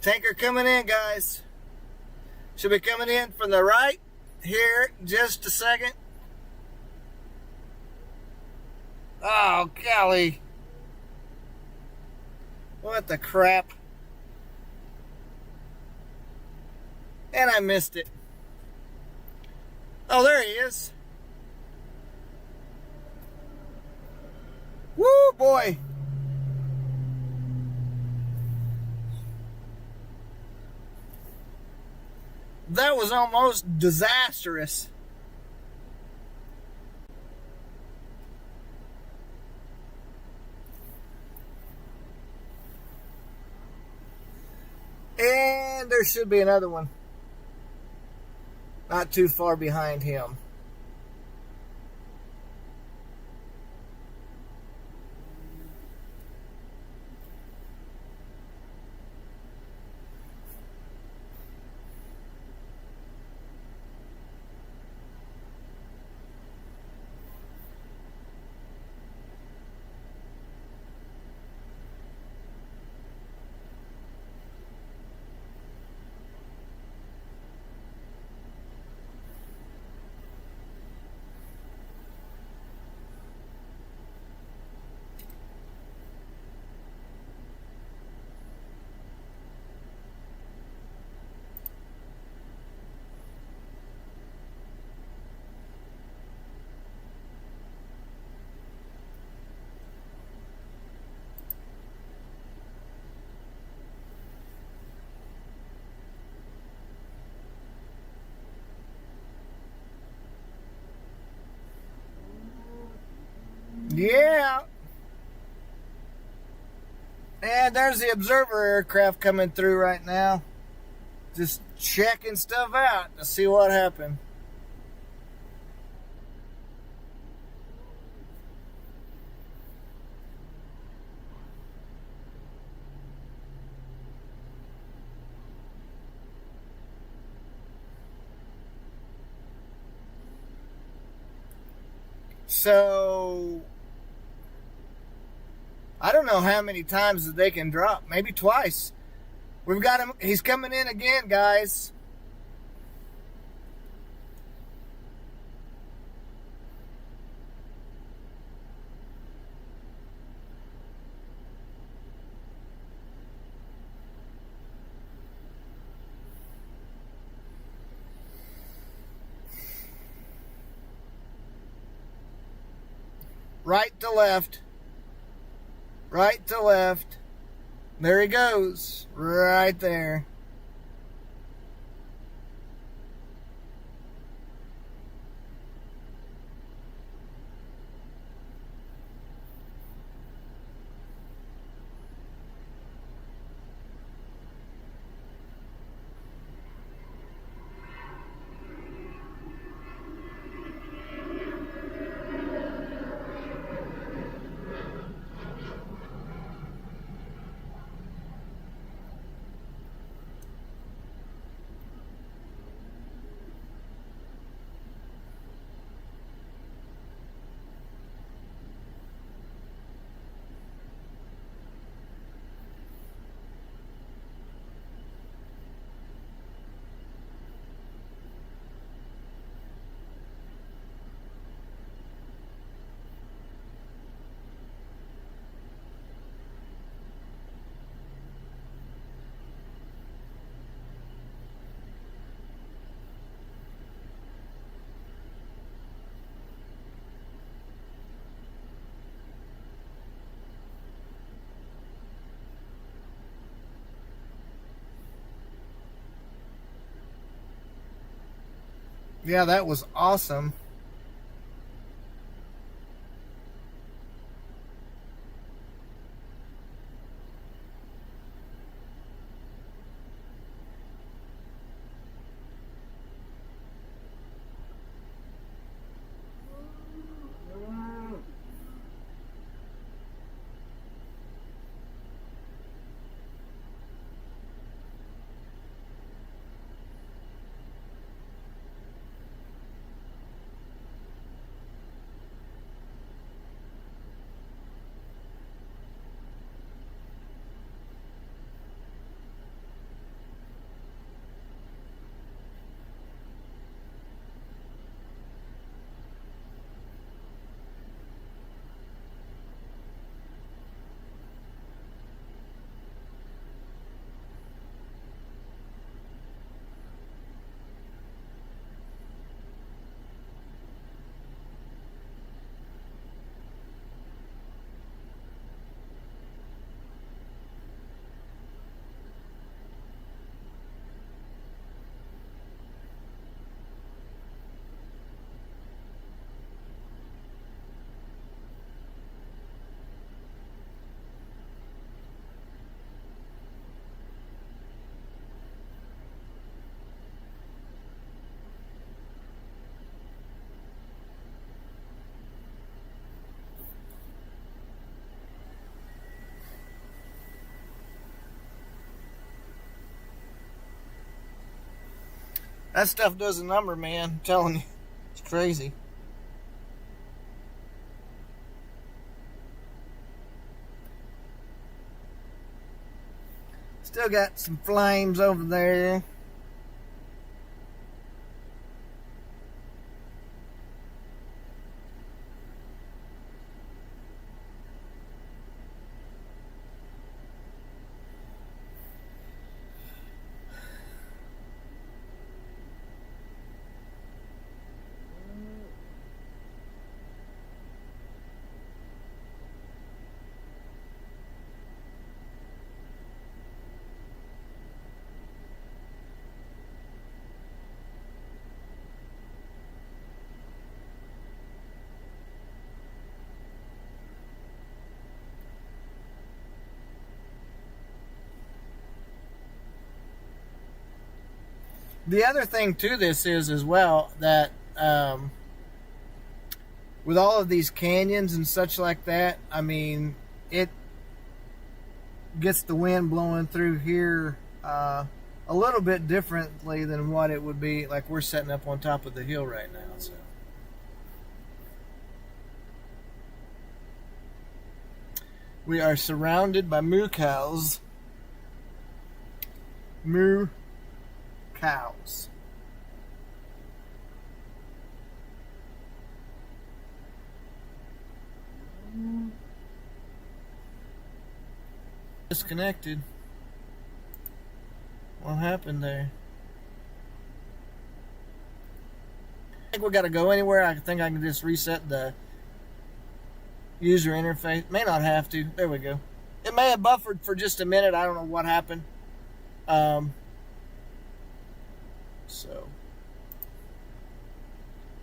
Speaker 1: tanker coming in, guys. Should be coming in from the right here in just a second. Oh, golly. What the crap? And I missed it. Oh, there he is. Woo, boy. That was almost disastrous. And there should be another one. Not too far behind him. Yeah. And there's the observer aircraft coming through right now. Just checking stuff out to see what happened. So I don't know how many times that they can drop. Maybe twice. We've got him. He's coming in again, guys. Right to left. Right to left. There he goes. Right there. Yeah, that was awesome. That stuff does a number, man. I'm telling you. It's crazy. Still got some flames over there. The other thing to this is as well that with all of these canyons and such like that, I mean, it gets the wind blowing through here a little bit differently than what it would be like we're setting up on top of the hill right now. So we are surrounded by moo cows. Moo cows. Disconnected. What happened there? I think we got to go anywhere. I think I can just reset the user interface. May not have to. There we go. It may have buffered for just a minute. I don't know what happened. So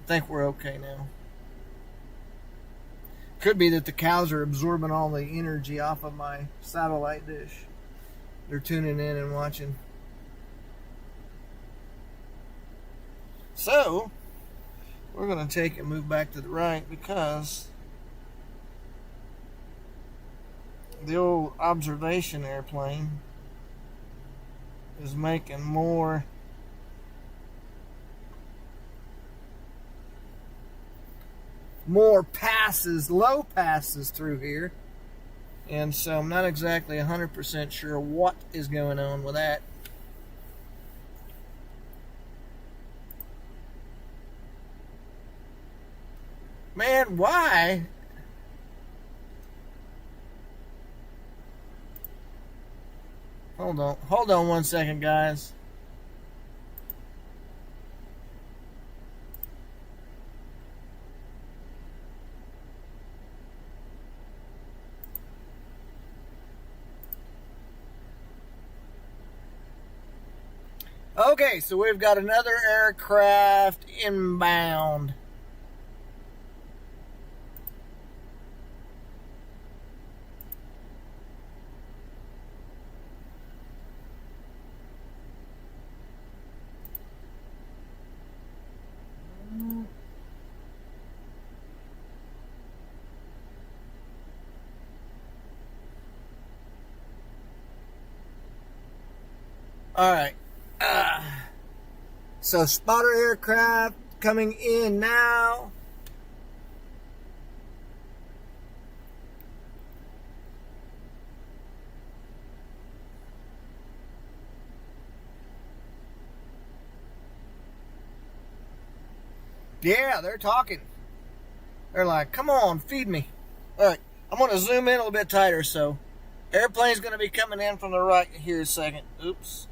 Speaker 1: I think we're okay now. Could be that the cows are absorbing all the energy off of my satellite dish. They're tuning in and watching. So we're going to take and move back to the right because the old observation airplane is making more passes, low passes through here. And so I'm not exactly 100% sure what is going on with that. Man, why? Hold on 1 second, guys. Okay, so we've got another aircraft inbound. All right. So spotter aircraft coming in now. Yeah, they're talking. They're like, come on, feed me. All right, I'm going to zoom in a little bit tighter. So airplane's going to be coming in from the right here a second. Oops.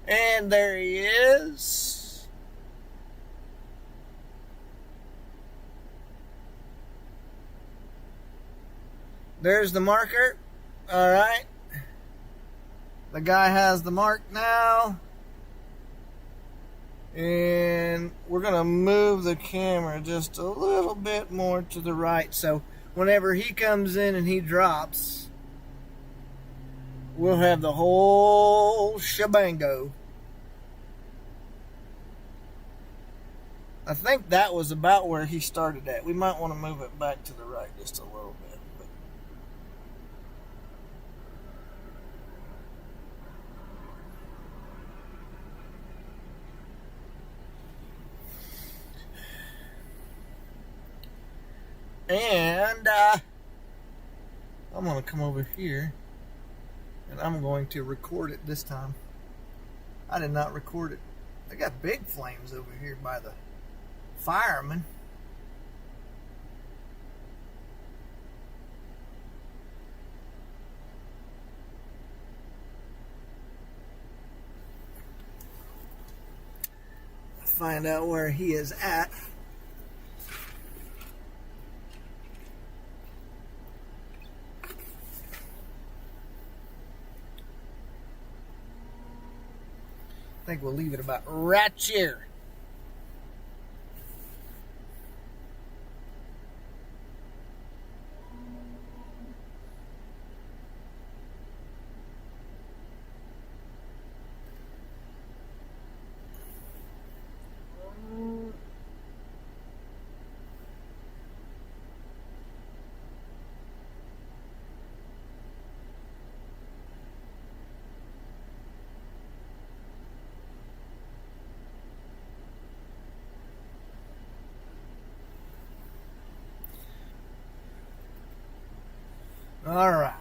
Speaker 1: And there he is. There's the marker. All right. The guy has the mark now. And we're going to move the camera just a little bit more to the right. So whenever he comes in and he drops, we'll have the whole shebango. I think that was about where he started at. We might want to move it back to the right just a little bit. And I'm going to come over here and I'm going to record it this time. I did not record it. They got big flames over here by the firemen. Find out where he is at. I think we'll leave it about right here. All right.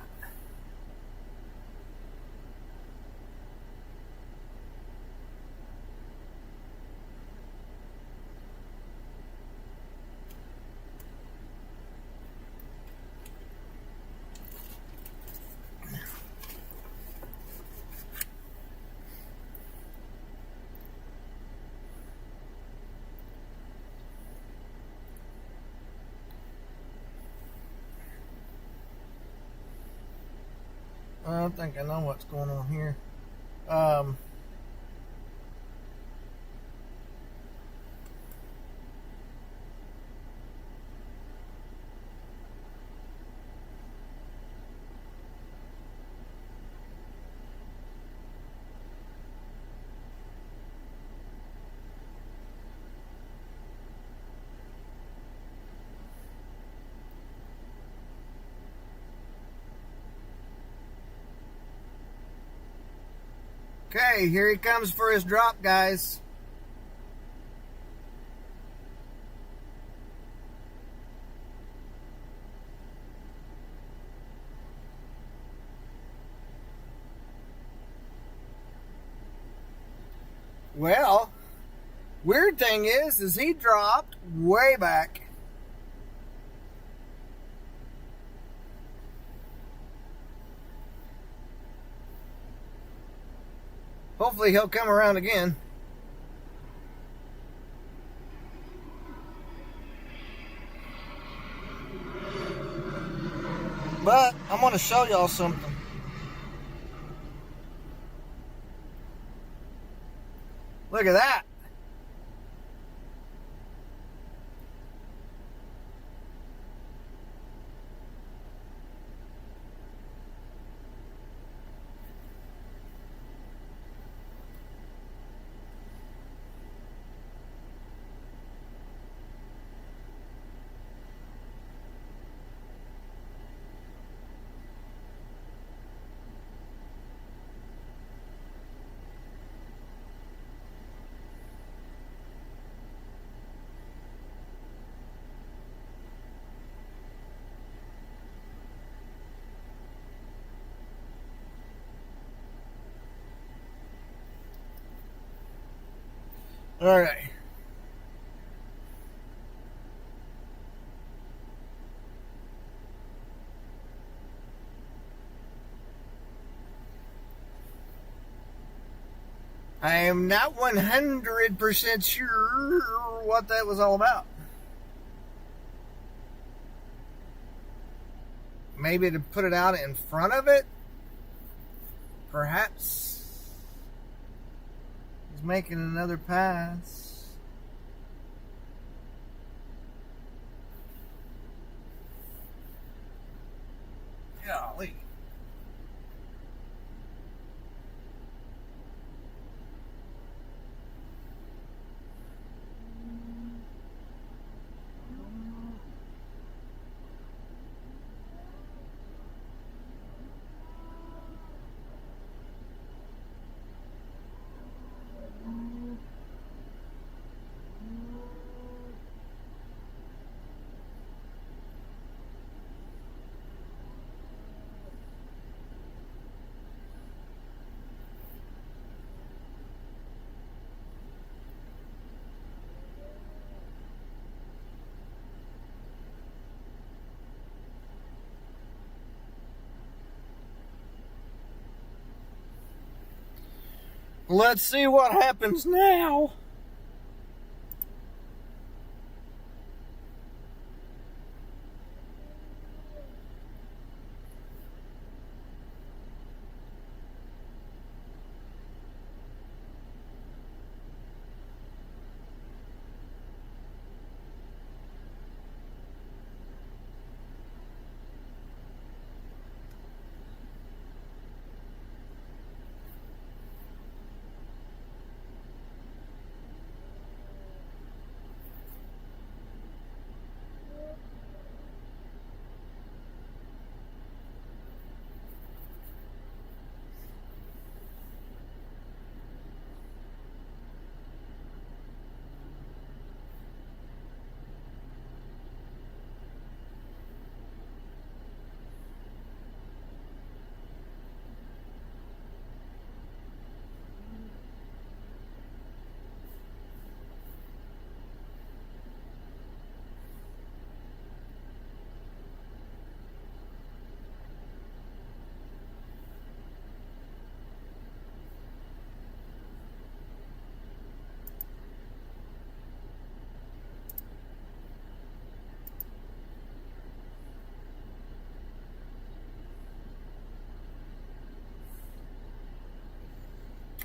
Speaker 1: I think I know what's going on here. Okay, here he comes for his drop, guys. Well, weird thing is he dropped way back. Hopefully he'll come around again. But I'm going to show y'all something. Look at that. All right. I am not 100% sure what that was all about. Maybe to put it out in front of it? Perhaps. He's making another pass. Golly. Let's see what happens now.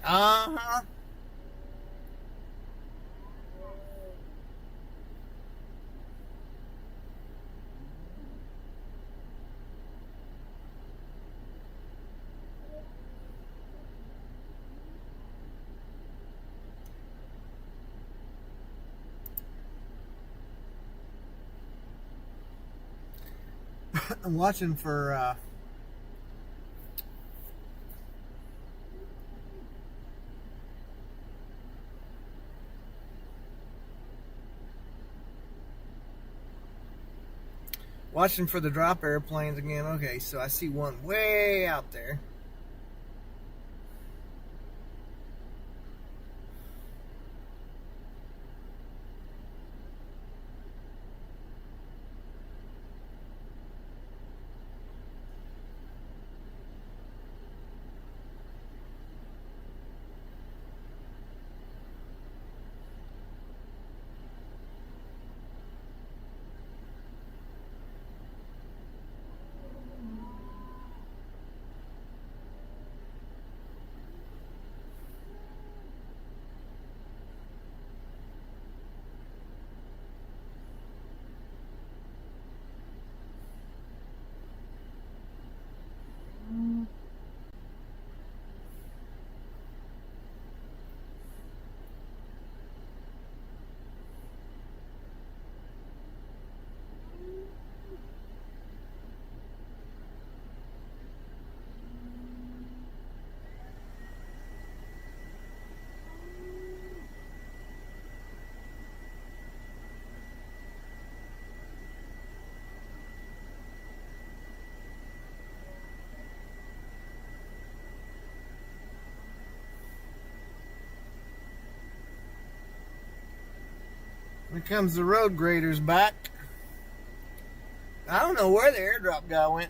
Speaker 1: Uh-huh. I'm watching for the drop airplanes again. Okay, so I see one way out there. Here comes the road graders back. I don't know where the airdrop guy went.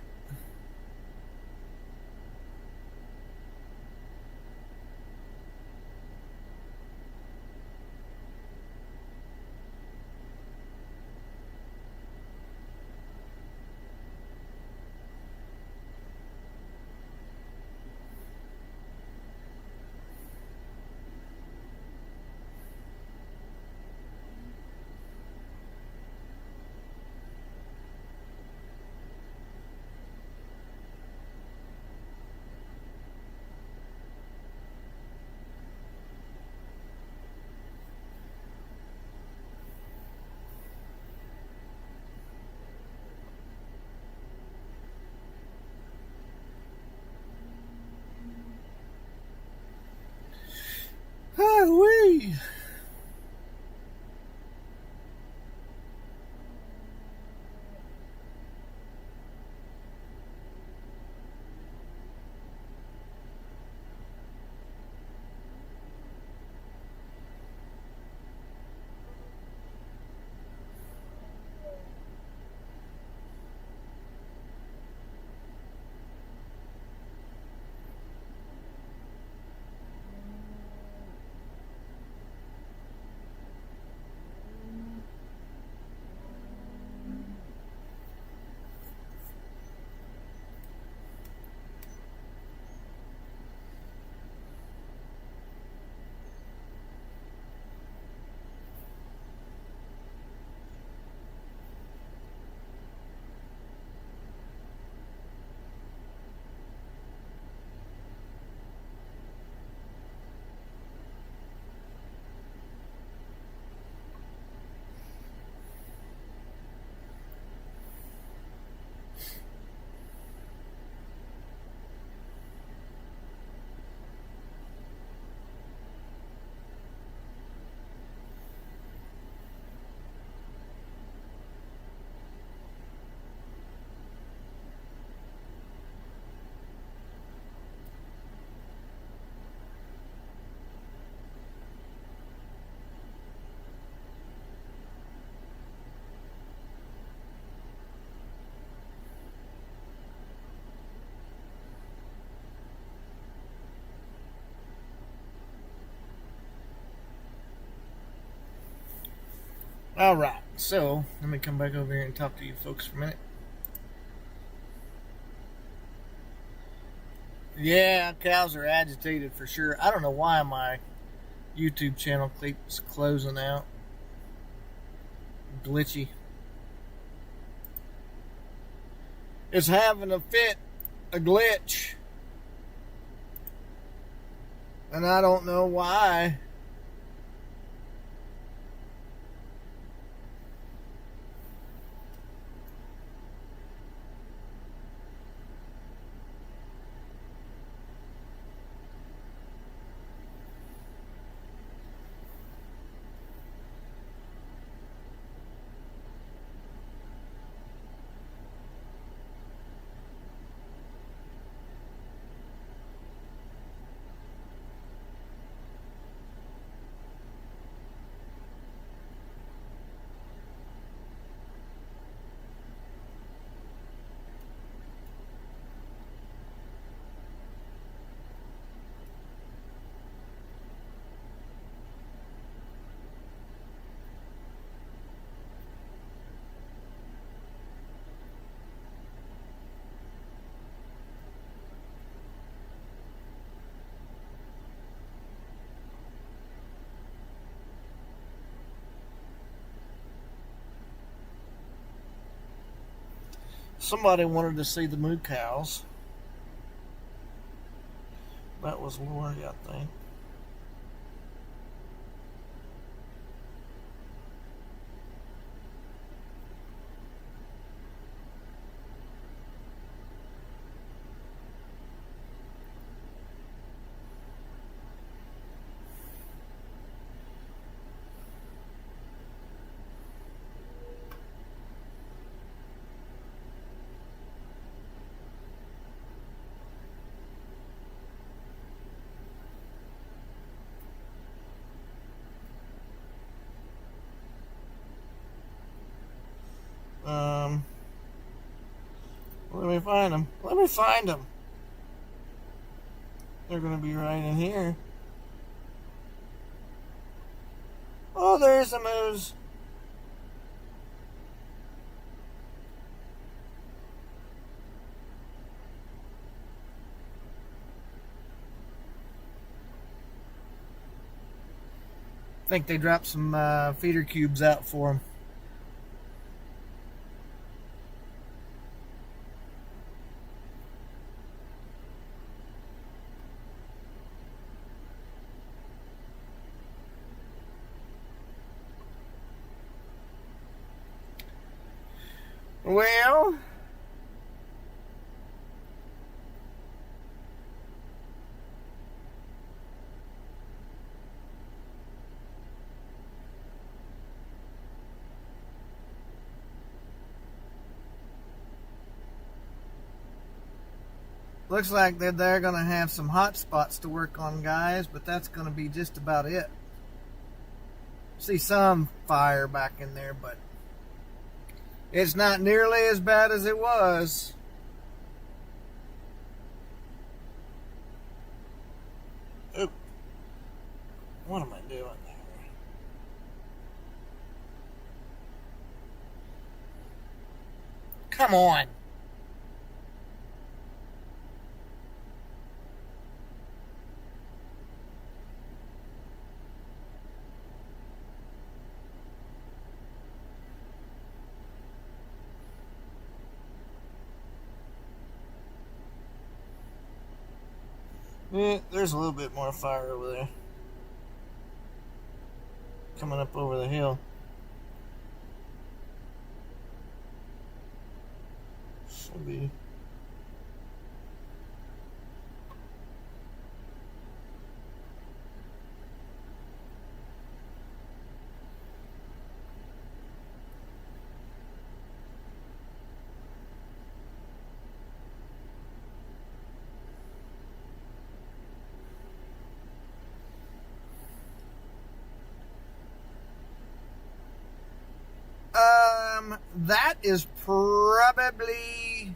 Speaker 1: Wee. All right, so let me come back over here and talk to you folks for a minute. Yeah, cows are agitated for sure. I don't know why my YouTube channel keeps closing out. Glitchy. It's having a glitch. And I don't know why. Somebody wanted to see the moo cows. That was Lori, I think. Let me find them. Let me find them. They're going to be right in here. Oh, there's the moose. I think they dropped some feeder cubes out for them. Well, looks like they're going to have some hot spots to work on, guys, but that's going to be just about it. See some fire back in there, but it's not nearly as bad as it was. Oop. What am I doing there? Come on. There's a little bit more fire over there. Coming up over the hill. Should be. That is probably...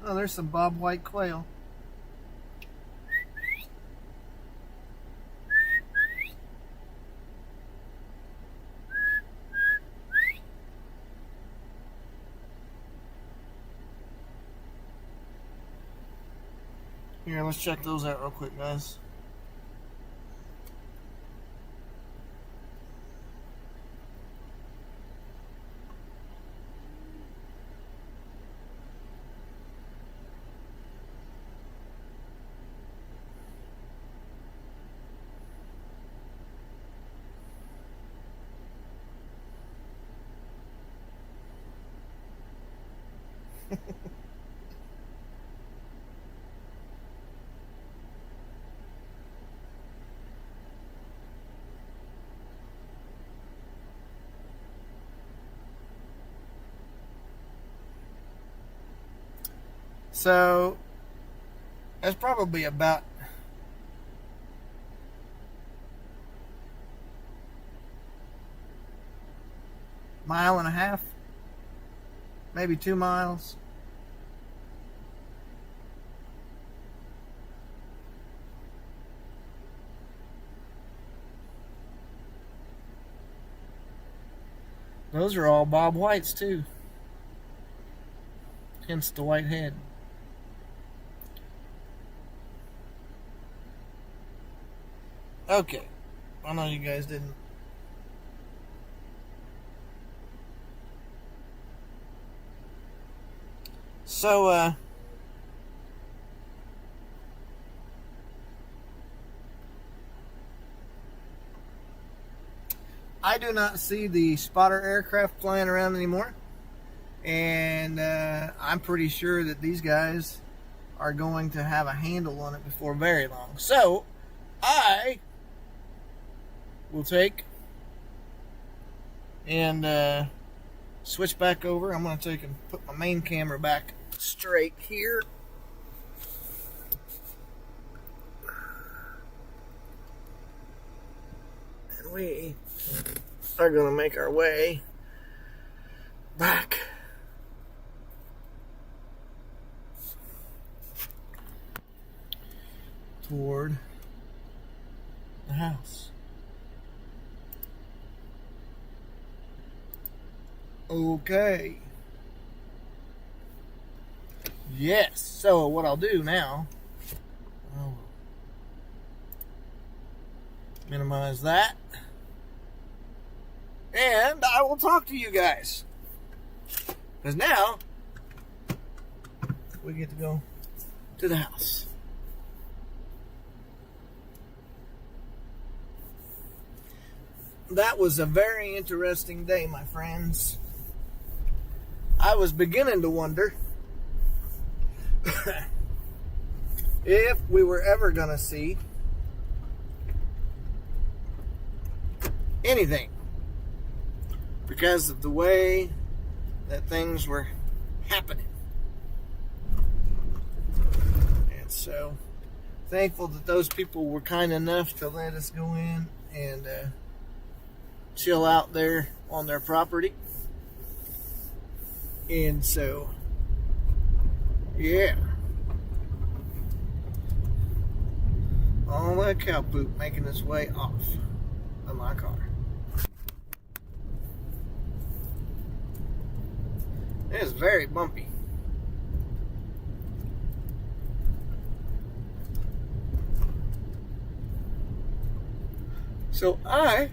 Speaker 1: Oh, there's some bobwhite quail. Here, let's check those out real quick, guys. So, that's probably about a mile and a half, maybe 2 miles. Those are all bob whites too, hence the white head. Okay, I know you guys didn't. So, I do not see the spotter aircraft flying around anymore, and I'm pretty sure that these guys are going to have a handle on it before very long. So, I will take and switch back over. I'm going to take and put my main camera back straight here. And we are going to make our way back toward the house. Okay. Yes. So what I'll do now, I'll minimize that, and I will talk to you guys. Because now we get to go to the house. That was a very interesting day, my friends. I was beginning to wonder if we were ever going to see anything because of the way that things were happening. And so, thankful that those people were kind enough to let us go in and chill out there on their property. And so, yeah. All that cow poop making its way off of my car. It is very bumpy. So I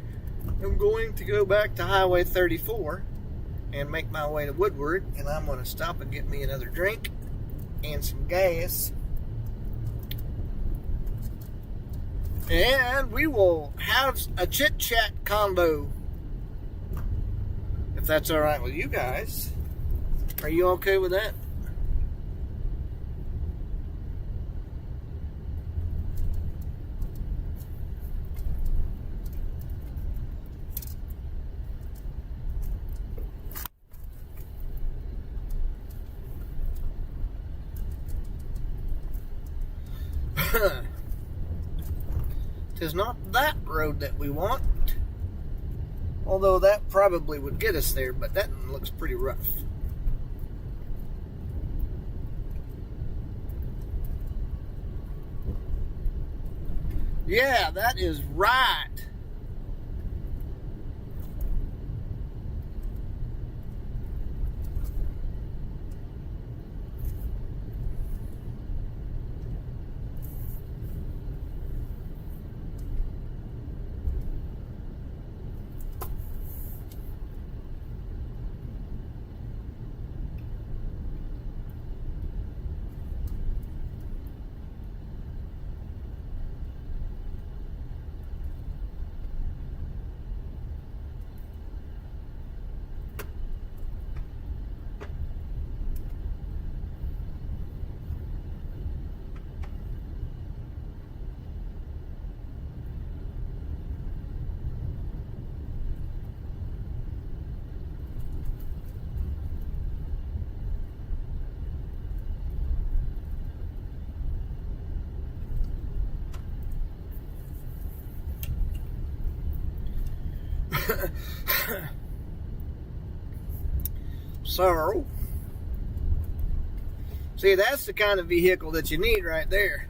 Speaker 1: am going to go back to Highway 34 and make my way to Woodward, and I'm going to stop and get me another drink and some gas. And we will have a chit-chat convo, if that's all right with you guys. Are you okay with that? Tis not that road that we want. Although that probably would get us there, but that one looks pretty rough. Yeah, that is right. So, see, that's the kind of vehicle that you need right there.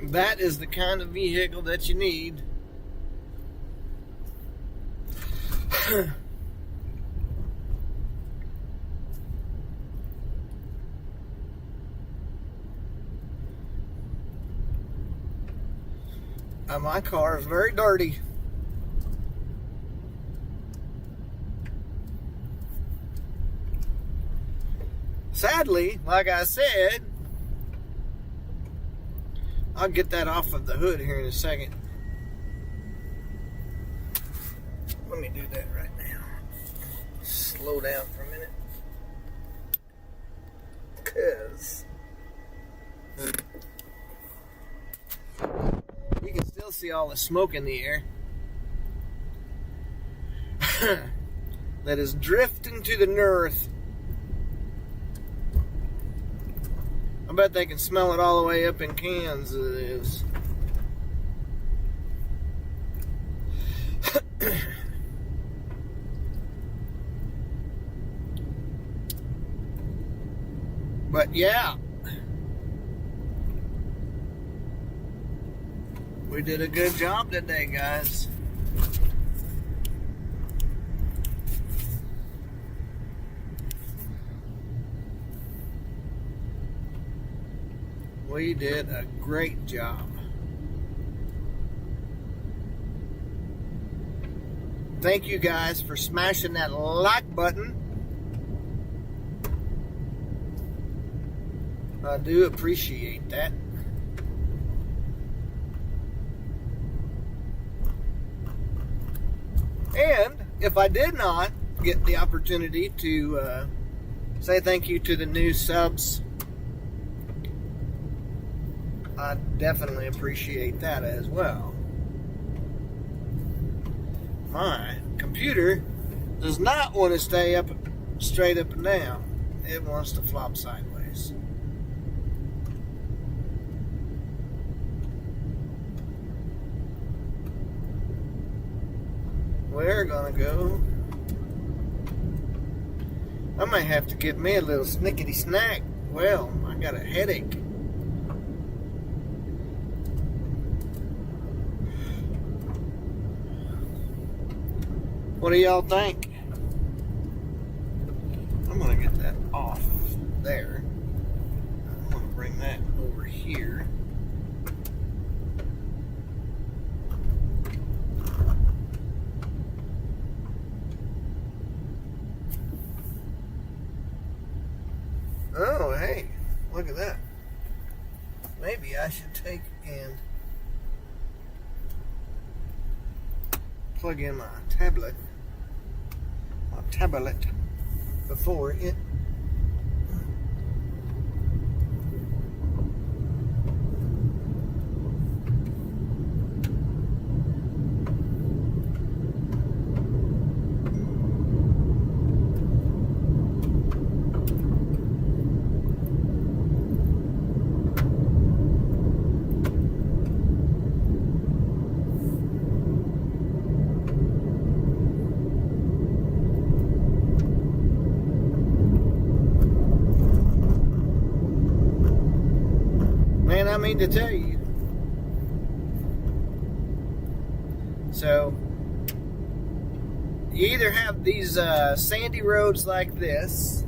Speaker 1: That is the kind of vehicle that you need. My car is very dirty. Sadly, like I said, I'll get that off of the hood here in a second. Let me do that right now. Slow down for a minute. Because you can still see all the smoke in the air that is drifting to the north. I bet they can smell it all the way up in Kansas. But yeah, we did a good job today, guys. We did a great job. Thank you guys for smashing that like button. I do appreciate that. And if I did not get the opportunity to say thank you to the new subs, I definitely appreciate that as well. My computer does not want to stay up straight up and down. It wants to flop sideways. We're gonna go. I might have to give me a little snickety snack. Well, I got a headache. What do y'all think? I'm gonna get that off there. I'm gonna bring that over here. Oh, hey, look at that. Maybe I should take and plug in my tablet before it I mean to tell you. So you either have these sandy roads like this,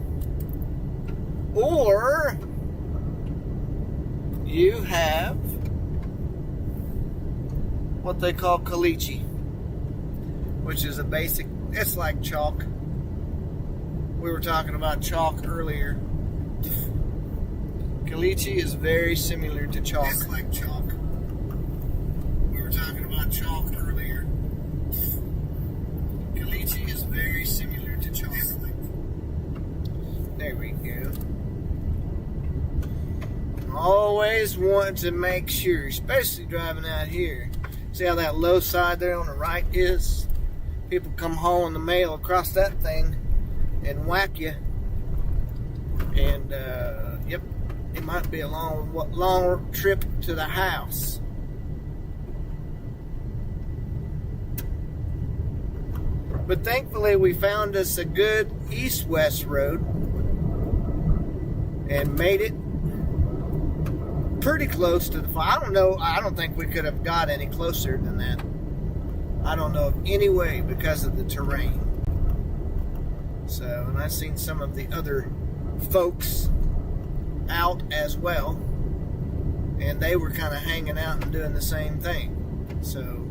Speaker 1: or you have what they call caliche, which is a basic, it's like chalk. We were talking about chalk earlier. Caliche is very similar to chalk. It's like chalk. We were talking about chalk earlier. Caliche is very similar to chalk. There we go. Always want to make sure, especially driving out here. See how that low side there on the right is? People come hauling the mail across that thing and whack you. And, yep. It might be a long trip to the house. But thankfully we found us a good east-west road and made it pretty close to the fire. I don't know. I don't think we could have got any closer than that. I don't know of any way because of the terrain. So, and I've seen some of the other folks out as well, and they were kind of hanging out and doing the same thing. So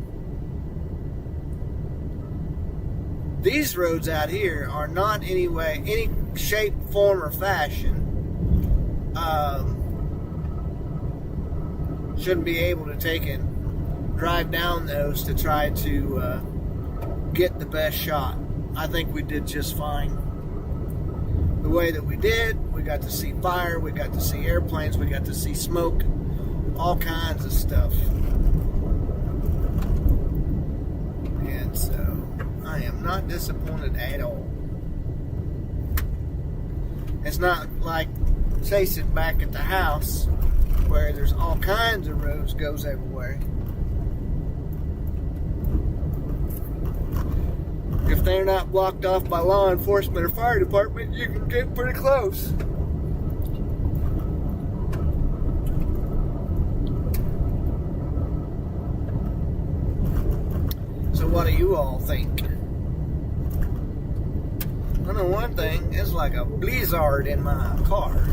Speaker 1: these roads out here are not any shape, form, or fashion shouldn't be able to take and drive down those to try to get the best shot. I think we did just fine the way that we did. We got to see fire, we got to see airplanes, we got to see smoke, all kinds of stuff. And so I am not disappointed at all. It's not like chasing back at the house where there's all kinds of roads goes everywhere. If they're not blocked off by law enforcement or fire department, you can get pretty close. What do you all think? I know one thing, it's like a blizzard in my car.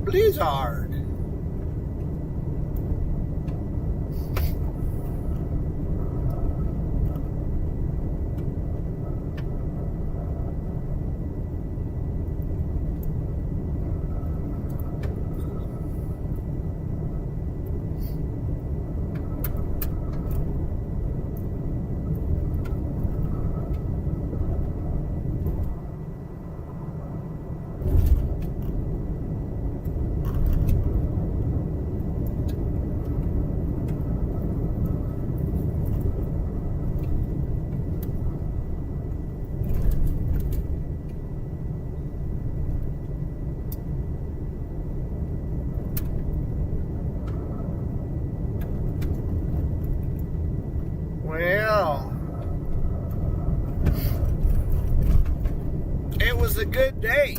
Speaker 1: Blizzard. Well, it was a good day.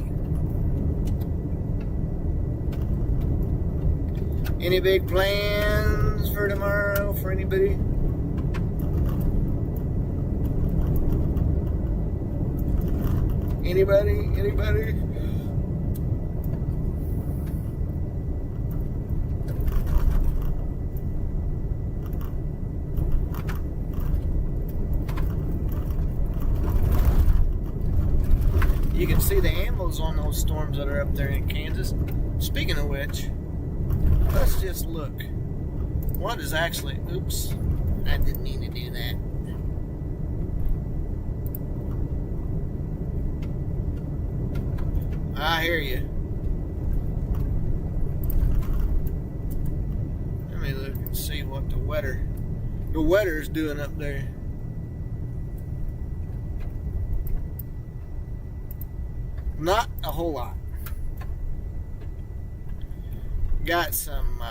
Speaker 1: Any big plans for tomorrow for anybody? Anybody? You can see the ambos on those storms that are up there in Kansas. Speaking of which, let's just look. What is actually... Oops. I didn't mean to do that. I hear you. Let me look and see what the weather's doing up there. Not a whole lot. Got some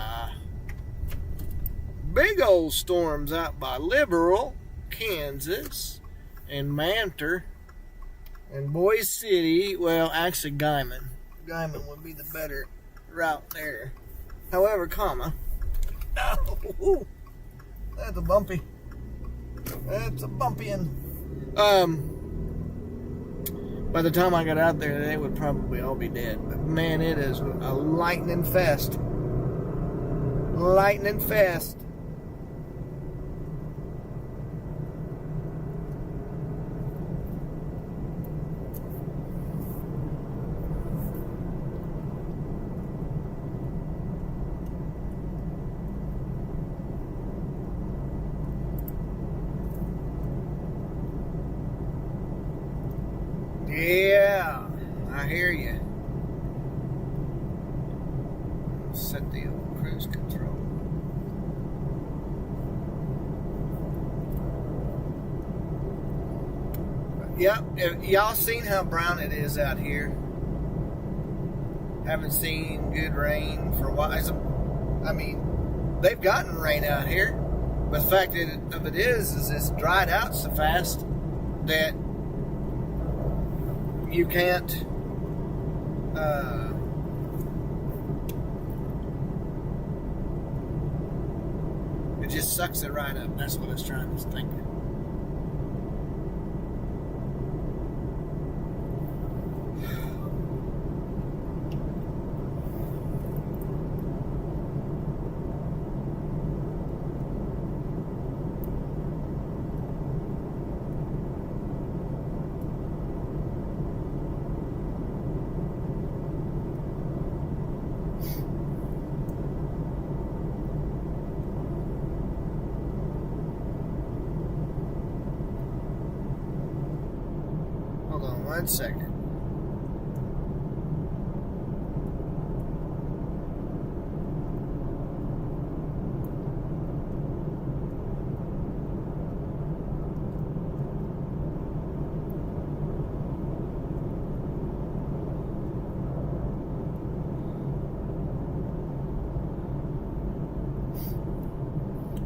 Speaker 1: big old storms out by Liberal, Kansas, and Mantor, and Boise City. Well, actually Guyman. Guyman would be the better route there. However, oh, that's a bumpy. That's a bumpy one. By the time I got out there, they would probably all be dead. But man, it is a lightning fest. Lightning fest. Yeah, I hear you. Set the old cruise control. Yep, y'all seen how brown it is out here? Haven't seen good rain for a while. I mean, they've gotten rain out here, but the fact of it is it's dried out so fast that you can't it just sucks it right up. That's what it's trying to think. Hold on 1 second.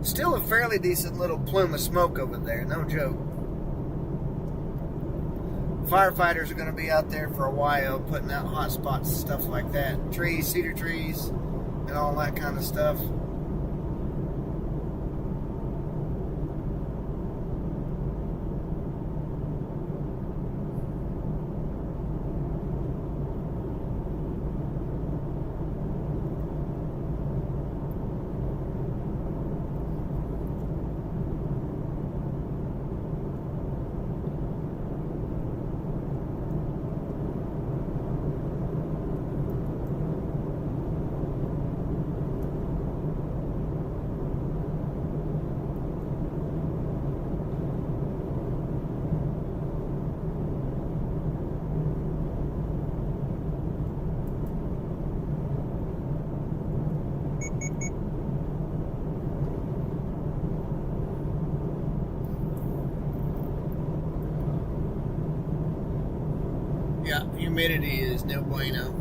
Speaker 1: Still a fairly decent little plume of smoke over there, no joke. Firefighters are going to be out there for a while, putting out hot spots and stuff like that. Trees, cedar trees, and all that kind of stuff. Yeah, humidity is no bueno.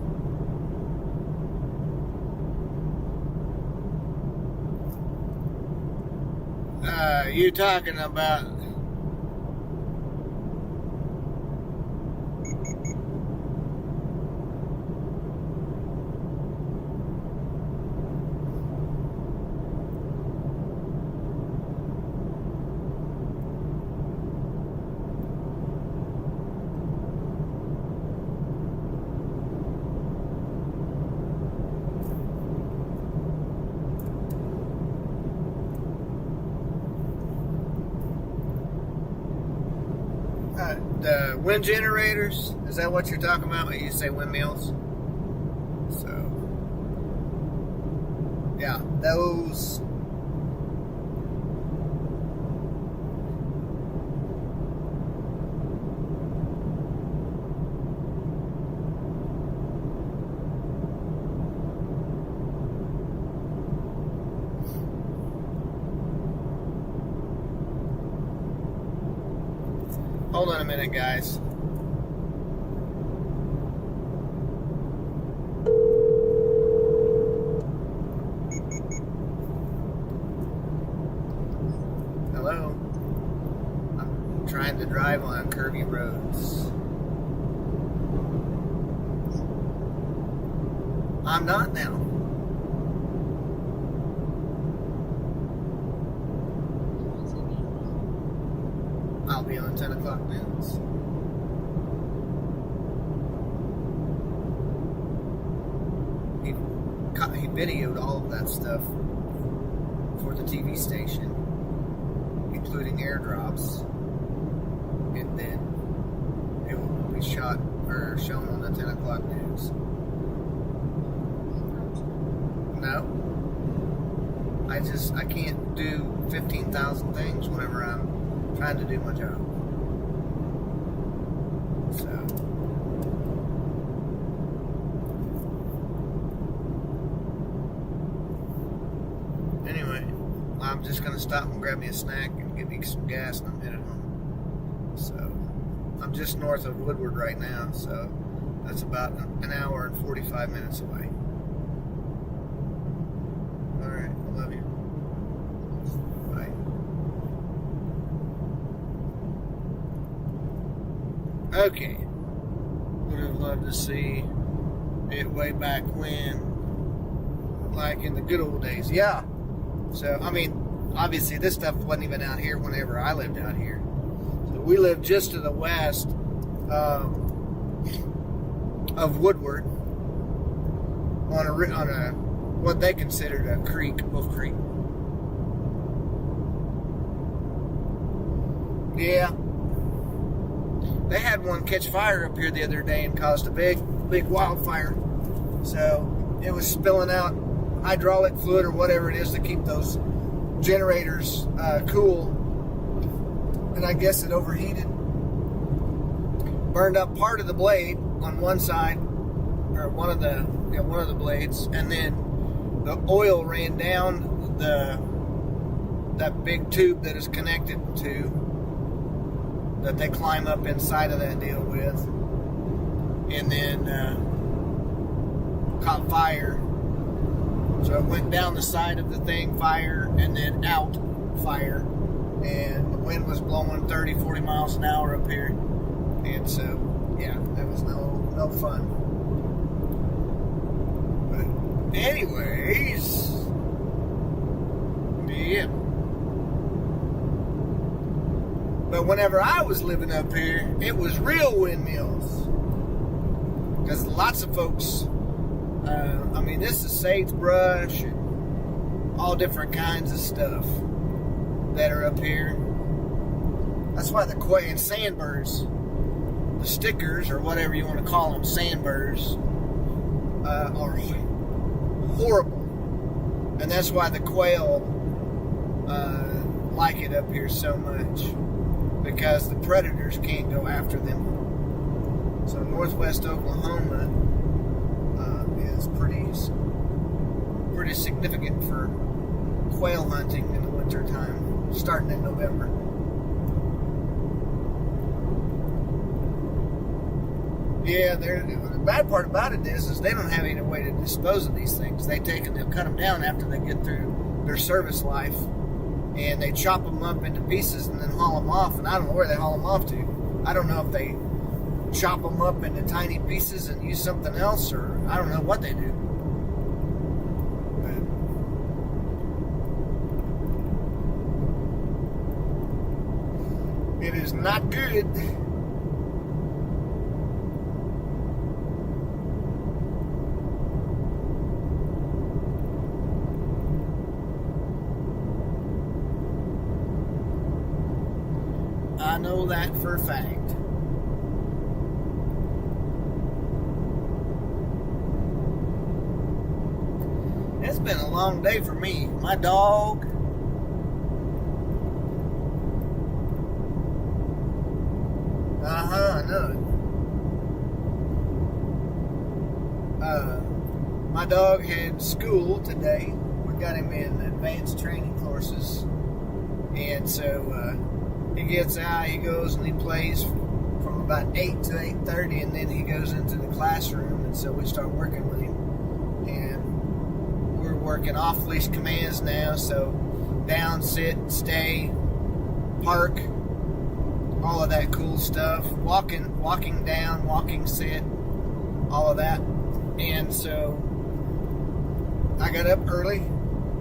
Speaker 1: You talking about the wind generators? Is that what you're talking about when you say windmills? So, yeah, those. Hold on a minute, guys. Hello? I'm trying to drive on curvy roads. I'm not now. I'll be on 10 o'clock news. He videoed all of that stuff for the TV station, including airdrops, and then it will be shot or shown on the 10 o'clock news. No. I can't do 15,000 things whenever I'm trying to do my job. So, anyway, I'm just gonna stop and grab me a snack and get me some gas, and I'm headed home. So, I'm just north of Woodward right now, so that's about an hour and 45 minutes away. All right, I love you. Bye. Okay, would have loved to see it way back when, like in the good old days. Yeah. So, I mean, obviously this stuff wasn't even out here whenever I lived out here. So we lived just to the west of Woodward on a what they considered a creek, Wolf Creek. Yeah. They had one catch fire up here the other day and caused a big wildfire. So it was spilling out hydraulic fluid or whatever it is to keep those generators cool. And I guess it overheated. Burned up part of the blade on one side, or one of the blades, and then the oil ran down that big tube that is connected to, that they climb up inside of that deal with, and then caught fire. So it went down the side of the thing, fire, and then out, fire. And the wind was blowing 30, 40 miles an hour up here. And so, yeah, that was no fun. But anyways, yeah. But whenever I was living up here, it was real windmills. Because lots of folks, this is sagebrush and all different kinds of stuff that are up here. That's why the quail and sandbirds, the stickers or whatever you want to call them, sandbirds, are horrible. And that's why the quail like it up here so much, because the predators can't go after them. So northwest Oklahoma is pretty significant for quail hunting in the wintertime, starting in November. Yeah, the bad part about it is they don't have any way to dispose of these things. They'll cut them down after they get through their service life, and they chop them up into pieces and then haul them off. And I don't know where they haul them off to. I don't know if they chop them up into tiny pieces and use something else, or I don't know what they do. But it is not good. I know that for a fact. It's been a long day for me. My dog. I know it. My dog had school today. We got him in advanced training courses. And so he gets out, he goes and he plays from about 8 to 8:30, and then he goes into the classroom, and so we start working with him. And we're working off-leash commands now, so down, sit, stay, park, all of that cool stuff. Walking down, walking, sit, all of that. And so I got up early,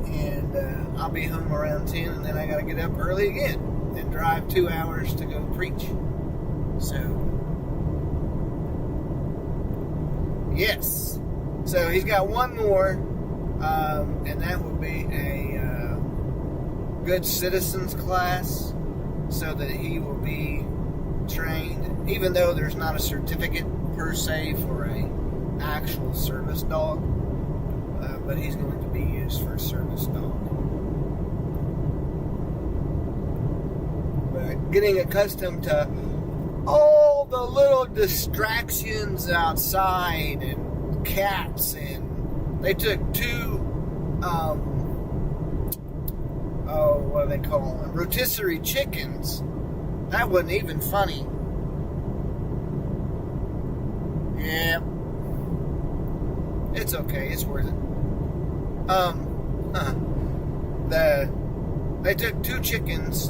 Speaker 1: and I'll be home around 10, and then I got to get up early again and drive 2 hours to go preach. So, yes. So he's got one more, and that would be a good citizens class, so that he will be trained, even though there's not a certificate per se for a actual service dog, but he's going to be used for a service dog. But getting accustomed to all the little distractions outside and cats, and they took two what do they call them? Rotisserie chickens. That wasn't even funny. Yeah. It's okay. It's worth it. They took two chickens,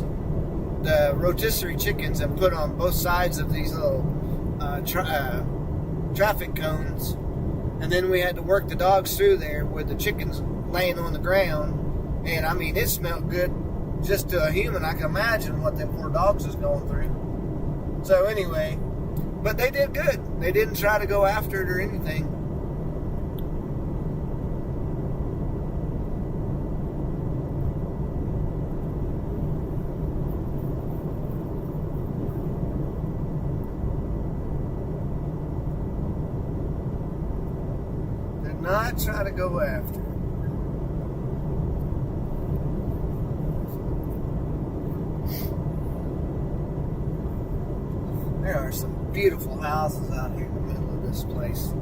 Speaker 1: the rotisserie chickens, and put on both sides of these little traffic cones, and then we had to work the dogs through there with the chickens laying on the ground. And I mean, it smelled good just to a human. I can imagine what them poor dogs was going through. So anyway, but they did good. They didn't try to go after it or anything. Did not try to go after it. There are some beautiful houses out here in the middle of this place.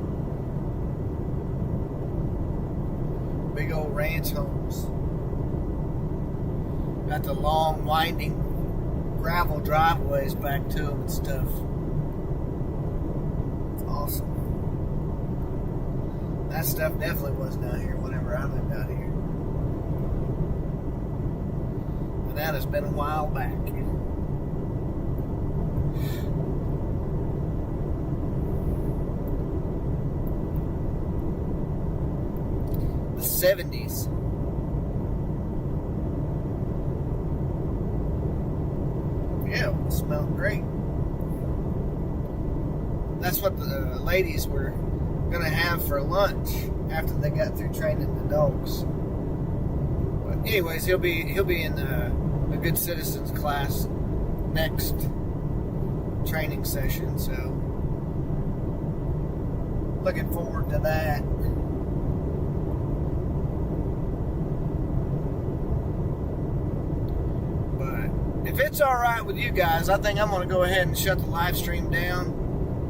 Speaker 1: Big old ranch homes. Got the long, winding gravel driveways back to them and stuff. It's awesome. That stuff definitely wasn't out here whenever I lived out here. But that has been a while back. 70s. Yeah, it smelled great. That's what the ladies were gonna have for lunch after they got through training the dogs. But anyways, he'll be in a good citizens class next training session, so looking forward to that. But if it's all right with you guys, I think I'm going to go ahead and shut the live stream down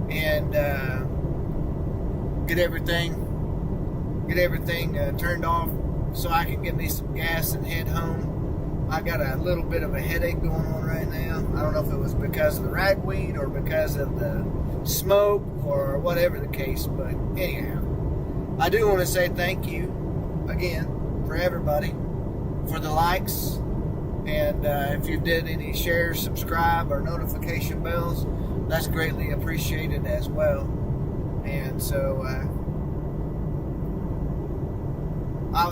Speaker 1: and get everything turned off so I can get me some gas and head home. I got a little bit of a headache going on right now. I don't know if it was because of the ragweed or because of the smoke or whatever the case, but anyhow, I do want to say thank you again for everybody for the likes, and if you did any shares, subscribe, or notification bells, that's greatly appreciated as well. And so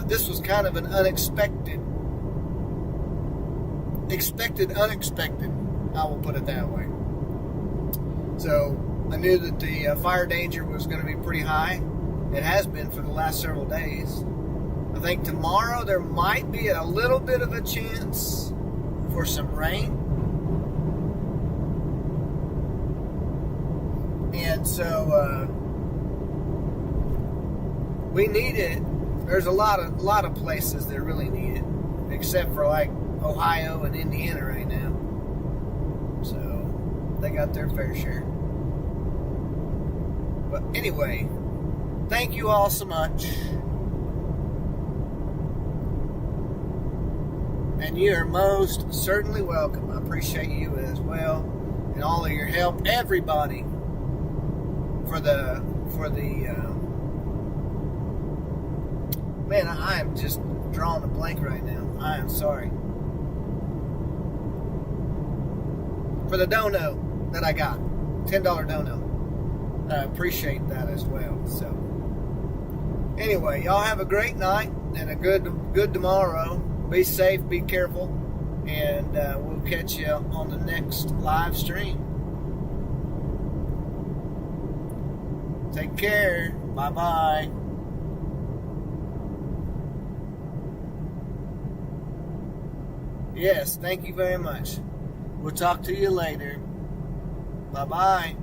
Speaker 1: this was kind of an unexpected, unexpected, I will put it that way. So I knew that the fire danger was going to be pretty high. It has been for the last several days. I think tomorrow there might be a little bit of a chance for some rain. And so we need it. There's a lot of places that really need it, except for like Ohio and Indiana right now. So they got their fair share. But anyway, thank you all so much. And you are most certainly welcome. I appreciate you as well, and all of your help, everybody, for the man, I am just drawing a blank right now. I am sorry. For the dono that I got, $10 dono. I appreciate that as well. So anyway, y'all have a great night and a good tomorrow. Be safe, be careful, and we'll catch you on the next live stream. Take care. Bye-bye. Yes, thank you very much. We'll talk to you later. Bye-bye.